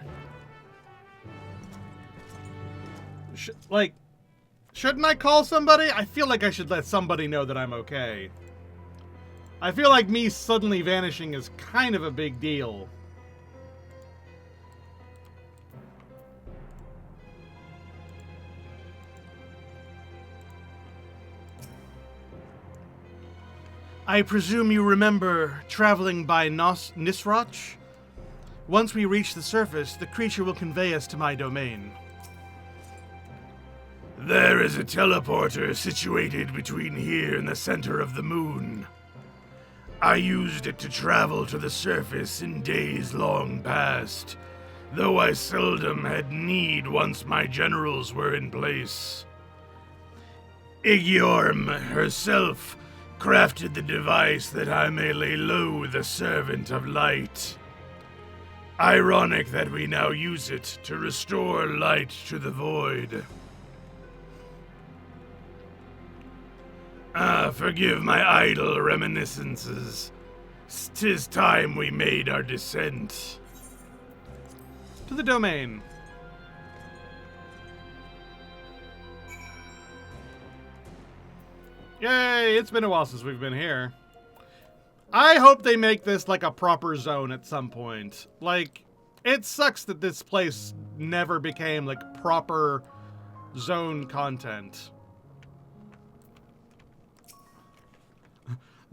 Shouldn't I call somebody? I feel like I should let somebody know that I'm okay. I feel like me suddenly vanishing is kind of a big deal. I presume you remember traveling by Nisroch? Once we reach the surface, the creature will convey us to my domain. There is a teleporter situated between here and the center of the moon. I used it to travel to the surface in days long past, though I seldom had need once my generals were in place. Igyorm herself crafted the device that I may lay low the servant of light. Ironic that we now use it to restore light to the void. Forgive my idle reminiscences. 'Tis time we made our descent. To the domain. Yay, it's been a while since we've been here. I hope they make this like a proper zone at some point. Like, it sucks that this place never became like proper zone content.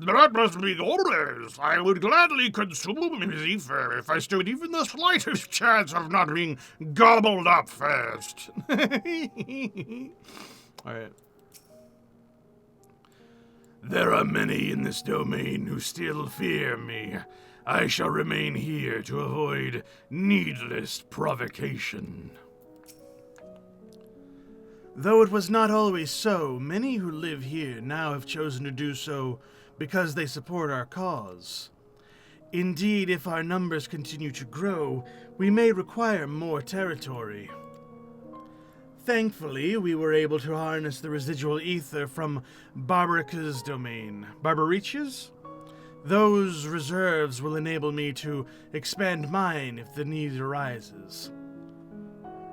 That must be orders. I would gladly consume his ether if I stood even the slightest chance of not being gobbled up first. Alright. There are many in this domain who still fear me. I shall remain here to avoid needless provocation. Though it was not always so, many who live here now have chosen to do so because they support our cause. Indeed, if our numbers continue to grow, we may require more territory. Thankfully, we were able to harness the residual ether from Barbarica's domain. Barbarica's? Those reserves will enable me to expand mine if the need arises.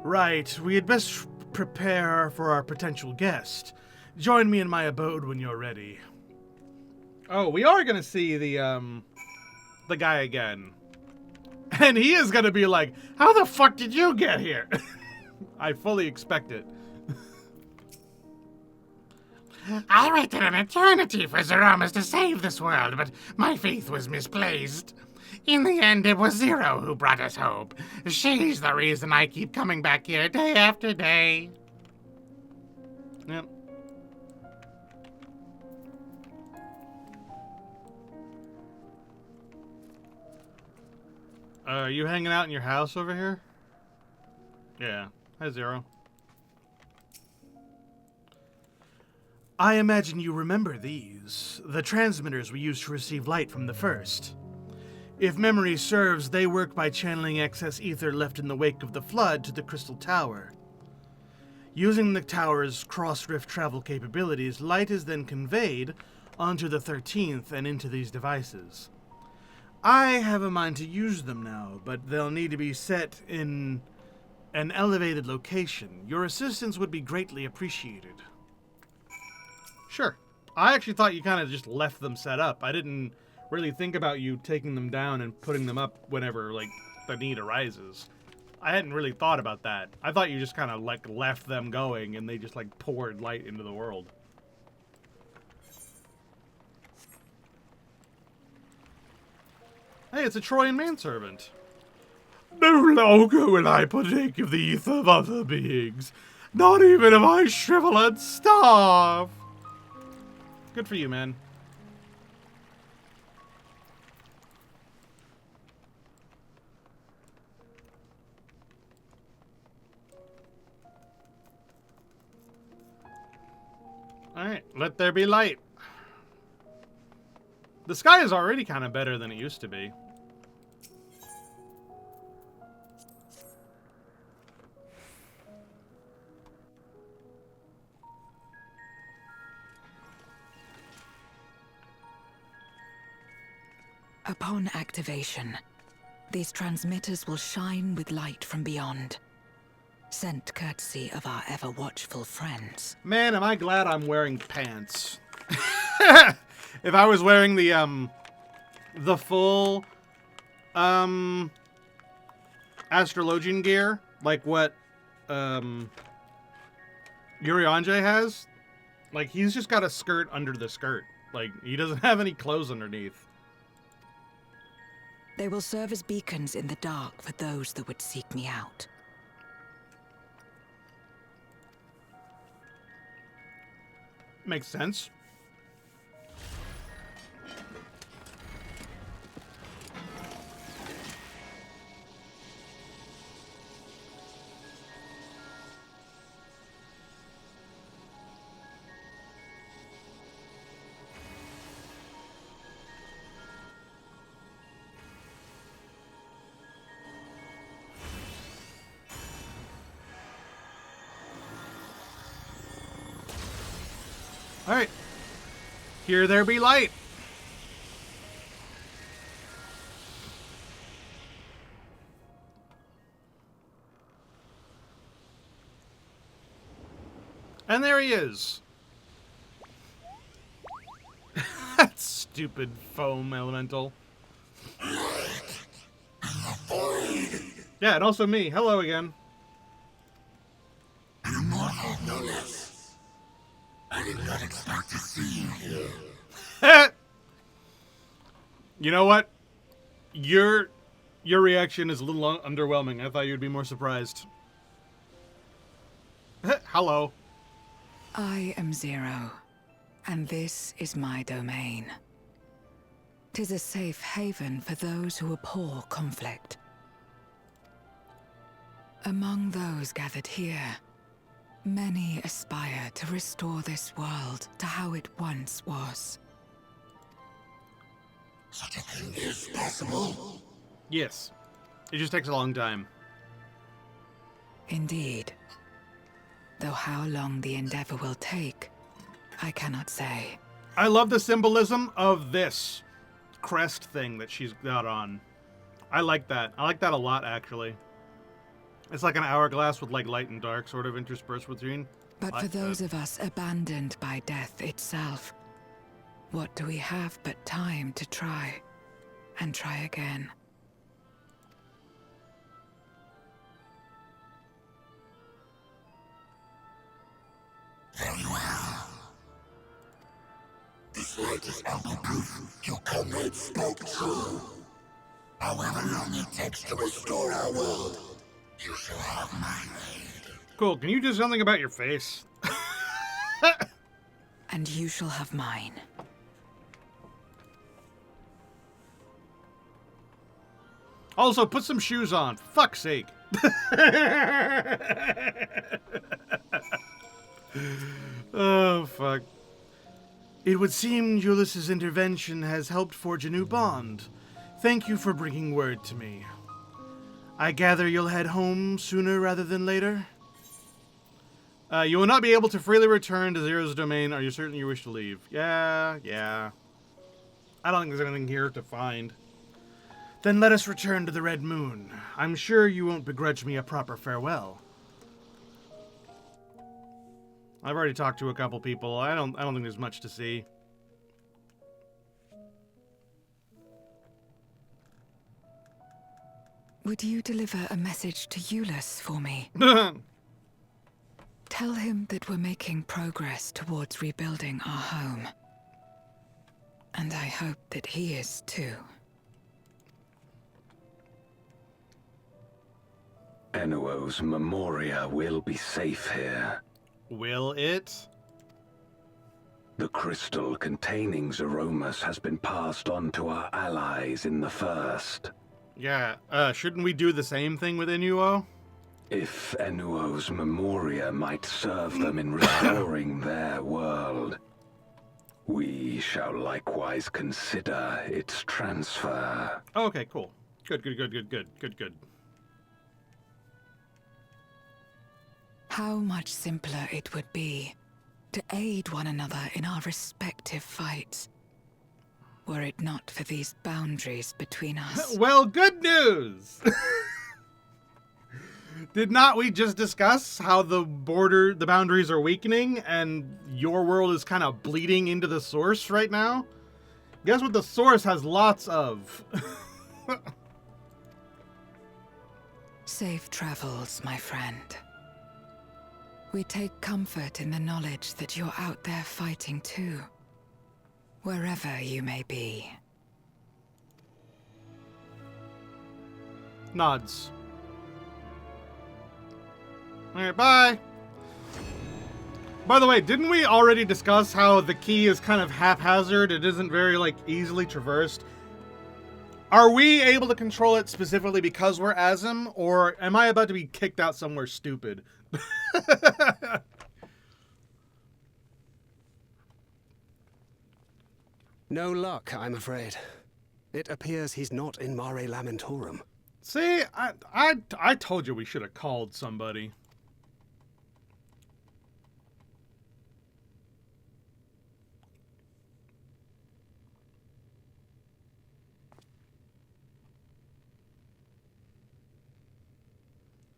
Right, we had best prepare for our potential guest. Join me in my abode when you're ready. Oh, we are gonna see the guy again. And he is gonna be like, how the fuck did you get here? I fully expect it. I waited an eternity for Zeromus to save this world, but my faith was misplaced. In the end, it was Zero who brought us hope. She's the reason I keep coming back here day after day. Yep. Are you hanging out in your house over here? Yeah. Hi, Zero. I imagine you remember these. The transmitters we used to receive light from the first. If memory serves, they work by channeling excess ether left in the wake of the flood to the Crystal Tower. Using the tower's cross-rift travel capabilities, light is then conveyed onto the 13th and into these devices. I have a mind to use them now, but they'll need to be set in an elevated location. Your assistance would be greatly appreciated. Sure. I actually thought you kind of just left them set up. I didn't really think about you taking them down and putting them up whenever, like, the need arises. I hadn't really thought about that. I thought you just kind of, like, left them going and they just, like, poured light into the world. Hey, it's a Trojan manservant. No longer will I partake of the ether of other beings. Not even if I shrivel and starve. Good for you, man. Alright, let there be light. The sky is already kind of better than it used to be. Upon activation, these transmitters will shine with light from beyond, sent courtesy of our ever-watchful friends. Man, am I glad I'm wearing pants. If I was wearing the full, astrologian gear, like what, Urianger has, like, he's just got a skirt under the skirt. Like, he doesn't have any clothes underneath. They will serve as beacons in the dark for those that would seek me out. Makes sense. Alright. Here there be light. And there he is. That stupid foam elemental. Yeah, and also me. Hello again. I did not expect to see you here. You know what? Your reaction is a little underwhelming. I thought you'd be more surprised. Hello. I am Zero, and this is my domain. 'Tis a safe haven for those who abhor conflict. Among those gathered here, many aspire to restore this world to how it once was. Such a thing is possible? Yes. It just takes a long time. Indeed. Though how long the endeavor will take, I cannot say. I love the symbolism of this crest thing that she's got on. I like that. I like that a lot, actually. It's like an hourglass with like light and dark sort of interspersed between. But for those of us abandoned by death itself, what do we have but time to try and try again? Very well. This light is ample proof your comrade spoke true. However long it takes to restore our world, you shall have my aid. Cool, can you do something about your face? And you shall have mine. Also, put some shoes on, for fuck's sake. Oh, fuck. It would seem Julius's intervention has helped forge a new bond. Thank you for bringing word to me. I gather you'll head home sooner rather than later? You will not be able to freely return to Zero's domain. Are you certain you wish to leave? Yeah. I don't think there's anything here to find. Then let us return to the Red Moon. I'm sure you won't begrudge me a proper farewell. I've already talked to a couple people. I don't think there's much to see. Would you deliver a message to Euless for me? Tell him that we're making progress towards rebuilding our home. And I hope that he is too. Enuo's Memoria will be safe here. Will it? The crystal containing Zeromus has been passed on to our allies in the First. Yeah, shouldn't we do the same thing with Enuo? If Enuo's Memoria might serve them in restoring their world, we shall likewise consider its transfer. Okay, cool. Good. How much simpler it would be to aid one another in our respective fights, were it not for these boundaries between us. Well, good news! Did not we just discuss how the boundaries are weakening and your world is kind of bleeding into the source right now? Guess what the source has lots of? Safe travels, my friend. We take comfort in the knowledge that you're out there fighting too, wherever you may be. Nods. Alright, bye! By the way, didn't we already discuss how the key is kind of haphazard? It isn't very, easily traversed. Are we able to control it specifically because we're Azim, or am I about to be kicked out somewhere stupid? No luck, I'm afraid. It appears he's not in Mare Lamentorum. See, I told you we should have called somebody.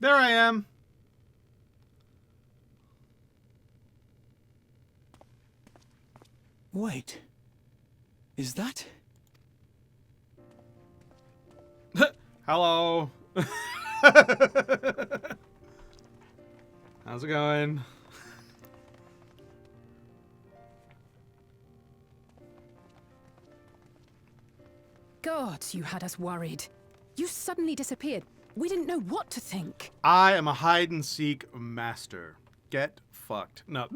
There I am. Wait. Is that? Hello. How's it going? Gods, you had us worried. You suddenly disappeared. We didn't know what to think. I am a hide-and-seek master. Get fucked. No.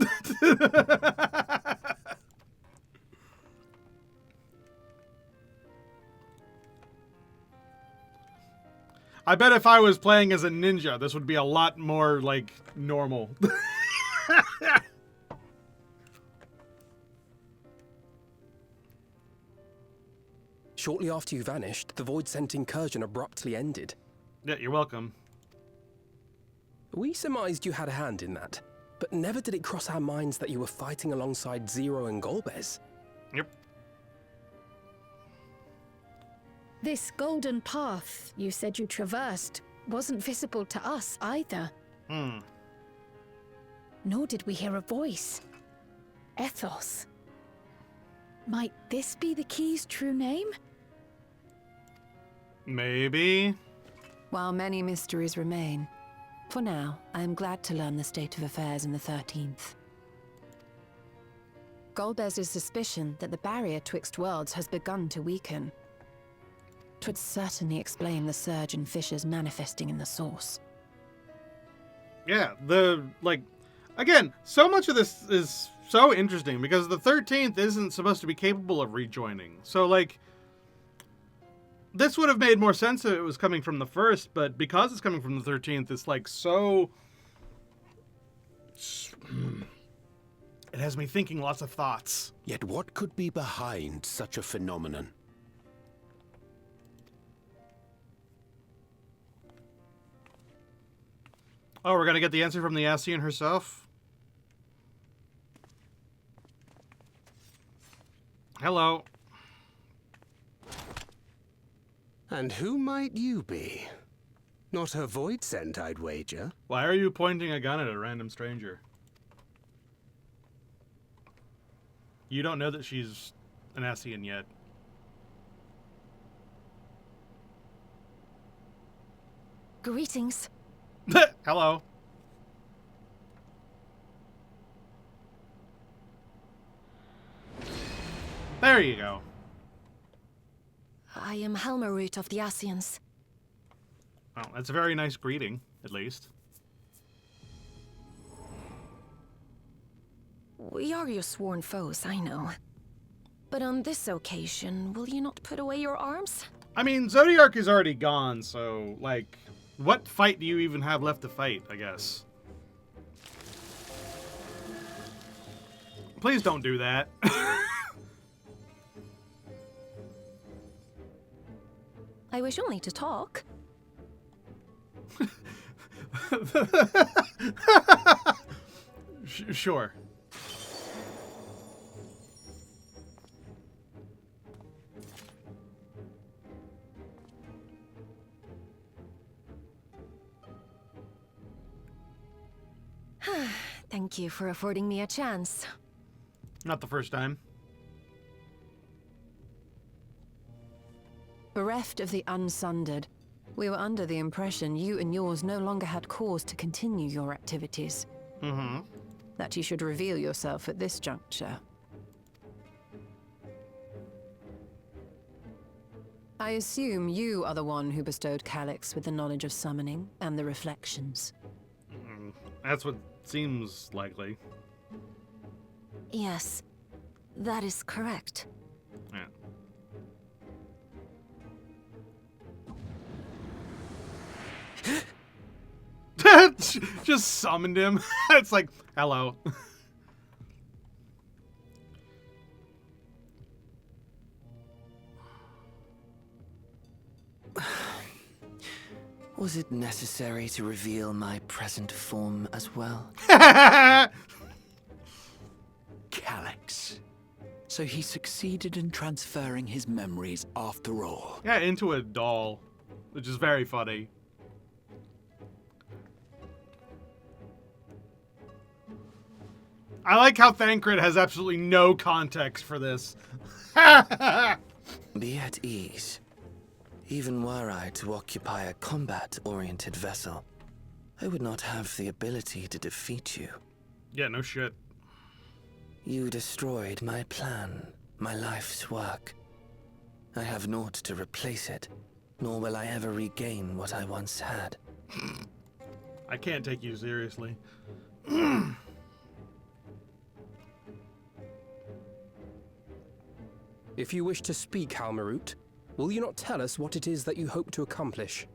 I bet if I was playing as a ninja, this would be a lot more, normal. Shortly after you vanished, the Void-sent incursion abruptly ended. Yeah, you're welcome. We surmised you had a hand in that, but never did it cross our minds that you were fighting alongside Zero and Golbez. Yep. This golden path you said you traversed wasn't visible to us either. Nor did we hear a voice. Ethos. Might this be the key's true name? Maybe. While many mysteries remain, for now, I am glad to learn the state of affairs in the 13th. Golbez's suspicion that the barrier twixt worlds has begun to weaken. 'Twould certainly explain the surge in fissures manifesting in the source. Yeah, again, so much of this is so interesting because the 13th isn't supposed to be capable of rejoining. So, This would have made more sense if it was coming from the first, but because it's coming from the 13th, it's like so... It has me thinking lots of thoughts. Yet what could be behind such a phenomenon? Oh, we're gonna get the answer from the Ascian herself? Hello. And who might you be? Not her void scent, I'd wager. Why are you pointing a gun at a random stranger? You don't know that she's an Ascian yet. Greetings. Hello. There you go. I am Helmerut of the Ascians. Well, that's a very nice greeting, at least. We are your sworn foes, I know. But on this occasion, will you not put away your arms? I mean, Zodiark is already gone, so, like, what fight do you even have left to fight, I guess? Please don't do that. I wish only to talk. Sure. Thank you for affording me a chance. Not the first time. Bereft of the Unsundered, we were under the impression you and yours no longer had cause to continue your activities. Mm-hmm. That you should reveal yourself at this juncture. I assume you are the one who bestowed Calyx with the knowledge of summoning and the reflections. That's what seems likely. Yes, that is correct. Yeah. Just summoned him. It's like, hello. Was it necessary to reveal my present form as well? Calyx. So he succeeded in transferring his memories after all. Yeah, into a doll, which is very funny. I like how Thancred has absolutely no context for this. Be at ease. Even were I to occupy a combat-oriented vessel, I would not have the ability to defeat you. Yeah, no shit. You destroyed my plan, my life's work. I have naught to replace it, nor will I ever regain what I once had. I can't take you seriously. If you wish to speak, Helmerut, will you not tell us what it is that you hope to accomplish?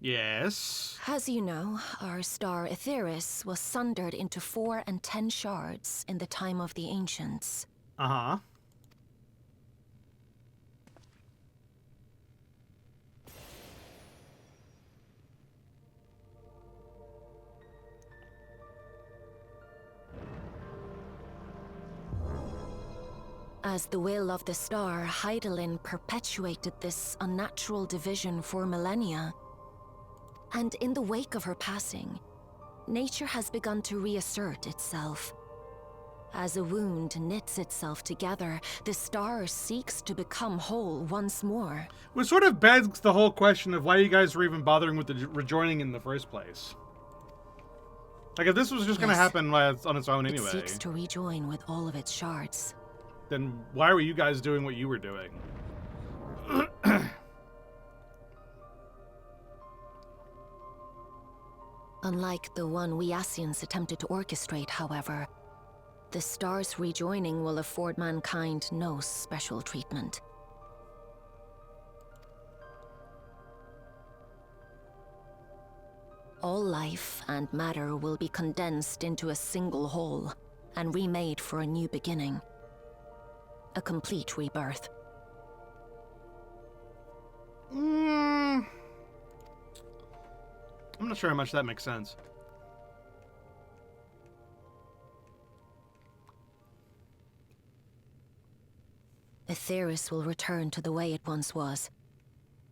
Yes. As you know, our star Aetheris was sundered into 4 and 10 shards in the time of the Ancients. Uh-huh. As the will of the star, Hydaelyn perpetuated this unnatural division for millennia. And in the wake of her passing, nature has begun to reassert itself. As a wound knits itself together, the star seeks to become whole once more. Which sort of begs the whole question of why you guys were even bothering with the rejoining in the first place. Like, if this was just going to happen on its own anyway, it seeks to rejoin with all of its shards. Then why were you guys doing what you were doing? Unlike the one we Ascians attempted to orchestrate, however, the stars rejoining will afford mankind no special treatment. All life and matter will be condensed into a single whole and remade for a new beginning. A complete rebirth. I'm not sure how much that makes sense. Aetheris will return to the way it once was.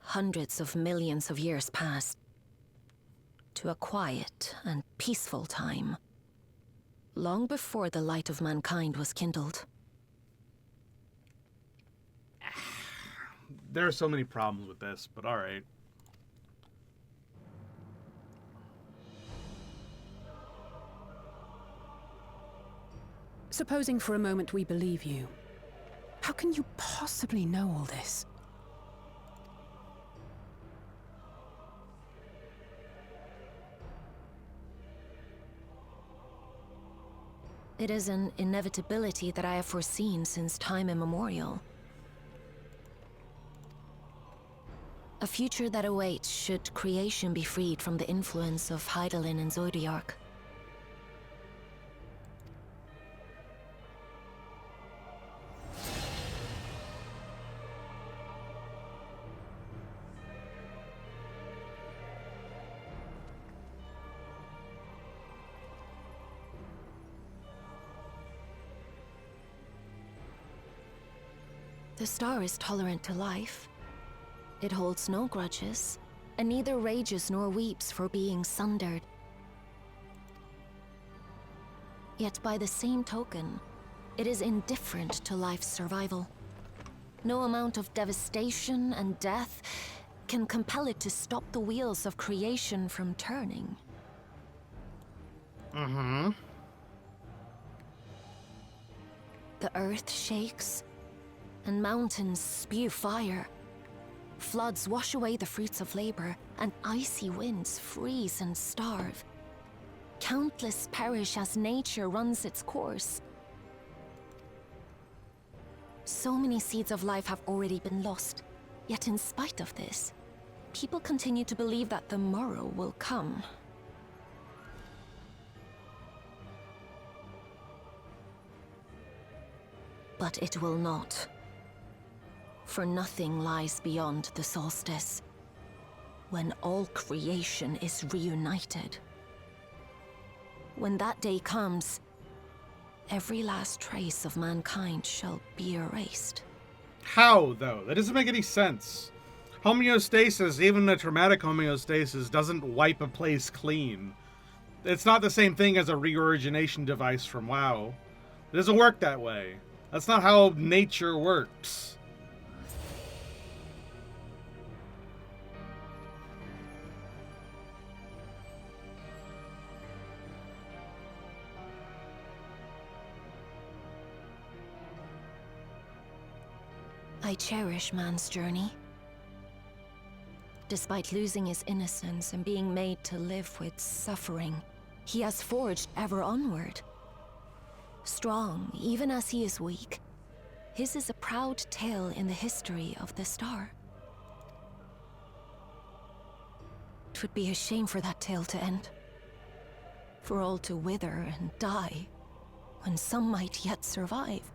Hundreds of millions of years past. To a quiet and peaceful time. Long before the light of mankind was kindled. There are so many problems with this, but alright. Supposing for a moment we believe you. How can you possibly know all this? It is an inevitability that I have foreseen since time immemorial. A future that awaits should creation be freed from the influence of Hydaelyn and Zodiark. The star is tolerant to life. It holds no grudges, and neither rages nor weeps for being sundered. Yet by the same token, it is indifferent to life's survival. No amount of devastation and death can compel it to stop the wheels of creation from turning. The earth shakes, and mountains spew fire. Floods wash away the fruits of labor, and icy winds freeze and starve. Countless perish as nature runs its course. So many seeds of life have already been lost, yet in spite of this, people continue to believe that the morrow will come. But it will not. For nothing lies beyond the solstice, when all creation is reunited. When that day comes, every last trace of mankind shall be erased. How, though? That doesn't make any sense. Homeostasis, even a traumatic homeostasis, doesn't wipe a place clean. It's not the same thing as a reorigination device from WoW. It doesn't work that way. That's not how nature works. I cherish man's journey. Despite losing his innocence and being made to live with suffering, he has forged ever onward. Strong, even as he is weak, his is a proud tale in the history of the star. It would be a shame for that tale to end. For all to wither and die, when some might yet survive.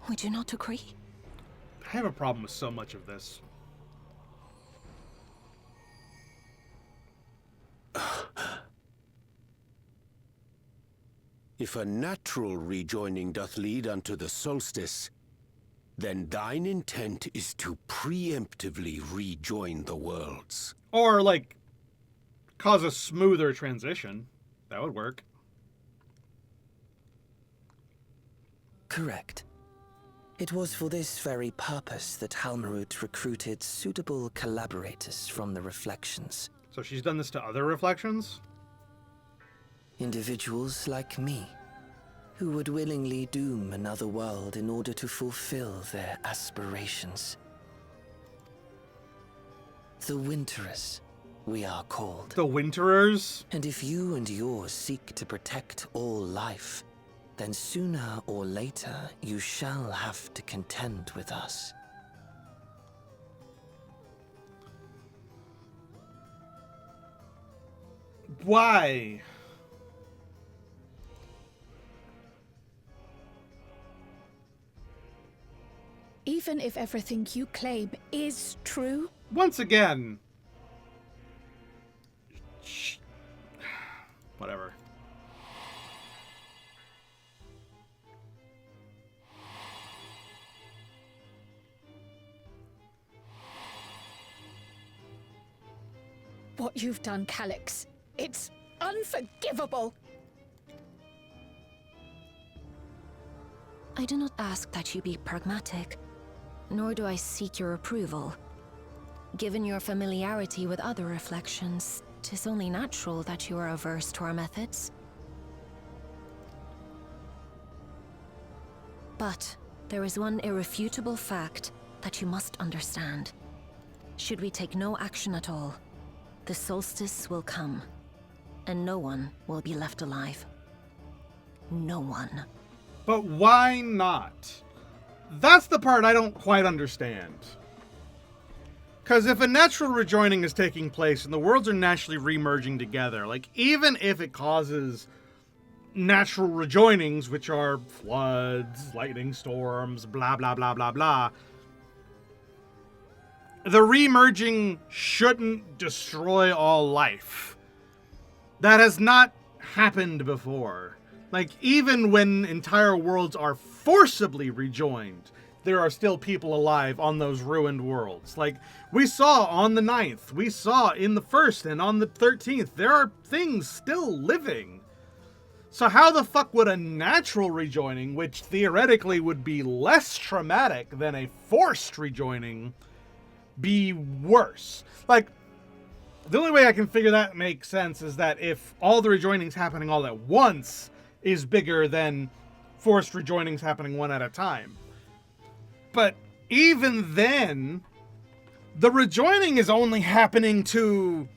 Would you not agree? I have a problem with so much of this. If a natural rejoining doth lead unto the solstice, then thine intent is to preemptively rejoin the worlds. Or, like, cause a smoother transition. That would work. Correct. It was for this very purpose that Halmarut recruited suitable collaborators from the Reflections. So she's done this to other Reflections? Individuals like me, who would willingly doom another world in order to fulfill their aspirations. The Winteress, we are called. The Winterers? And if you and yours seek to protect all life, then sooner or later you shall have to contend with us. Why? Even if everything you claim is true? Once again. Whatever. What you've done, Calyx, it's unforgivable! I do not ask that you be pragmatic, nor do I seek your approval. Given your familiarity with other reflections, 'tis only natural that you are averse to our methods. But there is one irrefutable fact that you must understand. Should we take no action at all, the solstice will come, and no one will be left alive. No one. But why not? That's the part I don't quite understand. Because if a natural rejoining is taking place and the worlds are naturally remerging together, like, even if it causes natural rejoinings, which are floods, lightning storms, blah, blah, blah, blah, blah, the remerging shouldn't destroy all life. That has not happened before. Like, even when entire worlds are forcibly rejoined, there are still people alive on those ruined worlds. Like, we saw on the 9th, we saw in the 1st and on the 13th, there are things still living. So how the fuck would a natural rejoining, which theoretically would be less traumatic than a forced rejoining, be worse? Like, the only way I can figure that makes sense is that if all the rejoinings happening all at once is bigger than forced rejoinings happening one at a time. But even then, the rejoining is only happening to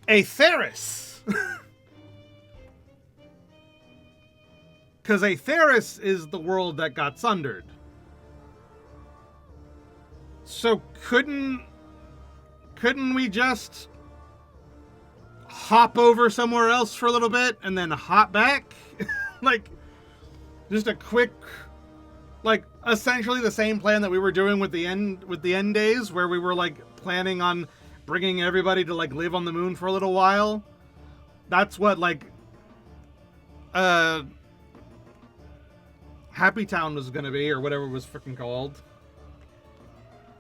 Aetheris. Because Aetheris is the world that got sundered. So couldn't we just hop over somewhere else for a little bit and then hop back? Like, just a quick, like, essentially the same plan that we were doing with the end days, where we were like planning on bringing everybody to like live on the moon for a little while. That's what like Happy Town was gonna be, or whatever it was freaking called.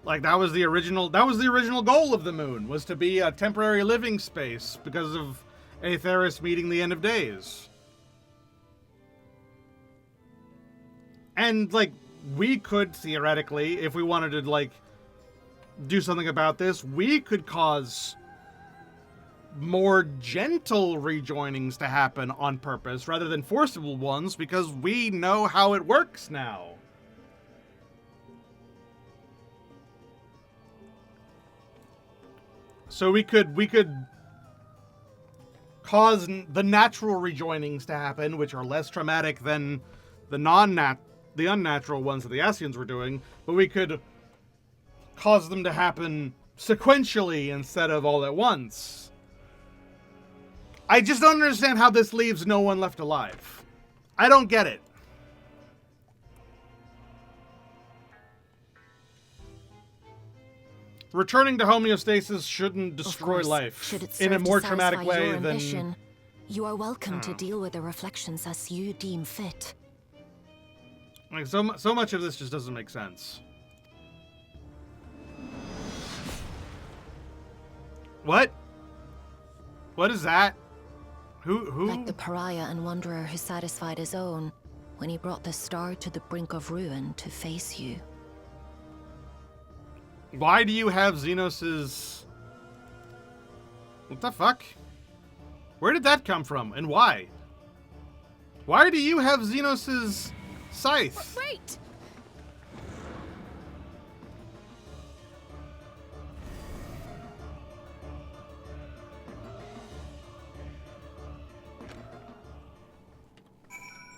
Like, that was the original goal of the moon, was to be a temporary living space because of Aetheris meeting the end of days. And, like, we could, theoretically, if we wanted to, like, do something about this, we could cause more gentle rejoinings to happen on purpose rather than forcible ones, because we know how it works now. So we could cause the natural rejoinings to happen, which are less traumatic than the unnatural ones that the Ascians were doing, but we could cause them to happen sequentially instead of all at once. I just don't understand how this leaves no one left alive. I don't get it. Returning to homeostasis shouldn't destroy life in a more traumatic way than... You are welcome to deal with the reflections as you deem fit. Like, so much of this just doesn't make sense. What? What is that? Who? Like the pariah and wanderer who satisfied his own when he brought the star to the brink of ruin to face you. Why do you have Xenos's... What the fuck? Where did that come from, and why? Why do you have Xenos's scythe? Wait!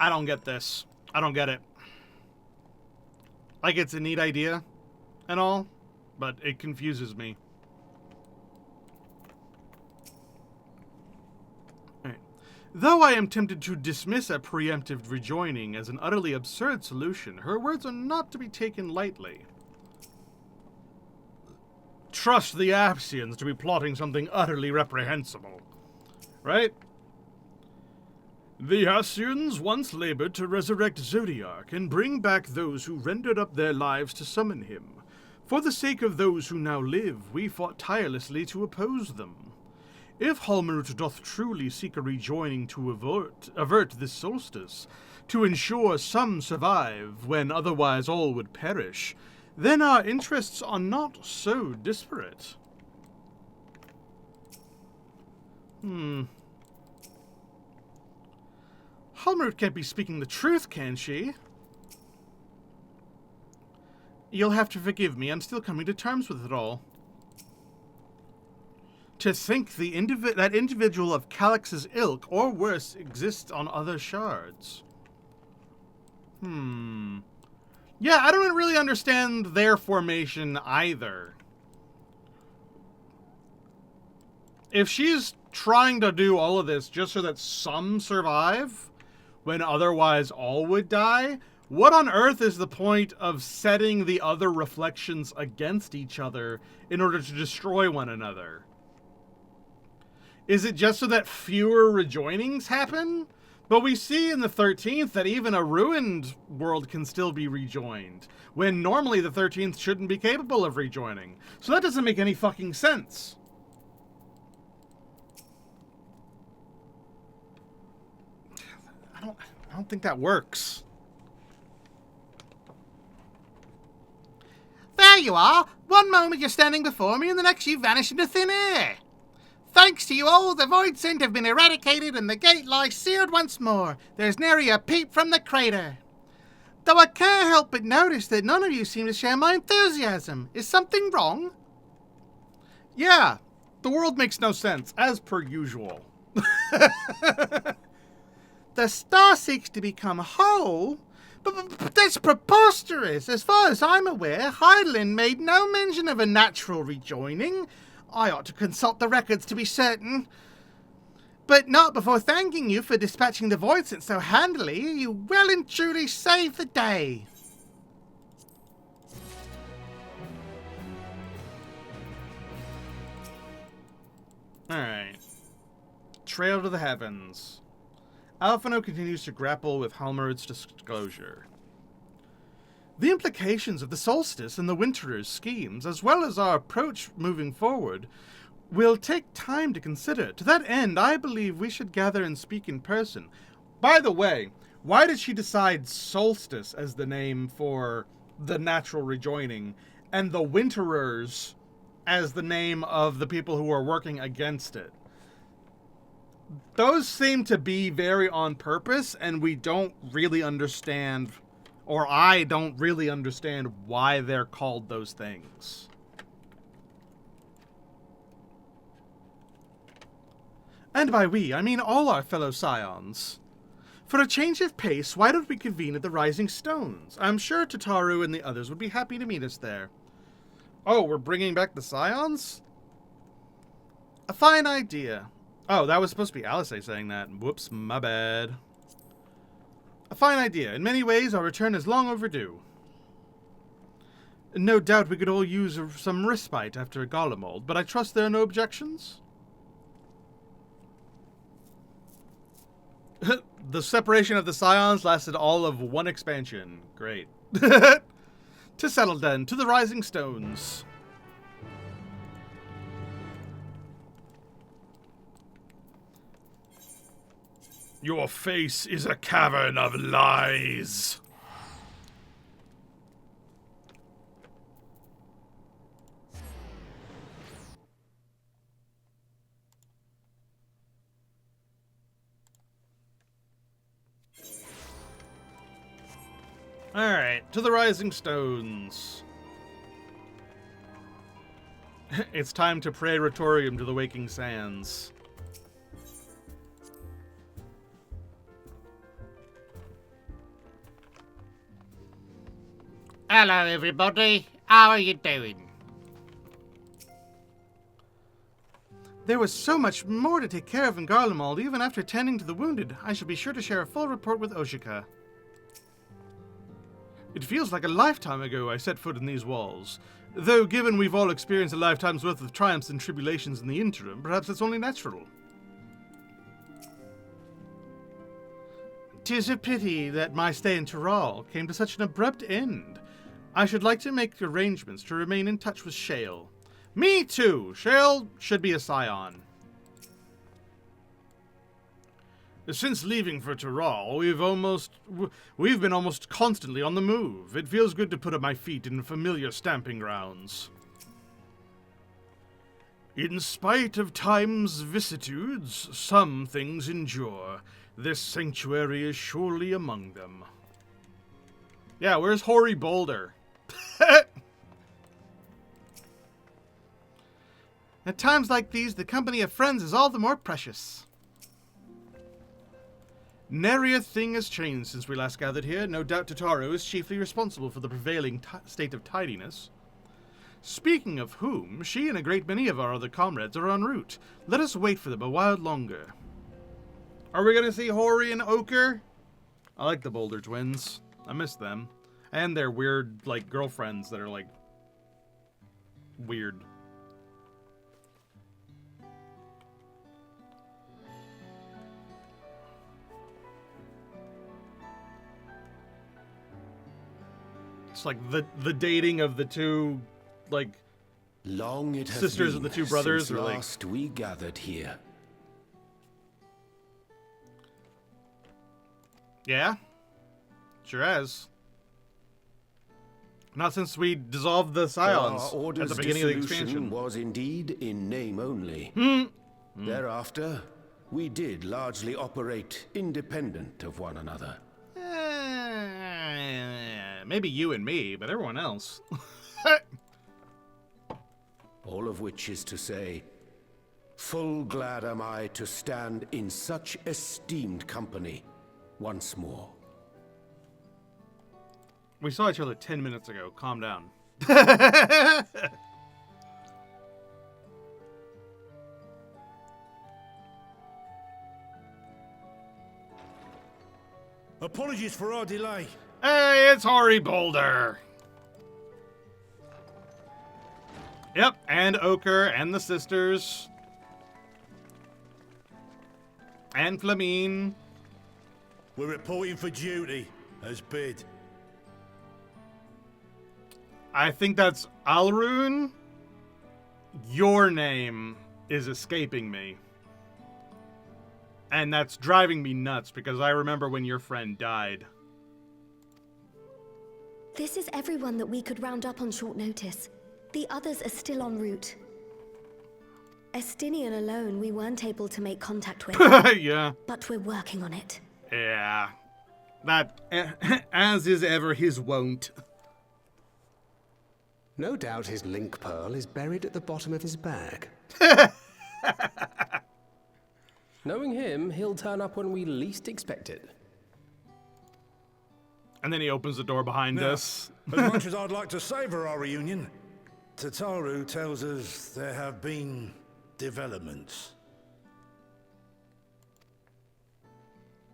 I don't get this. I don't get it. Like, it's a neat idea and all, but it confuses me. Alright. Though I am tempted to dismiss a preemptive rejoining as an utterly absurd solution, her words are not to be taken lightly. Trust the Apsians to be plotting something utterly reprehensible. Right? The Ascians once labored to resurrect Zodiac and bring back those who rendered up their lives to summon him. For the sake of those who now live, we fought tirelessly to oppose them. If Halmerut doth truly seek a rejoining to avert this solstice, to ensure some survive when otherwise all would perish, then our interests are not so disparate. Halmerut can't be speaking the truth, can she? You'll have to forgive me, I'm still coming to terms with it all. To think that individual of Calyx's ilk, or worse, exists on other shards. Yeah, I don't really understand their formation either. If she's trying to do all of this just so that some survive, when otherwise all would die, what on earth is the point of setting the other reflections against each other in order to destroy one another? Is it just so that fewer rejoinings happen? But we see in the 13th that even a ruined world can still be rejoined, when normally the 13th shouldn't be capable of rejoining. So that doesn't make any fucking sense. I don't think that works. There you are! One moment you're standing before me, and the next you vanish into thin air. Thanks to you all, the void scent have been eradicated and the gate lies sealed once more. There's nary a peep from the crater. Though I can't help but notice that none of you seem to share my enthusiasm. Is something wrong? Yeah, the world makes no sense, as per usual. The star seeks to become whole? But that's preposterous. As far as I'm aware, Heidelin made no mention of a natural rejoining. I ought to consult the records to be certain. But not before thanking you for dispatching the void scent so handily. You well and truly saved the day. Alright. Trail to the heavens. Alphino continues to grapple with Halmerud's disclosure. The implications of the solstice and the Winterers' schemes, as well as our approach moving forward, will take time to consider. To that end, I believe we should gather and speak in person. By the way, why did she decide solstice as the name for the natural rejoining, and the Winterers as the name of the people who are working against it? Those seem to be very on purpose, and we don't really understand, or I don't really understand why they're called those things. And by we, I mean all our fellow scions. For a change of pace, why don't we convene at the Rising Stones? I'm sure Tataru and the others would be happy to meet us there. Oh, we're bringing back the scions? A fine idea. Oh, that was supposed to be Alice saying that. Whoops, my bad. A fine idea. In many ways, our return is long overdue. No doubt we could all use some respite after a Golemold, but I trust there are no objections? The separation of the scions lasted all of one expansion. Great. To settle then, to the Rising Stones. Your face is a cavern of lies. Alright, to the Rising Stones. It's time to pray Retorium to the Waking Sands. Hello, everybody. How are you doing? There was so much more to take care of in Garlemald, even after tending to the wounded. I shall be sure to share a full report with Oshika. It feels like a lifetime ago I set foot in these walls. Though, given we've all experienced a lifetime's worth of triumphs and tribulations in the interim, perhaps it's only natural. 'Tis a pity that my stay in Tyrrell came to such an abrupt end. I should like to make arrangements to remain in touch with Shale. Me too! Shale should be a scion. Since leaving for Tyrrell, we've been almost constantly on the move. It feels good to put up my feet in familiar stamping grounds. In spite of time's vicissitudes, some things endure. This sanctuary is surely among them. Yeah, where's Hoary Boulder? At times like these, the company of friends is all the more precious. Nary a thing has changed since we last gathered here. No doubt Tataru is chiefly responsible for the prevailing state of tidiness. Speaking of whom, she and a great many of our other comrades are en route. Let us wait for them a while longer. Are we going to see Hoary and Ochre? I like the Boulder twins. I miss them. And their weird, like, girlfriends that are, like, weird. It's like the dating of the two, like, long it has sisters of the two brothers. Since or like, last we gathered here. Yeah, sure has. Not since we dissolved the Scions at the beginning of the expansion. Was indeed in name only. Thereafter, we did largely operate independent of one another. Maybe you and me, but everyone else. All of which is to say, full glad am I to stand in such esteemed company once more. We saw each other 10 minutes ago. Calm down. Apologies for our delay. Hey, it's Hoary Boulder. Yep, and Ochre, and the sisters. And Flamine. We're reporting for duty, as bid. I think that's Alrune. Your name is escaping me. And that's driving me nuts, because I remember when your friend died. This is everyone that we could round up on short notice. The others are still en route. Estinian alone we weren't able to make contact with. Yeah. But we're working on it. Yeah. That, as is ever his wont. No doubt his link pearl is buried at the bottom of his bag. Knowing him, he'll turn up when we least expect it. And then he opens the door behind us. As much as I'd like to savor our reunion, Tataru tells us there have been developments.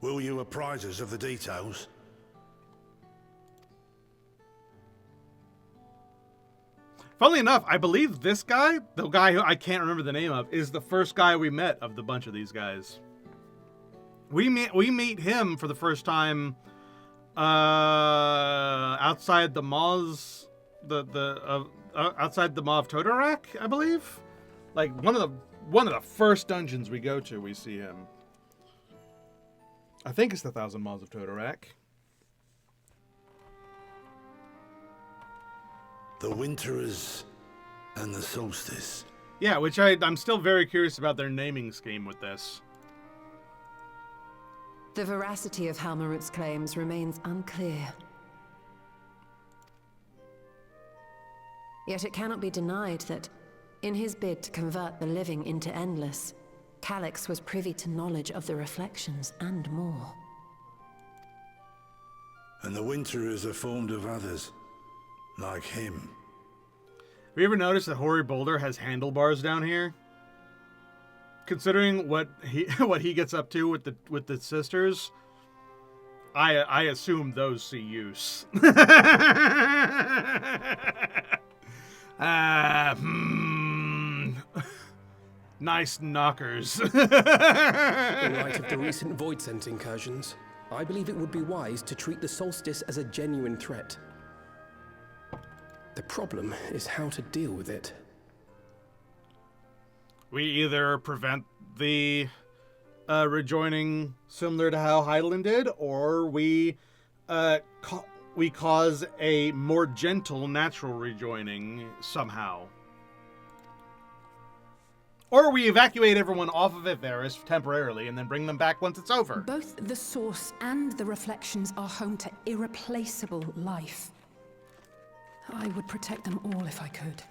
Will you apprise us of the details? Funnily enough, I believe this guy, the guy who I can't remember the name of, is the first guy we met of the bunch of these guys. We meet him for the first time outside the Maws, outside the Maw of Todorak, I believe. Like one of the first dungeons we go to, we see him. I think it's the 1,000 Maws of Todorak. The Winterers and the Solstice. Yeah, which I'm still very curious about their naming scheme with this. The veracity of Halmarut's claims remains unclear. Yet it cannot be denied that, in his bid to convert the living into endless, Calyx was privy to knowledge of the reflections and more. And the Winterers are formed of others. Like him. Have you ever noticed that Hoary Boulder has handlebars down here? Considering what he gets up to with the sisters, I assume those see use. Nice knockers. In light of the recent Void Scent incursions, I believe it would be wise to treat the solstice as a genuine threat. The problem is how to deal with it. We either prevent the rejoining similar to how Heidelin did, or we cause a more gentle natural rejoining somehow. Or we evacuate everyone off of Everest temporarily and then bring them back once it's over. Both the source and the reflections are home to irreplaceable life. I would protect them all if I could.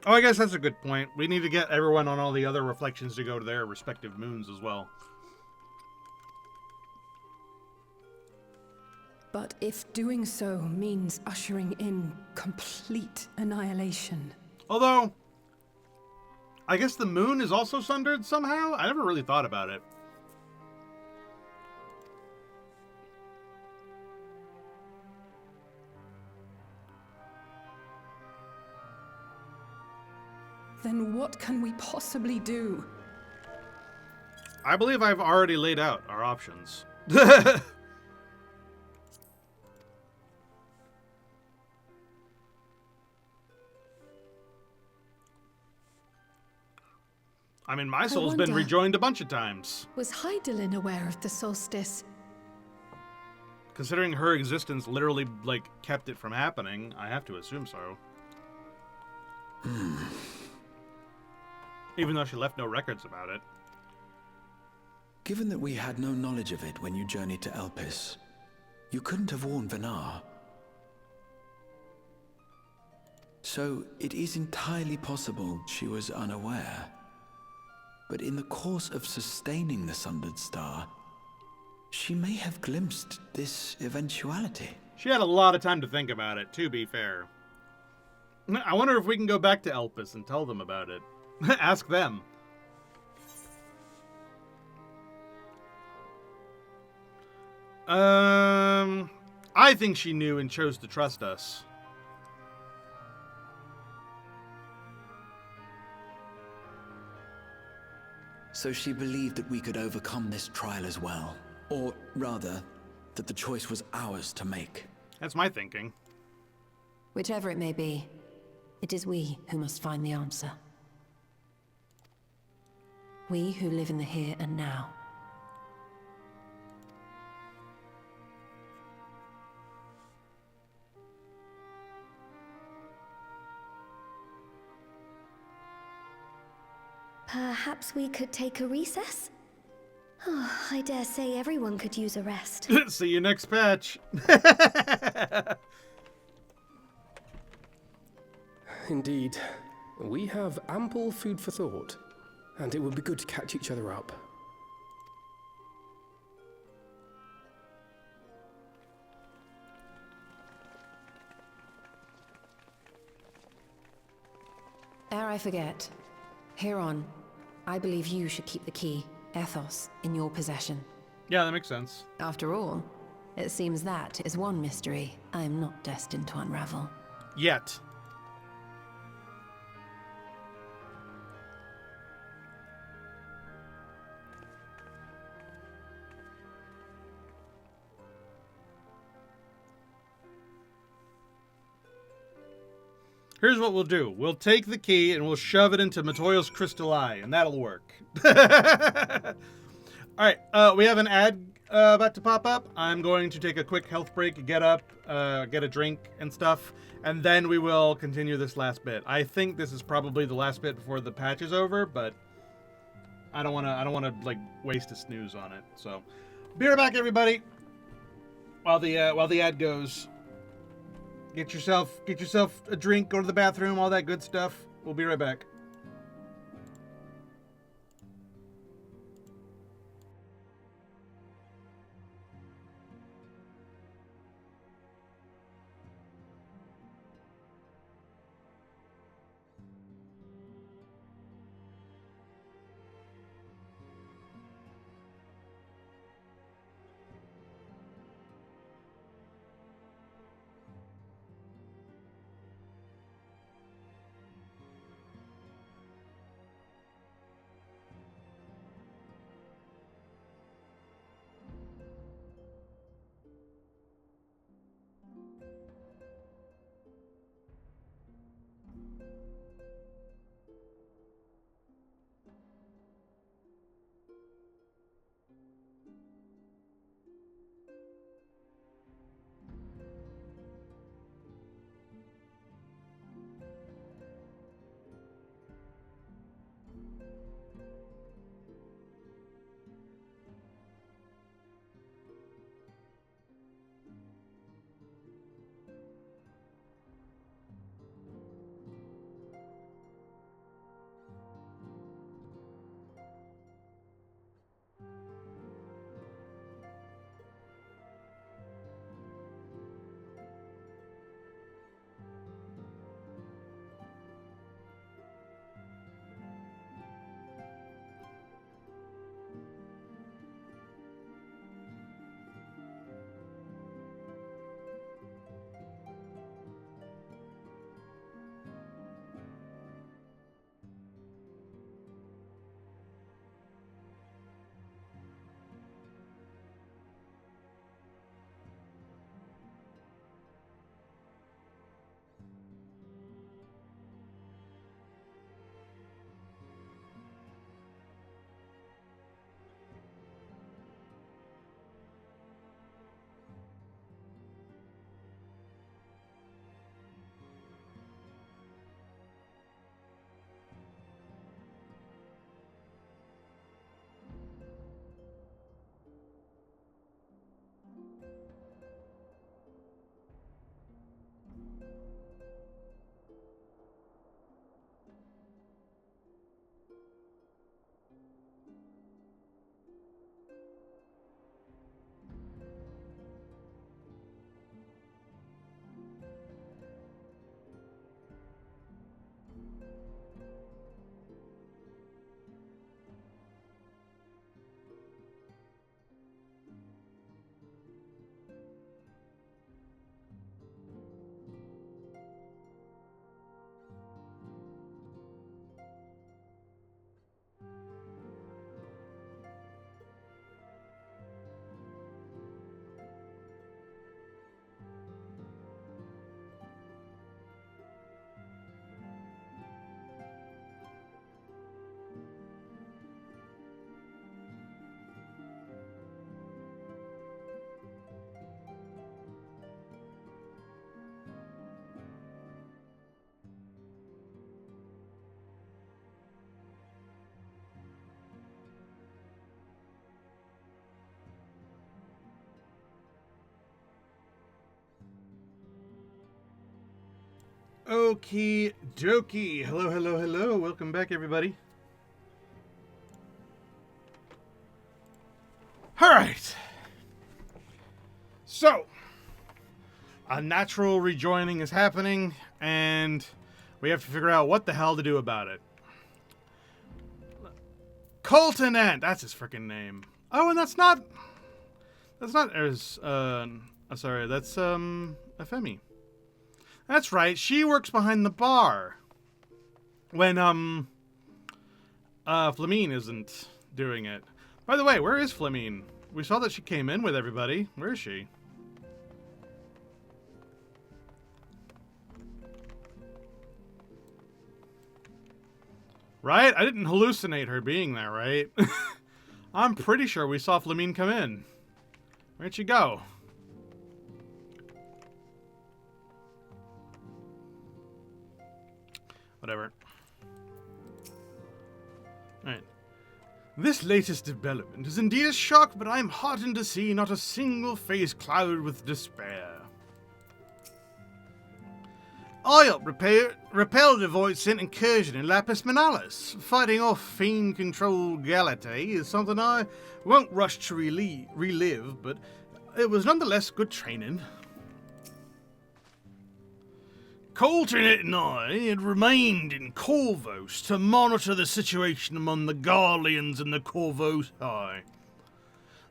Oh, I guess that's a good point. We need to get everyone on all the other reflections to go to their respective moons as well. But if doing so means ushering in complete annihilation... Although, I guess the moon is also sundered somehow? I never really thought about it. Then what can we possibly do? I believe I've already laid out our options. I mean, my soul's been rejoined a bunch of times. Was Heidelin aware of the solstice? Considering her existence literally, like, kept it from happening, I have to assume so. Even though she left no records about it. Given that we had no knowledge of it when you journeyed to Elpis, you couldn't have warned Venar. So it is entirely possible she was unaware. But in the course of sustaining the sundered star, she may have glimpsed this eventuality. She had a lot of time to think about it, to be fair. I wonder if we can go back to Elpis and tell them about it. Ask them. I think she knew and chose to trust us. So she believed that we could overcome this trial as well. Or rather, that the choice was ours to make. That's my thinking. Whichever it may be, it is we who must find the answer. We who live in the here and now. Perhaps we could take a recess? Oh, I dare say everyone could use a rest. See you next patch. Indeed. We have ample food for thought, and it would be good to catch each other up. Ere I forget, Heron, I believe you should keep the key, Ethos, in your possession. Yeah, that makes sense. After all, it seems that is one mystery I am not destined to unravel. Yet. Here's what we'll do. We'll take the key and we'll shove it into Matoyo's crystal eye, and that'll work. Alright, we have an ad about to pop up. I'm going to take a quick health break, get up, get a drink and stuff, and then we will continue this last bit. I think this is probably the last bit before the patch is over, but I don't wanna like waste a snooze on it. So be right back, everybody. While the ad goes. Get yourself a drink, go to the bathroom, all that good stuff. We'll be right back. Okie dokie. Hello, hello, hello. Welcome back, everybody. Alright. So, a natural rejoining is happening, and we have to figure out what the hell to do about it. Colton Ant, that's his freaking name. Oh, and that's not sorry, that's Femi. That's right, she works behind the bar when Flamine isn't doing it. By the way, where is Flamine? We saw that she came in with everybody. Where is she? Right? I didn't hallucinate her being there, right? I'm pretty sure we saw Flamine come in. Where'd she go? Whatever. Alright. This latest development is indeed a shock, but I am heartened to see not a single face clouded with despair. I helped repel the void-sent incursion in Lapis Manalis. Fighting off fiend-controlled Galate is something I won't rush to relive, but it was nonetheless good training. Colton and I had remained in Corvos to monitor the situation among the Garleans and the Corvosi.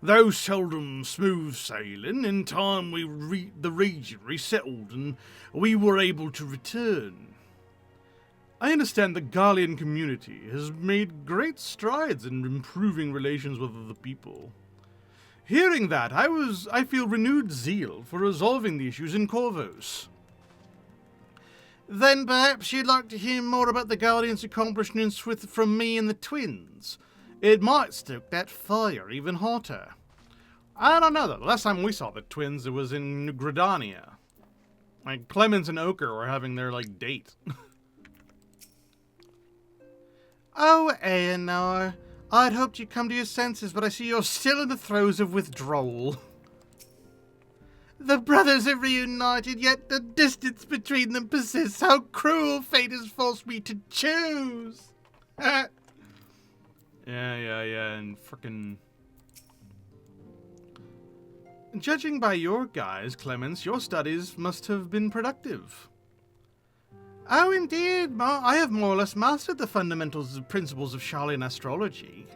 Though seldom smooth sailing, in time the region resettled and we were able to return. I understand the Garlean community has made great strides in improving relations with other people. Hearing that, I feel renewed zeal for resolving the issues in Corvos. Then perhaps you'd like to hear more about the Guardian's accomplishments from me and the twins. It might stoke that fire even hotter. I don't know though. The last time we saw the twins, it was in Gridania. Like, Clemens and Ochre were having their, like, date. Oh, Aenar. I'd hoped you'd come to your senses, but I see you're still in the throes of withdrawal. The brothers are reunited, yet the distance between them persists. How cruel fate has forced me to choose. Yeah, and frickin'... Judging by your guise, Clemens, your studies must have been productive. Oh, indeed. I have more or less mastered the fundamentals and principles of Charlian astrology.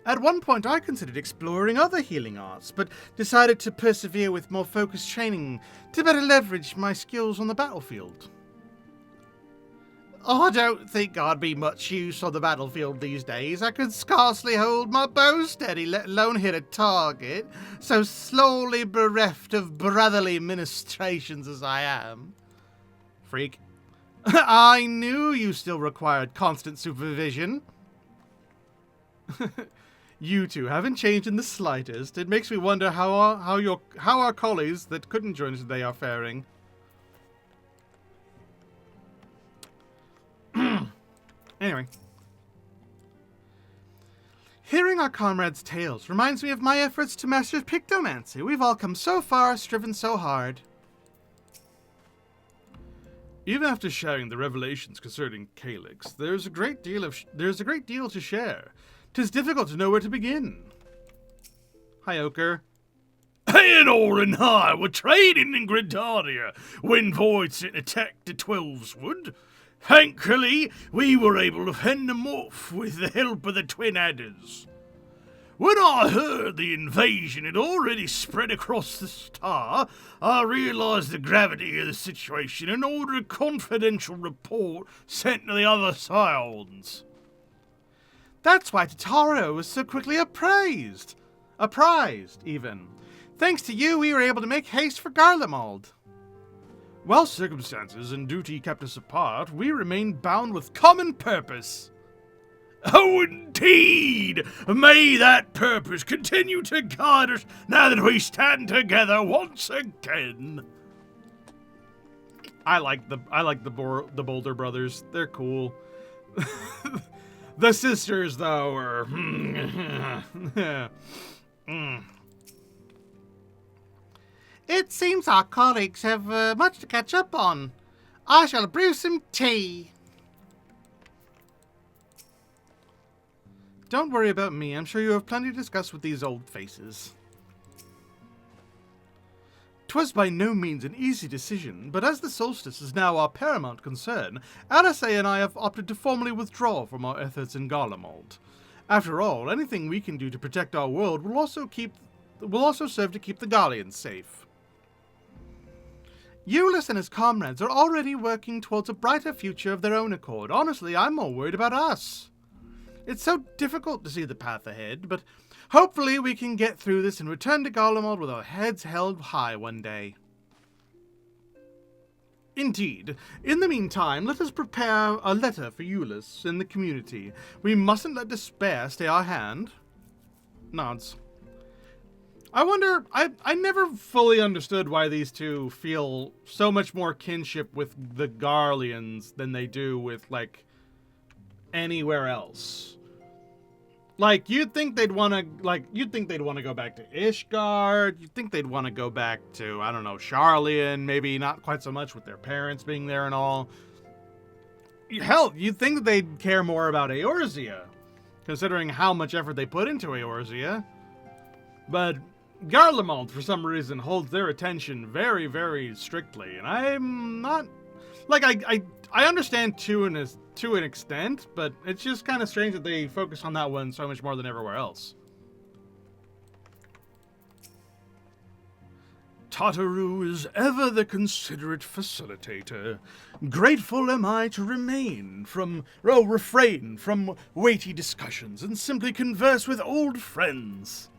At one point, I considered exploring other healing arts, but decided to persevere with more focused training to better leverage my skills on the battlefield. I don't think I'd be much use on the battlefield these days. I could scarcely hold my bow steady, let alone hit a target, so slowly bereft of brotherly ministrations as I am. Freak. I knew you still required constant supervision. You two haven't changed in the slightest. It makes me wonder how our colleagues that couldn't join us today are faring. Anyway. Hearing our comrades' tales reminds me of my efforts to master pictomancy. We've all come so far, striven so hard. Even after sharing the revelations concerning Calyx, there's a great deal to share. 'Tis difficult to know where to begin. Hi, Ochre. Aenar and I were trading in Gridania when Voidsent attacked the Twelveswood. Thankfully, we were able to fend them off with the help of the Twin Adders. When I heard the invasion had already spread across the star, I realized the gravity of the situation and ordered a confidential report sent to the other Scions. That's why Totaro was so quickly apprised, even. Thanks to you, we were able to make haste for Garlemald. While circumstances and duty kept us apart, we remained bound with common purpose. Oh, indeed! May that purpose continue to guide us now that we stand together once again. I like the Boulder brothers. They're cool. The sisters, though, are... It seems our colleagues have much to catch up on. I shall brew some tea. Don't worry about me. I'm sure you have plenty to discuss with these old faces. 'Twas by no means an easy decision, but as the solstice is now our paramount concern, Alasay and I have opted to formally withdraw from our efforts in Garlemald. After all, anything we can do to protect our world will also serve to keep the Garleans safe. Euless and his comrades are already working towards a brighter future of their own accord. Honestly, I'm more worried about us. It's so difficult to see the path ahead, but hopefully we can get through this and return to Garlemald with our heads held high one day. Indeed. In the meantime, let us prepare a letter for Euless and the community. We mustn't let despair stay our hand. Nods. I wonder, I never fully understood why these two feel so much more kinship with the Garleans than they do with, like, anywhere else. Like, you'd think they'd want to go back to Ishgard. You'd think they'd want to go back to, I don't know, Sharlayan. Maybe not quite so much with their parents being there and all. Hell, you'd think that they'd care more about Eorzea, considering how much effort they put into Eorzea. But Garlemald, for some reason, holds their attention very, very strictly. And I'm not... Like, I understand to an extent, but it's just kind of strange that they focus on that one so much more than everywhere else. Tataru is ever the considerate facilitator. Grateful am I to refrain from weighty discussions and simply converse with old friends.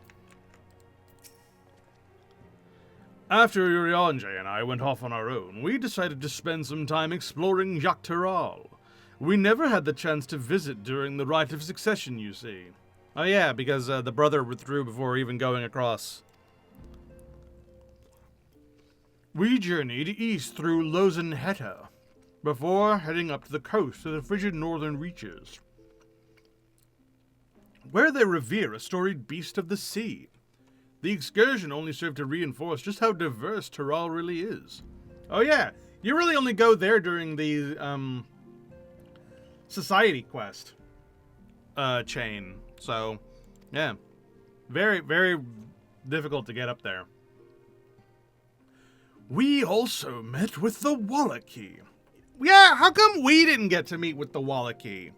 After Urianger and I went off on our own, we decided to spend some time exploring Yaktaral. We never had the chance to visit during the Rite of Succession, you see. Oh yeah, because the brother withdrew before even going across. We journeyed east through Lozenheta, before heading up to the coast to the frigid northern reaches, where they revere a storied beast of the sea. The excursion only served to reinforce just how diverse Taral really is. Oh yeah, you really only go there during the, Society quest, chain. So, yeah. Very, very difficult to get up there. We also met with the Wallachie. Yeah, how come we didn't get to meet with the Wallachie?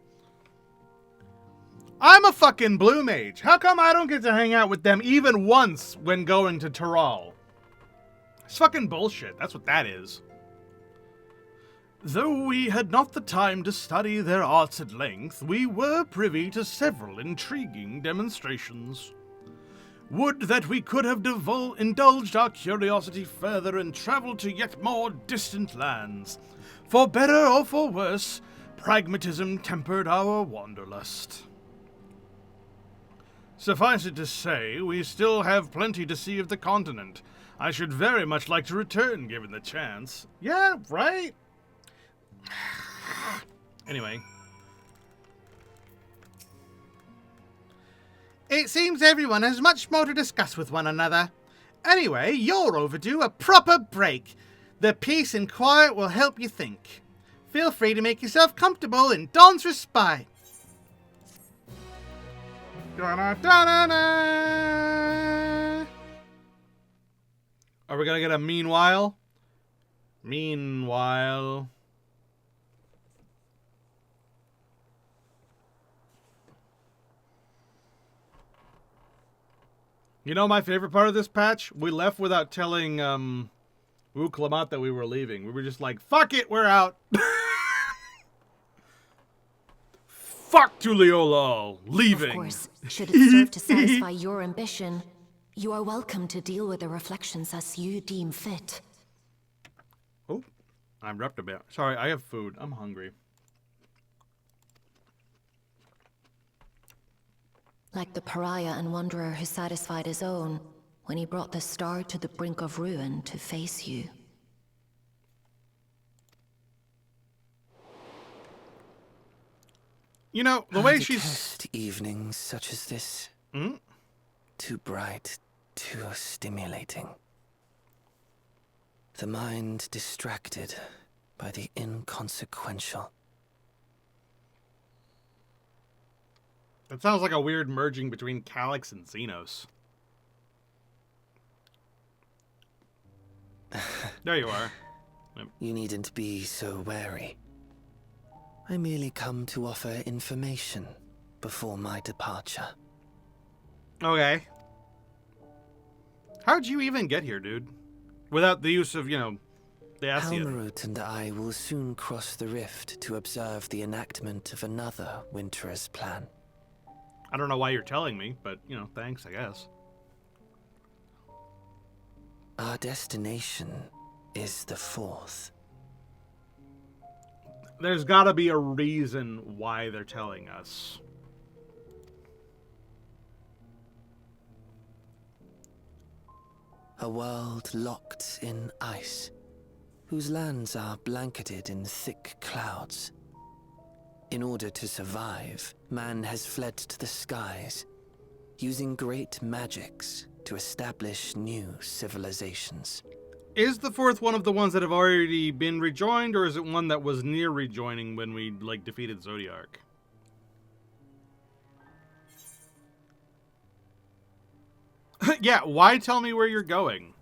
I'm a fucking blue mage. How come I don't get to hang out with them even once when going to Taral? It's fucking bullshit. That's what that is. Though we had not the time to study their arts at length, we were privy to several intriguing demonstrations. Would that we could have indulged our curiosity further and travelled to yet more distant lands. For better or for worse, pragmatism tempered our wanderlust. Suffice it to say, we still have plenty to see of the continent. I should very much like to return, given the chance. Yeah, right? Anyway. It seems everyone has much more to discuss with one another. Anyway, you're overdue a proper break. The peace and quiet will help you think. Feel free to make yourself comfortable in Dawn's respite. Da-da-da-da-da. Are we gonna get a meanwhile? Meanwhile. You know my favorite part of this patch? We left without telling, Wu Clement that we were leaving. We were just like, fuck it, we're out. Fuck Tuliolol, leaving. Of course, should it serve to satisfy your ambition, you are welcome to deal with the reflections as you deem fit. Oh, I'm wrapped a bit. Sorry, I have food. I'm hungry. Like the pariah and wanderer who satisfied his own when he brought the star to the brink of ruin to face you. You know, the way I she's... detest evenings such as this. Too bright, too stimulating. The mind distracted by the inconsequential. That sounds like a weird merging between Calyx and Xenos. There you are. Yep. You needn't be so wary. I merely come to offer information before my departure. Okay. How'd you even get here, dude? Without the use of, you know, the Ascian. Halmarut and I will soon cross the rift to observe the enactment of another Winter's plan. I don't know why you're telling me, but, you know, thanks, I guess. Our destination is the fourth. There's gotta be a reason why they're telling us. A world locked in ice, whose lands are blanketed in thick clouds. In order to survive, man has fled to the skies, using great magics to establish new civilizations. Is the fourth one of the ones that have already been rejoined, or is it one that was near rejoining when we, like, defeated Zodiark? Yeah, why tell me where you're going?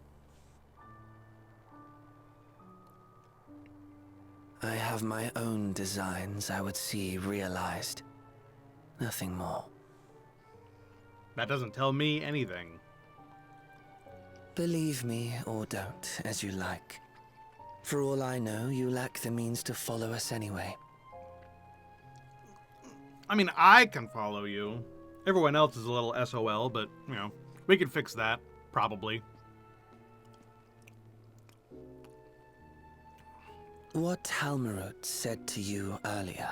I have my own designs I would see realized. Nothing more. That doesn't tell me anything. Believe me or don't, as you like. For all I know, you lack the means to follow us anyway. I mean, I can follow you. Everyone else is a little SOL, but, you know, we can fix that, probably. What Halmarut said to you earlier.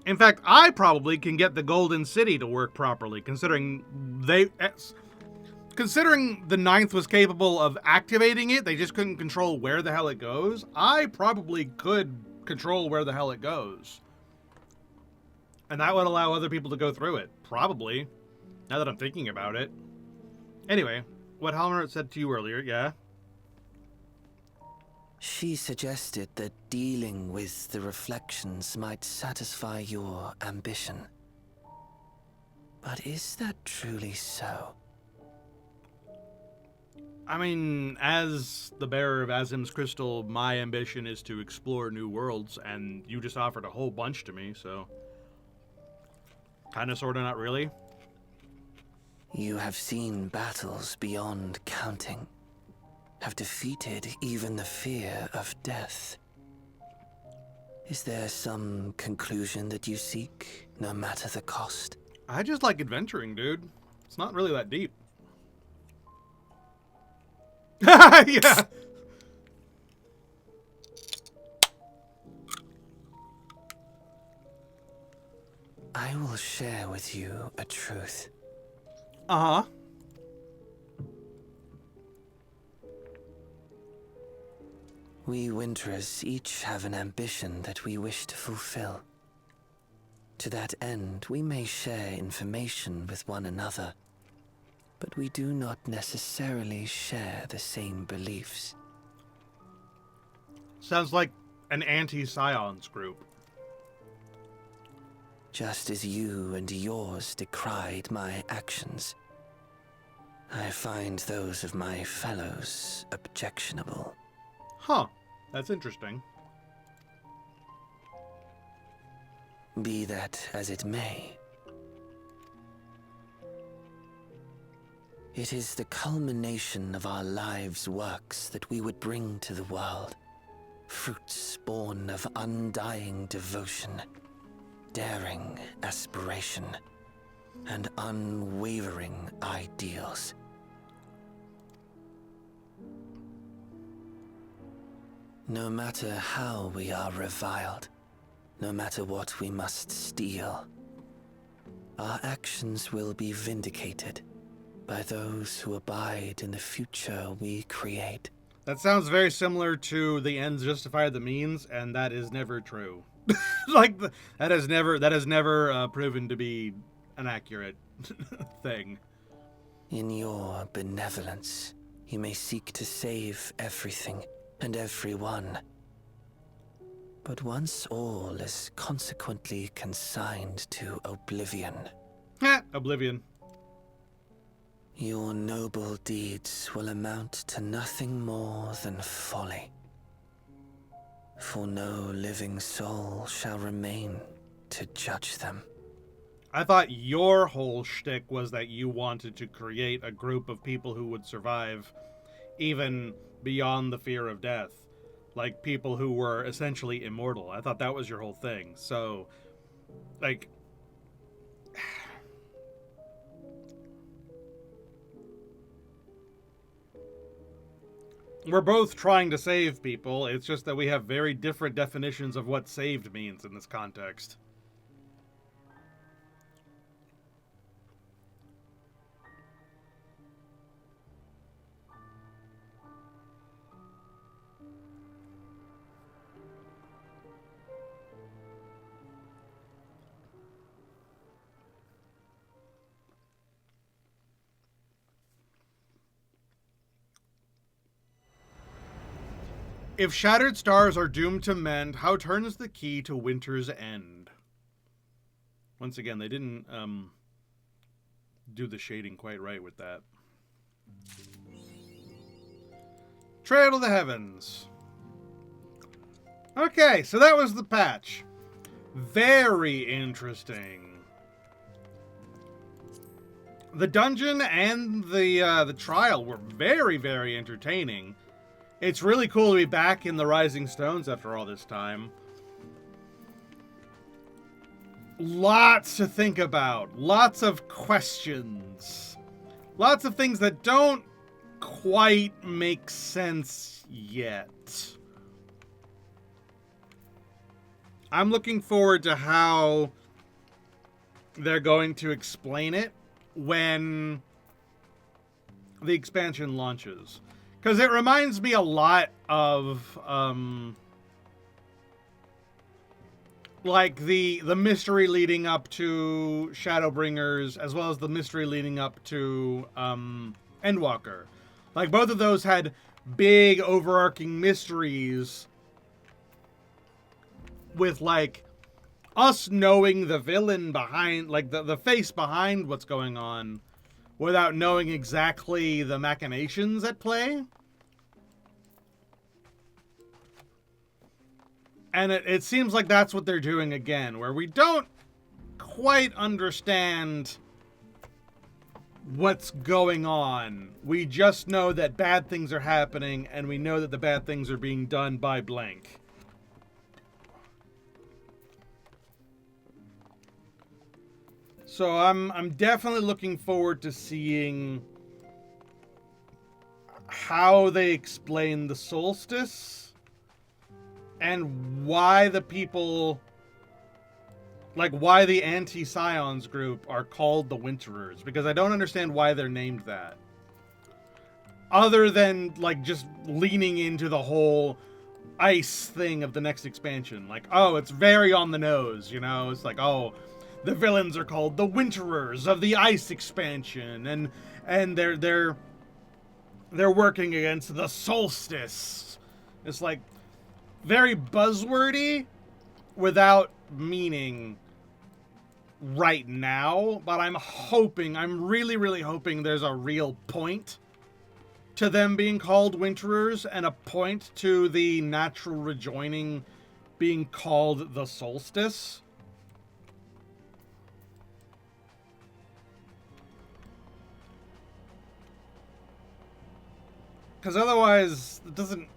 In fact, I probably can get the Golden City to work properly, considering the Ninth was capable of activating it, they just couldn't control where the hell it goes. I probably could control where the hell it goes. And that would allow other people to go through it. Probably. Now that I'm thinking about it. Anyway, what Halmarut said to you earlier, yeah? She suggested that dealing with the reflections might satisfy your ambition. But is that truly so? I mean, as the bearer of Azim's crystal, my ambition is to explore new worlds, and you just offered a whole bunch to me, so... Kinda, sorta, not really. You have seen battles beyond counting. Have defeated even the fear of death. Is there some conclusion that you seek, no matter the cost? I just like adventuring, dude. It's not really that deep. Yeah. I will share with you a truth. Uh-huh. We Winterers each have an ambition that we wish to fulfill. To that end, we may share information with one another, but we do not necessarily share the same beliefs. Sounds like an anti-Scions group. Just as you and yours decried my actions, I find those of my fellows objectionable. Huh. That's interesting. Be that as it may, it is the culmination of our lives' works that we would bring to the world. Fruits born of undying devotion, daring aspiration, and unwavering ideals. No matter how we are reviled, no matter what we must steal, our actions will be vindicated by those who abide in the future we create. That sounds very similar to the ends justify the means, and that is never true. Like, that has never proven to be an accurate thing. In your benevolence, you may seek to save everything and everyone. But once all is consequently consigned to oblivion... Oblivion. Your noble deeds will amount to nothing more than folly. For no living soul shall remain to judge them. I thought your whole shtick was that you wanted to create a group of people who would survive even beyond the fear of death. Like people who were essentially immortal. I thought that was your whole thing. So, like... We're both trying to save people. It's just that we have very different definitions of what saved means in this context. If shattered stars are doomed to mend, how turns the key to winter's end? Once again, they didn't do the shading quite right with that. Trail to the Heavens. Okay, so that was the patch. Very interesting. The dungeon and the trial were very, very entertaining. It's really cool to be back in the Rising Stones after all this time. Lots to think about. Lots of questions. Lots of things that don't quite make sense yet. I'm looking forward to how they're going to explain it when the expansion launches. Because it reminds me a lot of, like, the mystery leading up to Shadowbringers, as well as the mystery leading up to, Endwalker. Like, both of those had big, overarching mysteries with, like, us knowing the villain behind, like, the face behind what's going on, without knowing exactly the machinations at play. And it seems like that's what they're doing again, where we don't quite understand what's going on. We just know that bad things are happening, and we know that the bad things are being done by blank. So I'm definitely looking forward to seeing how they explain the solstice and why the people, like why the anti-Scions group are called the Winterers, because I don't understand why they're named that. Other than like just leaning into the whole ice thing of the next expansion. Like, oh, it's very on the nose, you know? It's like, oh, the villains are called the Winterers of the Ice expansion, and they're working against the Solstice. It's like very buzzwordy without meaning right now, but I'm really, really hoping there's a real point to them being called Winterers and a point to the natural rejoining being called the Solstice. Because otherwise, it doesn't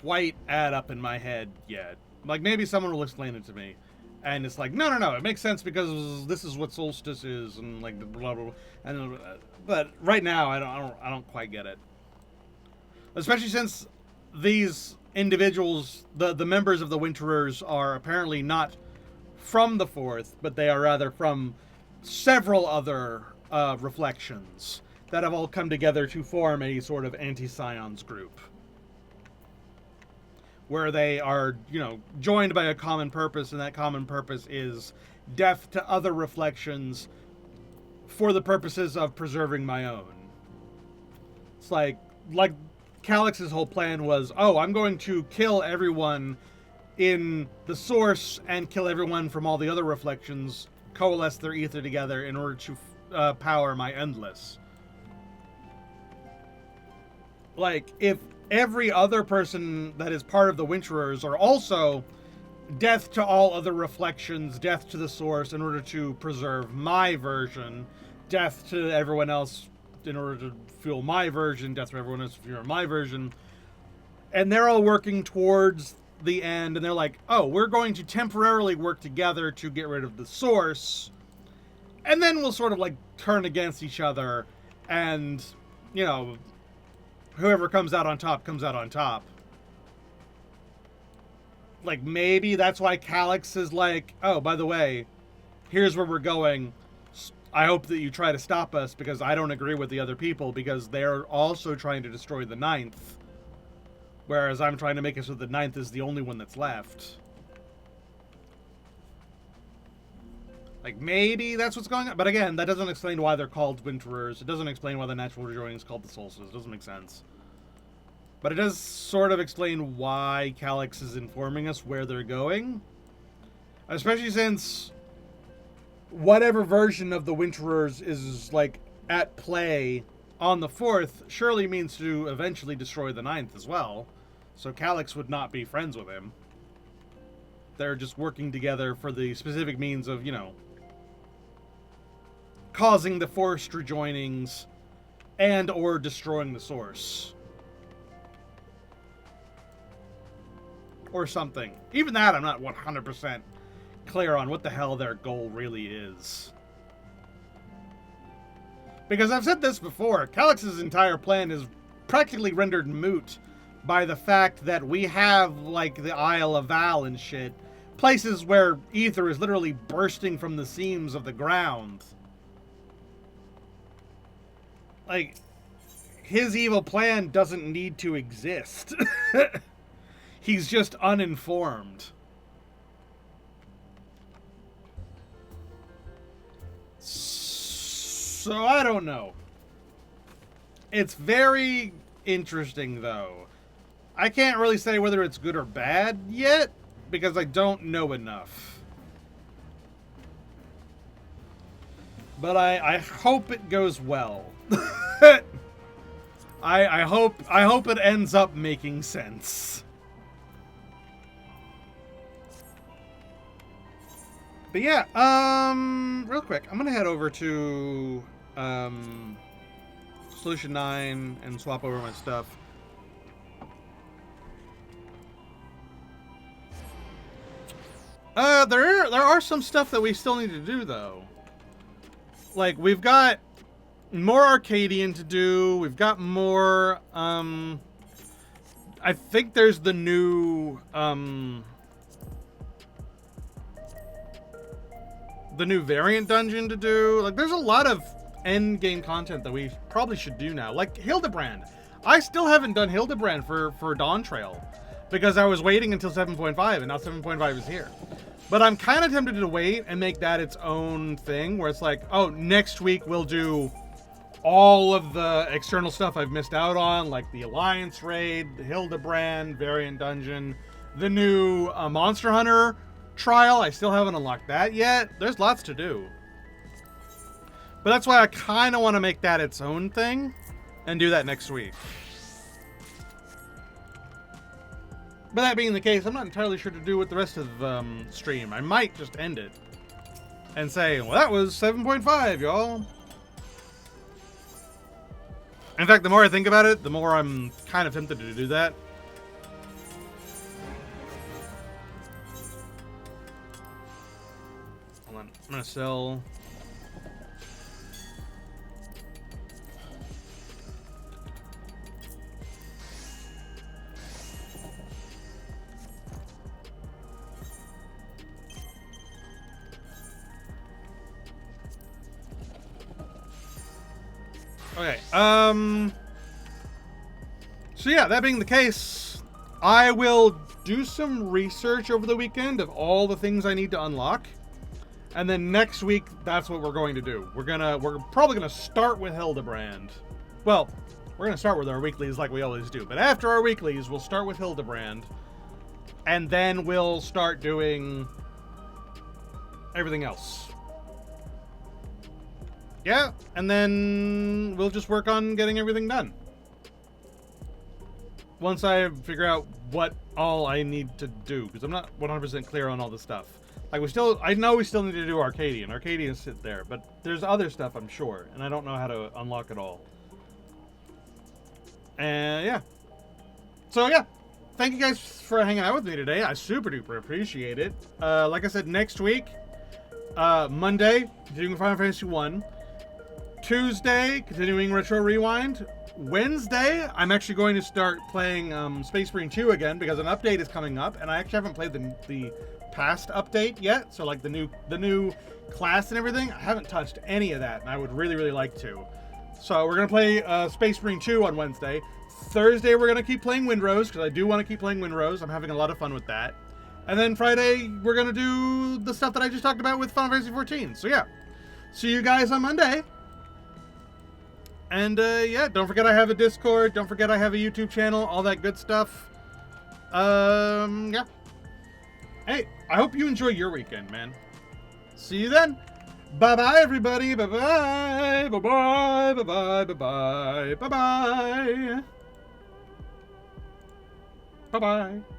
quite add up in my head yet. Like, maybe someone will explain it to me. And it's like, no, it makes sense because this is what solstice is, and like, blah, blah, blah. And, but right now, I don't quite get it. Especially since these individuals, the members of the Winterers, are apparently not from the Fourth, but they are rather from several other reflections that have all come together to form a sort of anti-Scions group. Where they are, you know, joined by a common purpose, and that common purpose is death to other reflections for the purposes of preserving my own. It's like Calix's whole plan was, oh, I'm going to kill everyone in the source and kill everyone from all the other reflections, coalesce their ether together in order to power my endless. Like, if every other person that is part of the Winterers are also death to all other reflections, death to the source in order to preserve my version, death to everyone else in order to fuel my version, death to everyone else to fuel my version, and they're all working towards the end, and they're like, oh, we're going to temporarily work together to get rid of the source, and then we'll sort of like turn against each other, and, you know, whoever comes out on top comes out on top. Like, maybe that's why Calyx is like, oh, by the way, here's where we're going. I hope that you try to stop us, because I don't agree with the other people, because they're also trying to destroy the Ninth. Whereas I'm trying to make it so the Ninth is the only one that's left. Like, maybe that's what's going on. But again, that doesn't explain why they're called Winterers. It doesn't explain why the natural rejoining is called the Solstice. It doesn't make sense. But it does sort of explain why Calyx is informing us where they're going. Especially since whatever version of the Winterers is, like, at play on the 4th surely means to eventually destroy the 9th as well. So Calyx would not be friends with him. They're just working together for the specific means of, you know, causing the forced rejoinings and or destroying the source. Or something. Even that I'm not 100% clear on what the hell their goal really is. Because I've said this before, Calyx's entire plan is practically rendered moot by the fact that we have, like, the Isle of Val and shit. Places where ether is literally bursting from the seams of the ground. Like, his evil plan doesn't need to exist. He's just uninformed. So, I don't know. It's very interesting, though. I can't really say whether it's good or bad yet, because I don't know enough. But I hope it goes well. I hope it ends up making sense. But yeah, real quick, I'm gonna head over to Solution 9 and swap over my stuff. There are some stuff that we still need to do, though. Like, we've got more Arcadian to do. We've got more, I think there's the new, variant dungeon to do. Like, there's a lot of end game content that we probably should do now. Like, Hildebrand. I still haven't done Hildebrand for Dawn Trail, because I was waiting until 7.5, and now 7.5 is here. But I'm kind of tempted to wait and make that its own thing, where it's like, oh, next week we'll do all of the external stuff I've missed out on, like the Alliance Raid, the Hildebrand, Variant Dungeon, the new Monster Hunter trial. I still haven't unlocked that yet. There's lots to do. But that's why I kind of want to make that its own thing and do that next week. But that being the case, I'm not entirely sure to do with the rest of stream. I might just end it and say, well, that was 7.5, y'all. In fact, the more I think about it, the more I'm kind of tempted to do that. Hold on. I'm going to sell... Okay, so yeah, that being the case, I will do some research over the weekend of all the things I need to unlock. And then next week, that's what we're going to do. We're probably gonna start with Hildebrand. Well, we're gonna start with our weeklies like we always do. But after our weeklies, we'll start with Hildebrand. and then we'll start doing everything else. Yeah, and then we'll just work on getting everything done. Once I figure out what all I need to do, because I'm not 100% clear on all the stuff. Like I know we still need to do Arcadian. Arcadian sit there, but there's other stuff I'm sure, and I don't know how to unlock it all. And yeah. So yeah, thank you guys for hanging out with me today. I super duper appreciate it. Like I said, next week, Monday, continuing Final Fantasy 1. Tuesday, continuing Retro Rewind. Wednesday, I'm actually going to start playing Space Marine 2 again because an update is coming up, and I actually haven't played the past update yet. So like the new class and everything, I haven't touched any of that, and I would really, really like to. So we're gonna play Space Marine 2 on Wednesday. Thursday, we're gonna keep playing Windrose because I do want to keep playing Windrose. I'm having a lot of fun with that. And then Friday, we're gonna do the stuff that I just talked about with Final Fantasy 14. So yeah, see you guys on Monday. And yeah, don't forget I have a Discord. Don't forget I have a YouTube channel. All that good stuff. Yeah. Hey, I hope you enjoy your weekend, man. See you then. Bye-bye, everybody. Bye-bye. Bye-bye. Bye-bye. Bye-bye. Bye-bye. Bye-bye.